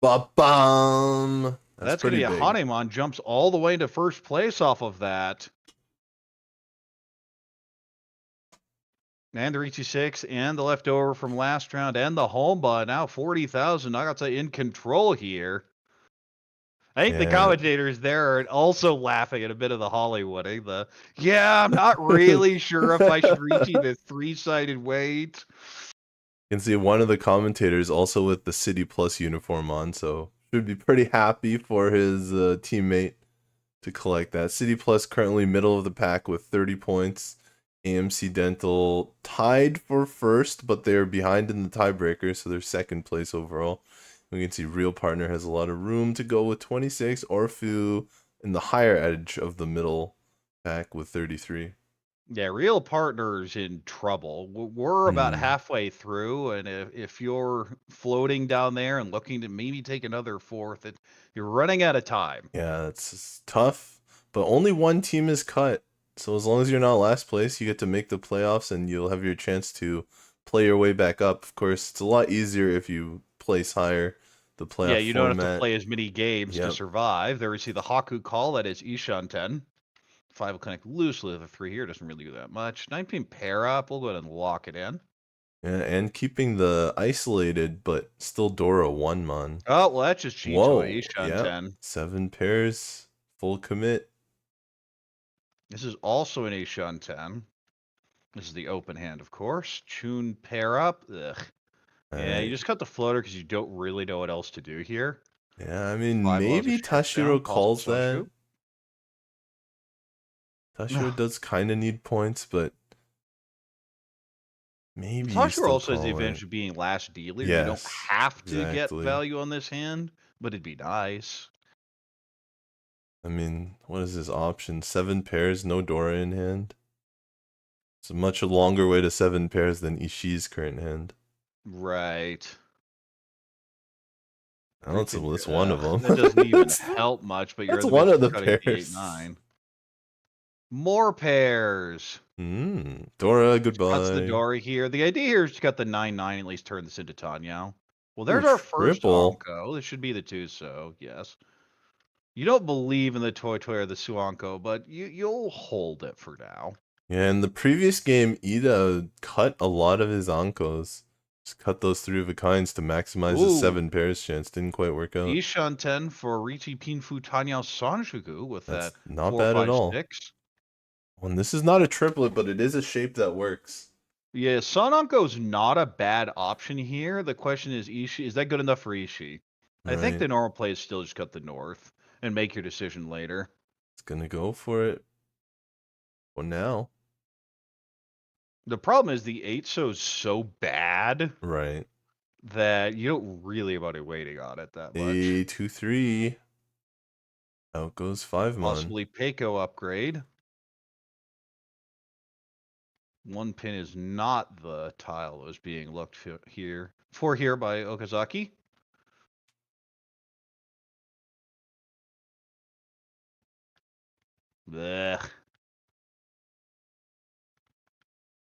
Ba-bum! That's going to be a Hanemon. Jumps all the way into first place off of that. And the Riichi 6, and the leftover from last round, and the home, but now 40,000. Nagata in control here. I think the commentators there are also laughing at a bit of the Hollywooding. Yeah, I'm not really sure if I should reach the 3-sided weight. You can see one of the commentators also with the City Plus uniform on, so should be pretty happy for his teammate to collect that. City Plus currently middle of the pack with 30 points. AMC Dental tied for first, but they're behind in the tiebreaker, so they're second place overall. We can see Real Partner has a lot of room to go with 26. Orfeu in the higher edge of the middle pack with 33. Yeah, Real Partner's in trouble. We're about halfway through, and if you're floating down there and looking to maybe take another fourth, you're running out of time. Yeah, it's tough, but only one team is cut. So as long as you're not last place, you get to make the playoffs, and you'll have your chance to play your way back up. Of course, it's a lot easier if you place higher. The playoff. Yeah, you don't have to play as many games to survive. There we see the Haku call. That is Ishii. 5 will connect loosely. The 3 here doesn't really do that much. 9-pin pair up. We'll go ahead and lock it in. Yeah, and keeping the isolated, but still Dora 1-mon. Oh, well, that's just cheap. Ishii. 7 pairs, full commit. This is also an Ishii. This is the open hand, of course. Chun pair up. Ugh. Yeah, you just cut the floater because you don't really know what else to do here. Yeah, I mean, maybe Tashiro calls that. Tashiro does kind of need points, but maybe Tashiro also has the advantage of being last dealer. Yes, you don't have to get value on this hand, but it'd be nice. I mean, what is this option? 7 pairs, no Dora in hand. It's a much longer way to 7 pairs than Ishii's current hand. Right. Oh, that's one of them. That doesn't even help much, but you're one of the pairs. 8-9. More pairs. Dora, goodbye. That's the Dora here. The idea here is to cut the 9-9, at least turn this into Tanyao. Well, there's our first Onko. This should be the 2, so yes. You don't believe in the Toy or the Suanko, but you'll hold it for now. Yeah, in the previous game, Iida cut a lot of his Ankos. Just cut those 3 of a kinds to maximize his Ooh, 7 pairs chance. Didn't quite work out. Ishanten for Riichi Pinfu Tanyao Sanjuku with That's that not 4, bad at 5, all. 6. And this is not a triplet, but it is a shape that works. Yeah, Sonanko is not a bad option here. The question is, Ishii, is that good enough for Ishii? I think Right. the normal play is still just cut the north and make your decision later. It's gonna go for it. For now. The problem is the 8-so is so bad Right. that you don't really want to waiting on it that much. A 2-3. Out goes 5-mon. Possibly Peiko upgrade. 1 pin is not the tile that was being looked for here by Okazaki. Blech.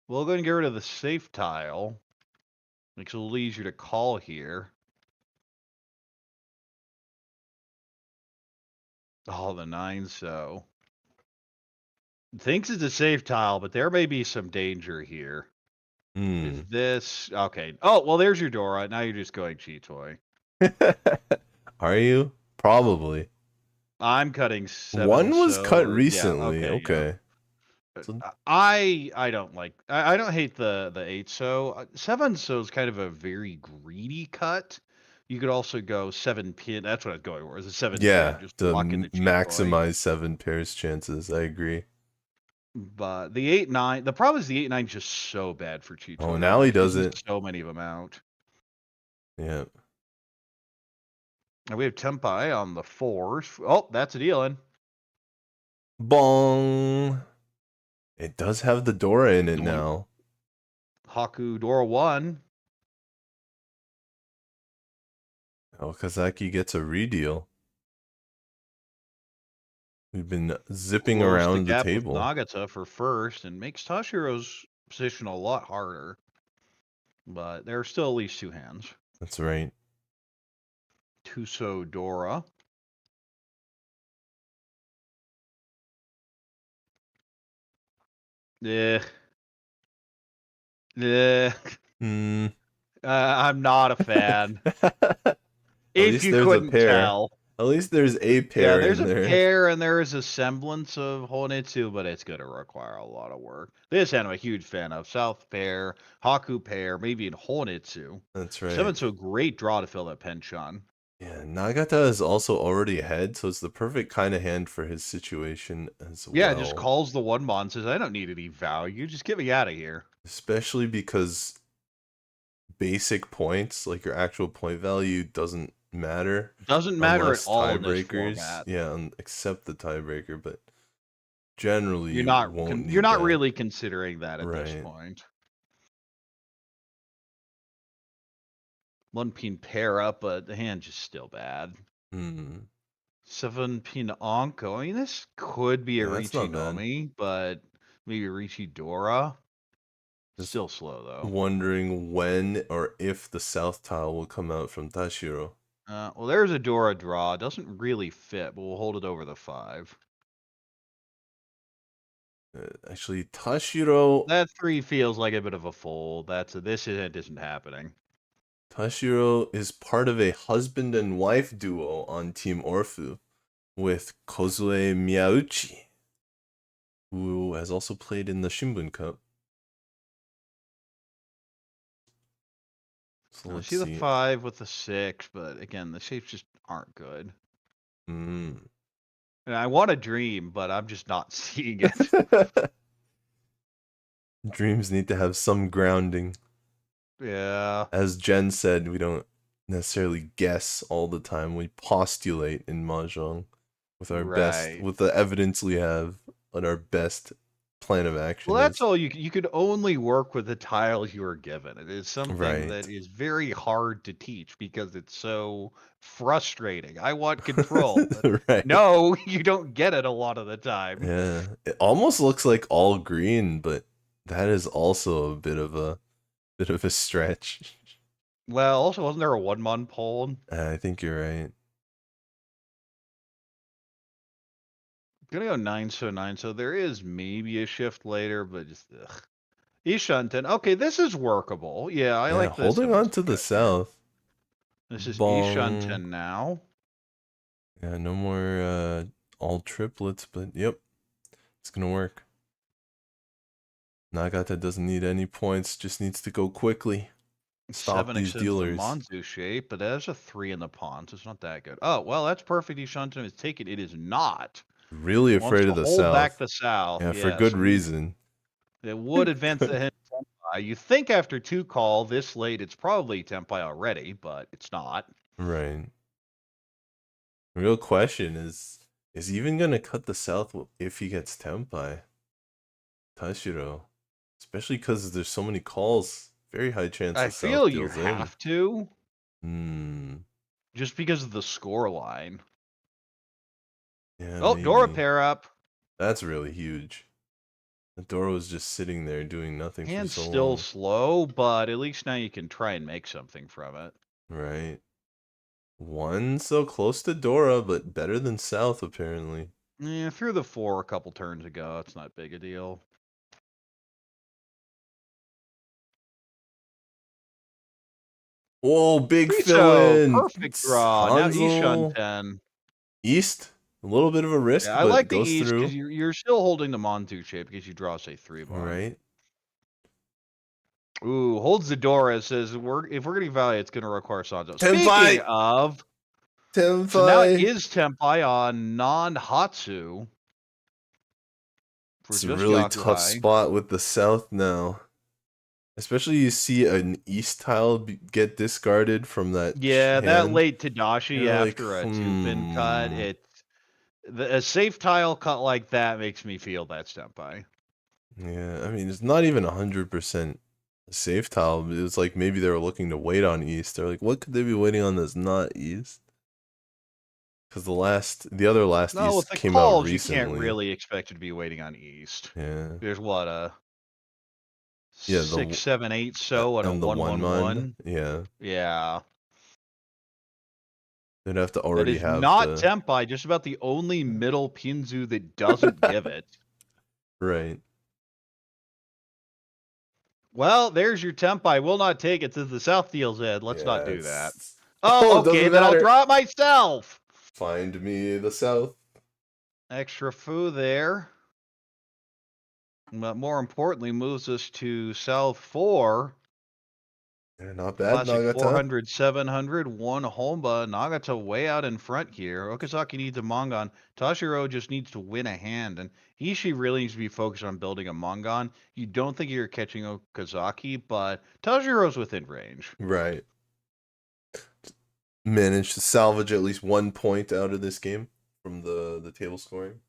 We'll go ahead and get rid of the safe tile. Makes it a little easier to call here. Oh, the 9-so. Thinks it's a safe tile, but there may be some danger here. Is this... Okay. Oh, well, there's your Dora. Now you're just going cheat toy. Are you? Probably. I'm cutting 7, 1 was cut so... recently. Yeah, Okay. So, I don't like... I don't hate the 8-so. 7-so is kind of a very greedy cut. You could also go 7 pin. That's what I was going for. Is a 7 pin. Just To lock in the cheat toy. maximize 7 pairs chances. I agree. But the 8-9, the problem is the 8-9 is just so bad for cheat toy. Oh, now he does There's it. so many of them out. Yeah. And we have Tempai on the 4s. Oh, that's a deal-in. Bong. It does have the Dora in it now. Haku Dora 1. Okazaki gets a redeal. We've been zipping Close around the gap table. with Nagata for first and makes Tashiro's position a lot harder. But there are still at least 2 hands. That's right. 2-so Dora. Yeah. Yeah. I'm not a fan. If you couldn't tell. At least there's a pair Yeah, there's in a there. pair and there is a semblance of Honetsu, but it's going to require a lot of work. This hand I'm a huge fan of. South pair, Haku pair, maybe in Honetsu. That's right. 7-so great draw to fill that penchant. Yeah, Nagata is also already ahead, so it's the perfect kind of hand for his situation as well. Yeah, it just calls the 1-mon, says, I don't need any value, just get me out of here. Especially because basic points, like your actual point value, doesn't matter. Doesn't matter at all in this Tiebreakers, format. yeah, except the tiebreaker, but generally You're not that. really considering that at this Right. point. 1 pin pair up, but the hand's just still bad. 7 pin Onko. I mean, this could be a Riichi Nomi, but maybe Riichi Dora. Still slow, though. Wondering when or if the south tile will come out from Tashiro. Well, there's a Dora draw. Doesn't really fit, but we'll hold it over the 5. Actually, Tashiro... That 3 feels like a bit of a fold. This isn't happening. Tashiro is part of a husband and wife duo on Team Orfeu with Kozue Miyauchi, who has also played in the Shimbun Cup. So I see the 5 with the 6, but again, the shapes just aren't good. And I want a dream, but I'm just not seeing it. Dreams need to have some grounding. Yeah. As Jenn said, we don't necessarily guess all the time. We postulate in Mahjong with our best, with the evidence we have on our best plan of action. Well, that's all you could only work with the tiles you are given. It is something that is very hard to teach because it's so frustrating. I want control. No, you don't get it a lot of the time. Yeah, it almost looks like all green, but that is also a bit of a stretch. Well, also, wasn't there a 1-mon poll? I think you're right. Gonna go 9 so 9 so. There is maybe a shift later, but just ugh. Ishunten. Okay, this is workable. Yeah, I Yeah, like this holding on to the stretch here. south. This is Bong. Ishunten now. Yeah, no more all triplets, but yep, it's gonna work. Nagata doesn't need any points, just needs to go quickly. Stop 7 these extends the dealers. Monzu shape, but there's a 3 in the pawn, so it's not that good. Oh, well, that's perfect. Ishunten is taken. It is not. Really Wants afraid to of the hold back south. the south. Yeah, for Yes. good reason. It would advance the hit. You think after 2 call this late, it's probably Tempai already, but it's not. Right. The real question is he even gonna cut the south if he gets Tempai? Tashiro. Especially because there's so many calls. Very high chance I the south feel you deals in. have to, Hmm. just because of the score line. Yeah, Oh, Dora maybe. pair up. That's really huge. The Dora was just sitting there doing nothing for Hand's so still long. slow, but at least now you can try and make something from it. Right. One so close to Dora, but better than south apparently. Yeah, through the 4 a couple turns ago. It's not big a deal. Whoa, big fill So in. perfect draw. Now Hanzo. Ishunten. East. A little bit of a risk, Yeah, I but like the goes east because through. you're still holding the Montu shape because you draw say 3 bar. Right. Ooh, holds the door and says if we're gonna evaluate, it's gonna require Sanzo. Speaking Tempai. of, so now it Tempai. is Tempai on non-Hatsu for It's a just really tough Yakuhai. spot with the south now. Especially you see an east tile get discarded from that Yeah, that hand. late Tadashi You're like, after a 2-pin cut, a safe tile cut like that makes me feel that's Tempai. Yeah, I mean, it's not even 100% a safe tile. But it's like maybe they were looking to wait on east. They're like, what could they be waiting on that's not east? Because the other last No, with east the came out calls, you can't recently. really expect it to be waiting on East. Yeah. There's what Yeah, 6, 7, 8 so and a and the 1, one 1, man. 1. Yeah. Yeah. They'd have to That already is have not the Tempai, just about the only middle Pinzu that doesn't give it. right. Well, there's your Tempai. Will not take it since the South deals in. Let's not Yeah, do that. it's Oh, it okay, doesn't then I'll matter. draw it myself. Find me the south. Extra foo there. But more importantly, moves us to South 4. Yeah, not bad, Classic Nagata. 400, 700, 1 Homba. Nagata way out in front here. Okazaki needs a Mongon. Tashiro just needs to win a hand. And Ishii really needs to be focused on building a Mongon. You don't think you're catching Okazaki, but Tashiro's within range. Right. Managed to salvage at least 1 point out of this game from the table scoring.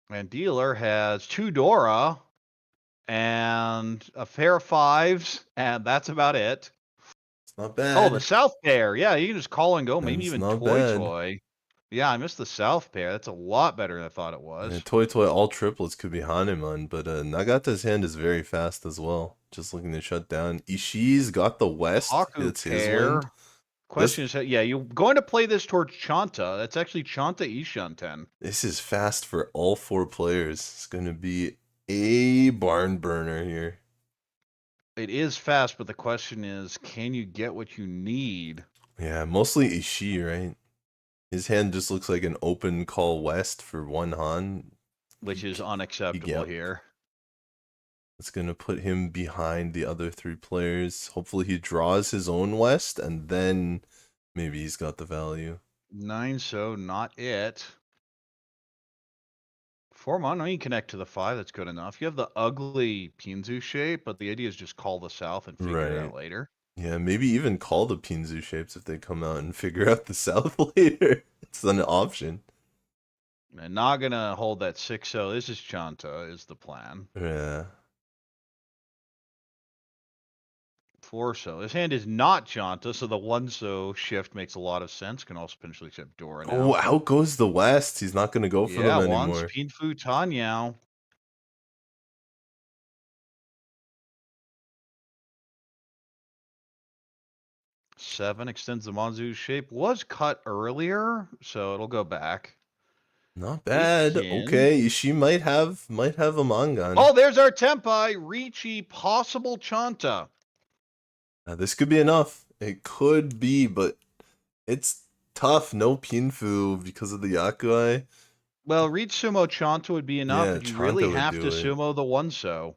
And dealer has 2 Dora and a pair of 5s, and that's about it. It's not Oh, the bad. South pair. Yeah, you can just call and go. Maybe It's even not Toy bad. Toy. Yeah, I missed the South pair. That's a lot better than I thought it Yeah, was. Toy all triplets could be Hanuman, but Nagata's hand is very fast as well. Just looking to shut down. Ishii's got the west. Haku It's his wind. pair. Question is, yeah, you're going to play this towards Chanta. That's actually Chanta Ishunten. This is fast for all 4 players. It's going to be a barn burner here. It is fast, but the question is, can you get what you need? Yeah, mostly Ishii, right? His hand just looks like an open call west for 1 Han. Which is unacceptable here. It's going to put him behind the other 3 players. Hopefully he draws his own west, and then maybe he's got the value. 9, so not it. 4 mana, you connect to the 5, that's good enough. You have the ugly Pinzu shape, but the idea is just call the south and figure it out later. Yeah, maybe even call the Pinzu shapes if they come out and figure out the south later. It's an option. And not gonna hold that 6-0. This is Chanta, is the plan. Yeah. 4-so. This hand is not Chanta, so the 1-so shift makes a lot of sense. Can also potentially accept Dora now. Oh, out goes the west. He's not going to go for them anymore. Pinfu Tanyao. 7 extends the Monzu shape. Was cut earlier, so it'll go back. Not bad. Okay, she might have a mangan. Oh, there's our Tempai. Riichi, possible Chanta. This could be enough. It could be, but it's tough. No Pinfu because of the Yakuai. Well, Reach Sumo Chanta would be enough, Yeah, but you Chanta really would have do to it. sumo the one-so.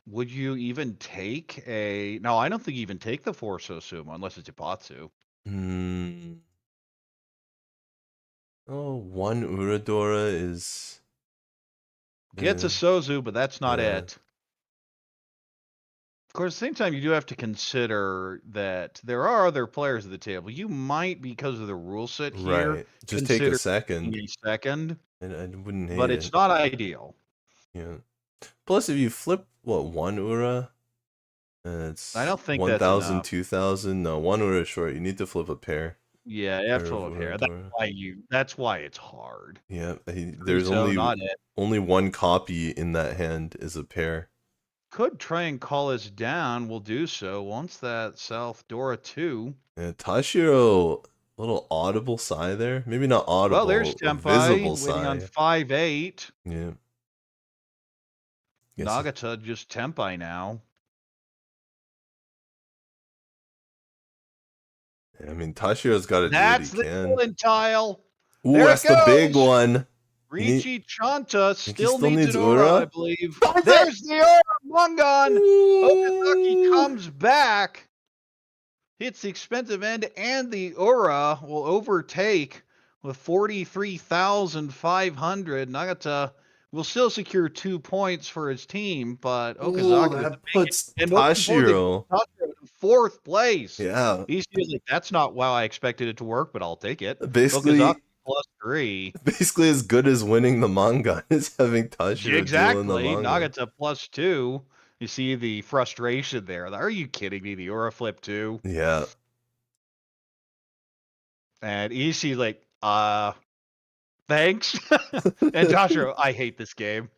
Would you even take a... No, I don't think you even take the 4-so sumo unless it's Ipatsu. Oh, one Uradora is... Gets a Sozu, but that's not yeah. it. Of course, at the same time, you do have to consider that there are other players at the table. You might, because of the rule set here, Right. Just take a consider second. taking a second, I wouldn't hate but it. it's not ideal. Yeah. Plus, if you flip, what, one Ura? It's I don't think 1,000, that's 2,000. No, one Ura is short. You need to flip a pair. Yeah, Pair of absolute hair. Uradora. That's why it's hard. Yeah, there's So not it. only one copy in that hand is a pair. Could try and call us down. We'll do so once that South Dora 2. Yeah, Tashiro, little audible sigh there. Maybe not audible. Well, there's a Tempai visible waiting on sigh. 5-8. Yeah. Nagata just Tempai now. I mean, Tashiro's got to do That's what he the can. golden tile. Ooh, There that's it the big goes. one. Riichi Chanta still still needs needs an Ura, Ura? I believe. There's the Ura! Mongan! Okazaki comes back. Hits the expensive end, and the Ura will overtake with 43,500. Nagata will still secure 2 points for his team, but Okazaki that puts and Tashiro in 4th place. Yeah. He's like, that's not how I expected it to work, but I'll take it. Basically, Okazaki +3. Basically as good as winning the manga is having Tashiro dealing the Exactly. manga. Nagata +2. You see the frustration there. Are you kidding me? The Ura flip 2. Yeah. And Ishii like, thanks. And Tashiro, I hate this game.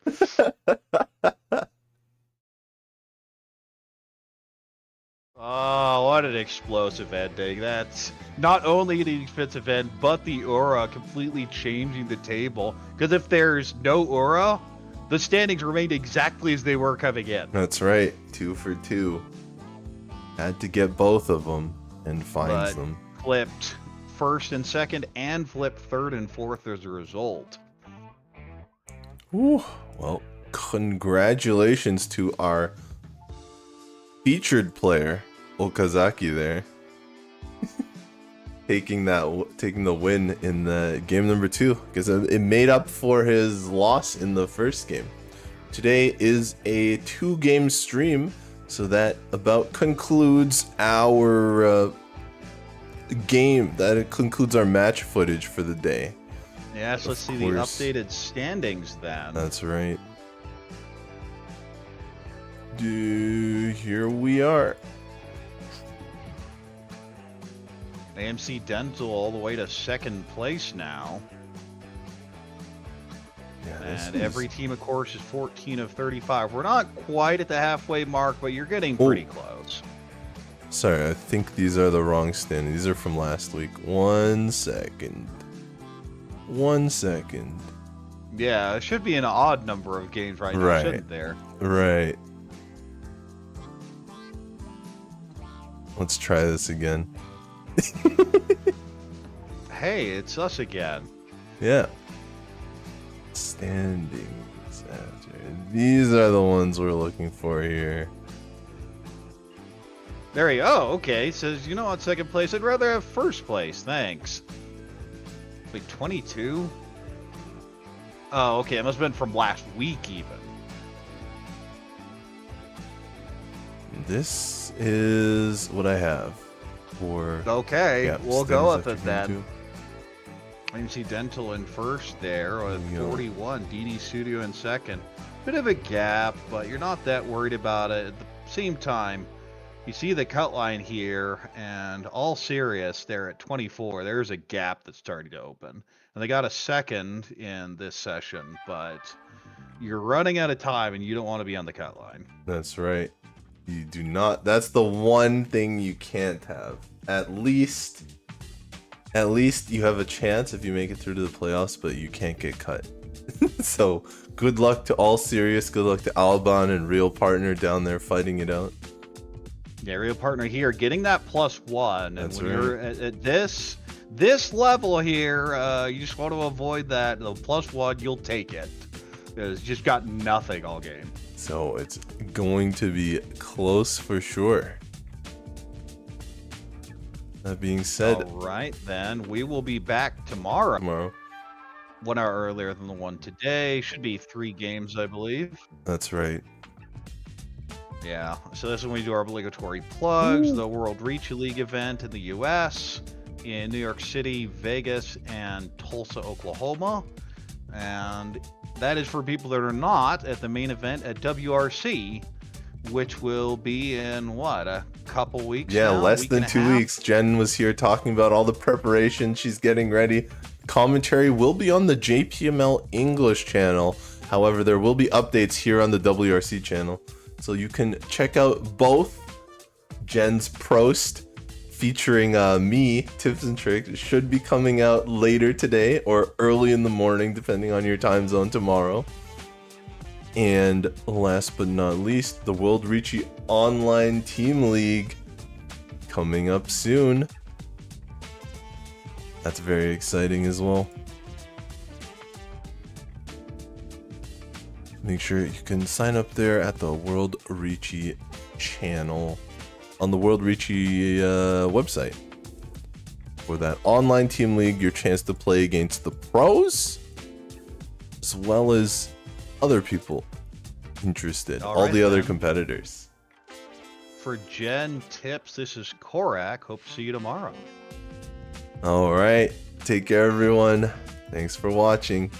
Oh, what an explosive ending. That's not only the expensive end, but the Ura completely changing the table. Because if there's no Ura, the standings remained exactly as they were coming in. That's right. 2 for 2. Had to get both of them and finds them. Flipped first and second, and flipped third and fourth as a result. Ooh, well, congratulations to our featured player, Okazaki there. taking the win in the game number 2, because it made up for his loss in the first game. Today is a 2-game stream, so that about concludes our game. That concludes our match footage for the day. Yeah, so let's see the updated standings then. That's right. Here we are. AMC Dental all the way to second place now. Yeah, and every team, of course, is 14 of 35. We're not quite at the halfway mark, but you're getting pretty close. Sorry, I think these are the wrong standings. These are from last week. 1 second. 1 second. Yeah, it should be an odd number of games right now, shouldn't there? Right. Let's try this again. Hey, it's us again. Yeah. Standings. These are the ones we're looking for here. There you go. Okay, says, you know what, second place? I'd rather have first place. Thanks. Wait, 22? Oh, okay. It must have been from last week, even. This is what I have for. Okay, we'll go with it then. 22. AMC Dental in first there with 41. DD Studio in second. Bit of a gap, but you're not that worried about it. At the same time, you see the cut line here, and all serious, they're at 24. There's a gap that's starting to open. And they got a second in this session, but you're running out of time, and you don't want to be on the cut line. That's right. You do not. That's the one thing you can't have. At least you have a chance if you make it through to the playoffs, but you can't get cut. So good luck to All Serious. Good luck to Alban and Real Partner down there fighting it out. Yeah, Real Partner here getting that +1. That's and when right. you're at this level here, you just want to avoid that. The +1, you'll take it. It's just got nothing all game. So it's going to be close for sure. That being said, All right, then we will be back tomorrow. tomorrow. 1 hour earlier than the one today. Should be 3 games, I believe. That's right. Yeah, so this is when we do our obligatory plugs. The World Riichi League event in the US, in New York City, Vegas, and Tulsa, Oklahoma. And that is for people that are not at the main event at WRC, which will be in, what, a couple weeks Yeah, now? less Week than and a 2 half? weeks. Jen was here talking about all the preparation. She's getting ready. Commentary will be on the JPML English channel. However, there will be updates here on the WRC channel. So you can check out both. Jen's Prost featuring me, Tipzntrix, should be coming out later today or early in the morning, depending on your time zone tomorrow. And last but not least, the World Riichi Online Team League coming up soon. That's very exciting as well. Make sure you can sign up there at the World Riichi channel on the World Riichi website for that online team league. Your chance to play against the pros as well as other people interested, all the other competitors. For Jen Tips, this is Corak. Hope to see you tomorrow. All right, take care, everyone. Thanks for watching.